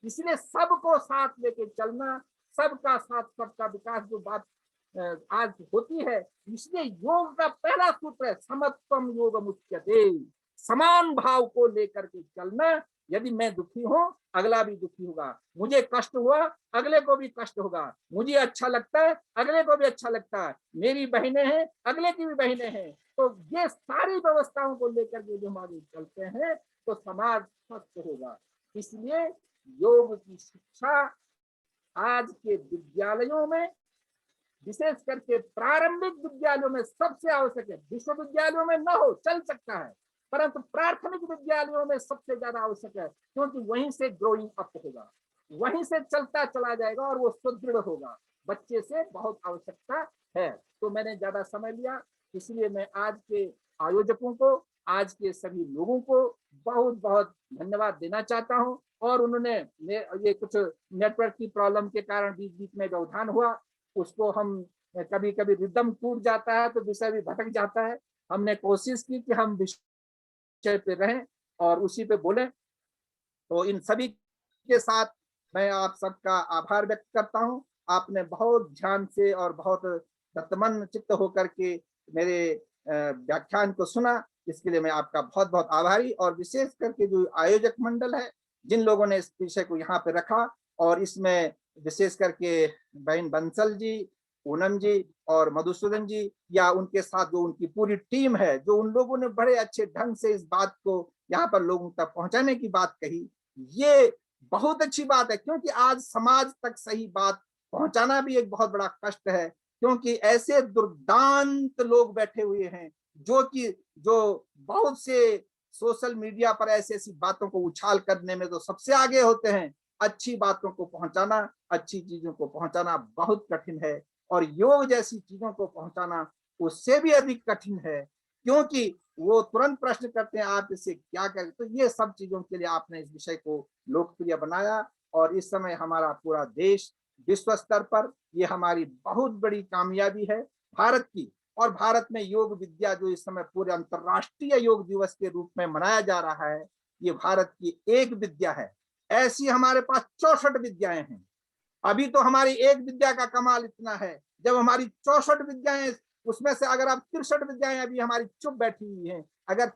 इसलिए सबको साथ लेके चलना, सबका साथ सबका विकास, जो बात आज होती है, इसलिए योग का पहला सूत्र है समत्वम योगम उच्यते, समान भाव को लेकर के चलना। यदि मैं दुखी हूं, अगला भी दुखी होगा, मुझे कष्ट हुआ, अगले को भी कष्ट होगा, मुझे अच्छा लगता है, अगले को भी अच्छा लगता है, मेरी बहनें हैं, अगले की भी बहनें हैं। तो ये सारी व्यवस्थाओं को लेकर के जो हम आगे चलते हैं तो समाज स्वस्थ होगा। इसलिए योग की शिक्षा आज के विद्यालयों में, विशेष करके प्रारंभिक विद्यालयों में सबसे आवश्यक है। विश्वविद्यालयों में न हो, चल सकता है, परंतु प्राथमिक विद्यालयों में सबसे ज्यादा आवश्यक है, क्योंकि वहीं से ग्रोइंग अप होगा, वहीं से चलता चला जाएगा और वो सुदृढ़ होगा। बच्चे से बहुत आवश्यकता है। तो मैंने ज्यादा समय लिया, इसलिए मैं आज के आयोजकों को, आज के सभी लोगों को बहुत बहुत धन्यवाद देना चाहता हूं। और उन्होंने ये कुछ नेटवर्क की प्रॉब्लम के कारण बीच बीच में व्यवधान हुआ, उसको हम कभी कभी रिदम टूट जाता है तो विषय भी भटक जाता है। हमने कोशिश की कि हम विषय पे रहें और उसी पे बोलें। तो इन सभी के साथ मैं आप सबका आभार व्यक्त करता हूं। आपने बहुत ध्यान से और बहुत तत्मन चित्त होकर के मेरे व्याख्यान को सुना, इसके लिए मैं आपका बहुत बहुत आभारी। और विशेष करके जो आयोजक मंडल है, जिन लोगों ने इस विषय को यहाँ पे रखा, और इसमें विशेष करके बहन बंसल जी, पूनम जी और मधुसूदन जी, या उनके साथ जो उनकी पूरी टीम है, जो उन लोगों ने बड़े अच्छे ढंग से इस बात को यहाँ पर लोगों तक पहुंचाने की बात कही, ये बहुत अच्छी बात है। क्योंकि आज समाज तक सही बात पहुंचाना भी एक बहुत बड़ा कष्ट है, क्योंकि ऐसे दुर्दांत लोग बैठे हुए हैं जो बहुत से सोशल मीडिया पर ऐसी ऐसी बातों को उछाल करने में तो सबसे आगे होते हैं। अच्छी बातों को पहुंचाना, अच्छी चीजों को पहुंचाना बहुत कठिन है, और योग जैसी चीजों को पहुंचाना उससे भी अधिक कठिन है, क्योंकि वो तुरंत प्रश्न करते हैं आप इससे क्या करें। तो ये सब चीजों के लिए आपने इस विषय को लोकप्रिय बनाया, और इस समय हमारा पूरा देश विश्व स्तर पर, ये हमारी बहुत बड़ी कामयाबी है भारत की। और भारत में योग विद्या जो इस समय पूरे अंतर्राष्ट्रीय योग दिवस के रूप में मनाया जा रहा है, ये भारत की एक विद्या है। ऐसी हमारे पास 64 विद्याएं हैं। अभी तो हमारी एक विद्या का कमाल इतना है, जब हमारी 64 विद्याएं, उसमें से अगर आप 63 विद्याएं अभी हमारी चुप बैठी हुई हैं, अगर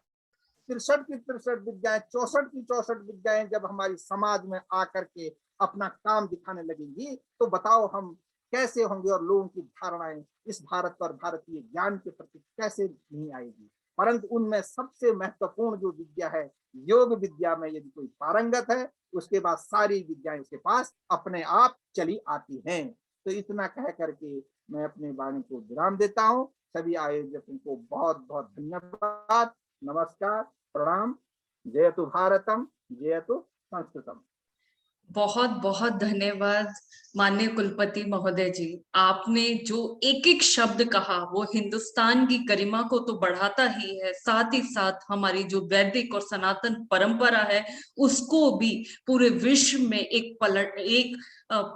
63 की 63 विद्याएं, 64 की 64 विद्याएं जब हमारी समाज में आकर के अपना काम दिखाने लगेंगी, तो बताओ हम कैसे होंगे, और लोगों की धारणाएं इस भारत और भारतीय ज्ञान के प्रति कैसे नहीं आएगी। परंतु उनमें सबसे महत्वपूर्ण जो विद्या है, योग विद्या में यदि कोई पारंगत है, उसके बाद सारी विद्याएं उसके पास अपने आप चली आती हैं। तो इतना कह करके मैं अपनी वाणी को विराम देता हूं। सभी आयोजकों को बहुत बहुत धन्यवाद, नमस्कार, प्रणाम। जयतु भारतम, जयतु संस्कृतम। बहुत बहुत धन्यवाद माननीय कुलपति महोदय जी। आपने जो एक एक शब्द कहा वो हिंदुस्तान की गरिमा को तो बढ़ाता ही है, साथ ही साथ हमारी जो वैदिक और सनातन परंपरा है उसको भी पूरे विश्व में एक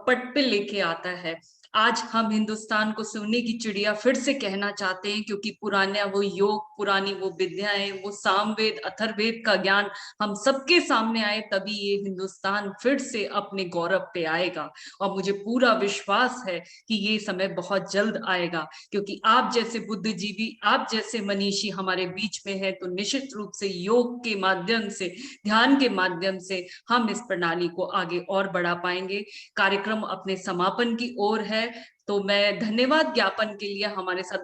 पट पे लेके आता है। आज हम हिंदुस्तान को सोने की चिड़िया फिर से कहना चाहते हैं, क्योंकि पुराना वो योग, पुरानी वो विद्याएं, वो सामवेद अथर्ववेद का ज्ञान हम सबके सामने आए, तभी ये हिंदुस्तान फिर से अपने गौरव पे आएगा। और मुझे पूरा विश्वास है कि ये समय बहुत जल्द आएगा, क्योंकि आप जैसे बुद्धिजीवी, आप जैसे मनीषी हमारे बीच में है, तो निश्चित रूप से योग के माध्यम से, ध्यान के माध्यम से हम इस प्रणाली को आगे और बढ़ा पाएंगे। कार्यक्रम अपने समापन की ओर है, तो मैं धन्यवाद ज्ञापन के लिए हमारे साथ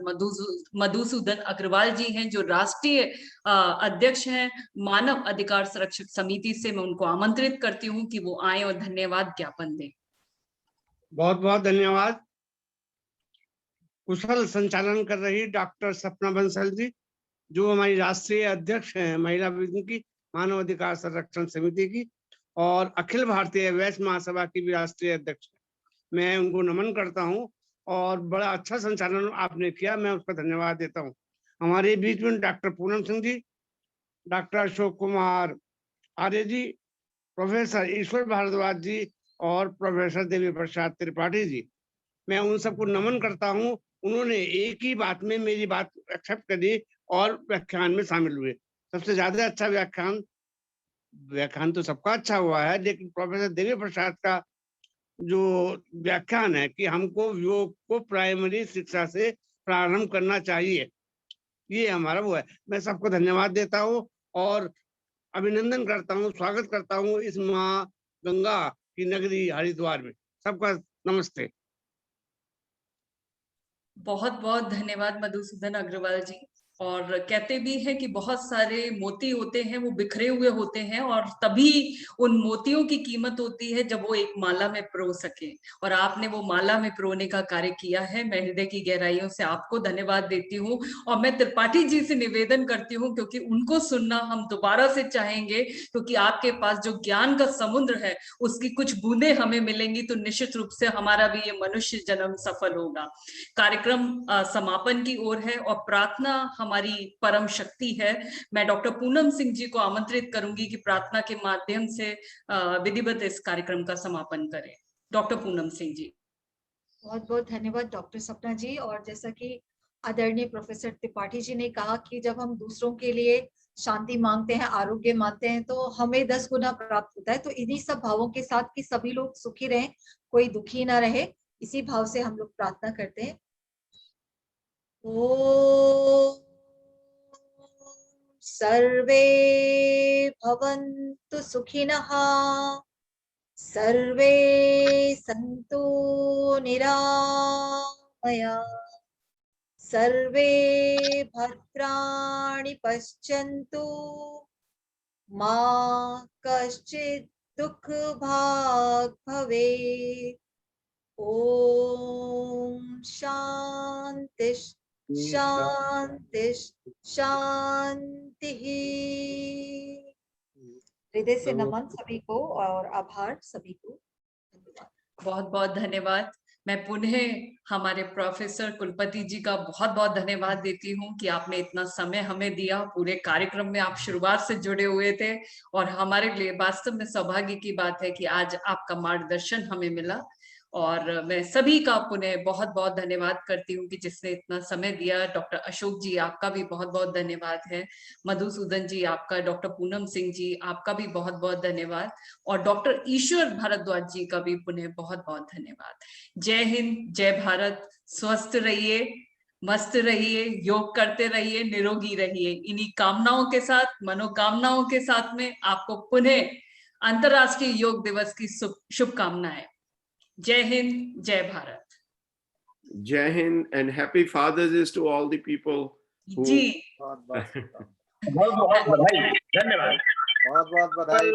मधुसूदन अग्रवाल जी हैं, जो राष्ट्रीय अध्यक्ष हैं मानव अधिकार संरक्षक समिति से। मैं उनको आमंत्रित करती हूँ कि वो आए और धन्यवाद ज्ञापन दें। बहुत बहुत धन्यवाद। कुशल संचालन कर रही डॉक्टर सपना बंसल जी, जो हमारी राष्ट्रीय अध्यक्ष हैं महिला विंग की, मानव अधिकार संरक्षण समिति की, और अखिल भारतीय वैश्य महासभा की भी राष्ट्रीय अध्यक्ष। मैं उनको नमन करता हूं और बड़ा अच्छा संचालन आपने किया, मैं उस पर धन्यवाद देता हूं। हमारे बीच में डॉक्टर पूनम सिंह जी, डॉक्टर अशोक कुमार आर्य जी, प्रोफेसर ईश्वर भारद्वाज जी और प्रोफेसर देवी प्रसाद त्रिपाठी जी, मैं उन सबको नमन करता हूं। उन्होंने एक ही बात में मेरी बात एक्सेप्ट करी और व्याख्यान में शामिल हुए। सबसे ज्यादा अच्छा व्याख्यान तो सबका अच्छा हुआ है, लेकिन प्रोफेसर देवी प्रसाद का जो व्याख्यान है कि हमको योग को प्राइमरी शिक्षा से प्रारंभ करना चाहिए, ये हमारा वो है। मैं सबको धन्यवाद देता हूँ और अभिनंदन करता हूँ, स्वागत करता हूँ इस माँ गंगा की नगरी हरिद्वार में। सबका नमस्ते। बहुत बहुत धन्यवाद मधुसूदन अग्रवाल जी। और कहते भी हैं कि बहुत सारे मोती होते हैं, वो बिखरे हुए होते हैं, और तभी उन मोतियों की कीमत होती है जब वो एक माला में पिरो सके, और आपने वो माला में पिरोने का कार्य किया है। मैं हृदय की गहराइयों से आपको धन्यवाद देती हूँ। और मैं त्रिपाठी जी से निवेदन करती हूँ, क्योंकि उनको सुनना हम दोबारा से चाहेंगे, क्योंकि आपके पास जो ज्ञान का समुद्र है उसकी कुछ बूंदें हमें मिलेंगी, तो निश्चित रूप से हमारा भी ये मनुष्य जन्म सफल होगा। कार्यक्रम समापन की ओर है और प्रार्थना हमारी परम शक्ति है। मैं डॉक्टर पूनम सिंह जी को आमंत्रित करूंगी कि प्रार्थना के माध्यम से विधिवत इस कार्यक्रम का समापन करें। डॉक्टर पूनम सिंह जी। बहुत बहुत धन्यवाद डॉक्टर सपना जी। और जैसा कि आदरणीय प्रोफेसर त्रिपाठी जी ने कहा कि जब हम दूसरों के लिए शांति मांगते हैं, आरोग्य मांगते हैं, तो हमें 10 गुना प्राप्त होता है। तो इन्हीं सब भावों के साथ कि सभी लोग सुखी रहें, कोई दुखी ना रहे, इसी भाव से हम लोग प्रार्थना करते हैं। ओ सर्वे भवन्तु सुखिनः, सर्वे सन्तु निरामया, सर्वे भद्राणि पश्यन्तु, मा कश्चित् दुःखभाग् भवेत्। ओम शांति शांति शांति। हृदय से नमन सभी को और आभार सभी को। धन्यवाद। बहुत बहुत धन्यवाद। मैं पुनः हमारे प्रोफेसर कुलपति जी का बहुत बहुत धन्यवाद देती हूँ कि आपने इतना समय हमें दिया। पूरे कार्यक्रम में आप शुरुआत से जुड़े हुए थे, और हमारे लिए वास्तव में सौभाग्य की बात है कि आज आपका मार्गदर्शन हमें मिला। और मैं सभी का पुनः बहुत बहुत धन्यवाद करती हूँ कि जिसने इतना समय दिया। डॉक्टर अशोक जी, आपका भी बहुत बहुत धन्यवाद है। मधुसूदन जी आपका, डॉक्टर पूनम सिंह जी आपका भी बहुत बहुत धन्यवाद, और डॉक्टर ईश्वर भारद्वाज जी का भी पुनः बहुत बहुत धन्यवाद। जय हिंद, जय भारत। स्वस्थ रहिए, मस्त रहिए, योग करते रहिए, निरोगी रहिए। इन्हीं कामनाओं के साथ, मनोकामनाओं के साथ में आपको पुनः अंतर्राष्ट्रीय योग दिवस की शुभकामनाएं। जय हिंद, जय Bharat. Jai Hind and happy Father's Day to all the people who जी बहुत बहुत बधाई, धन्यवाद। बहुत बहुत बधाई।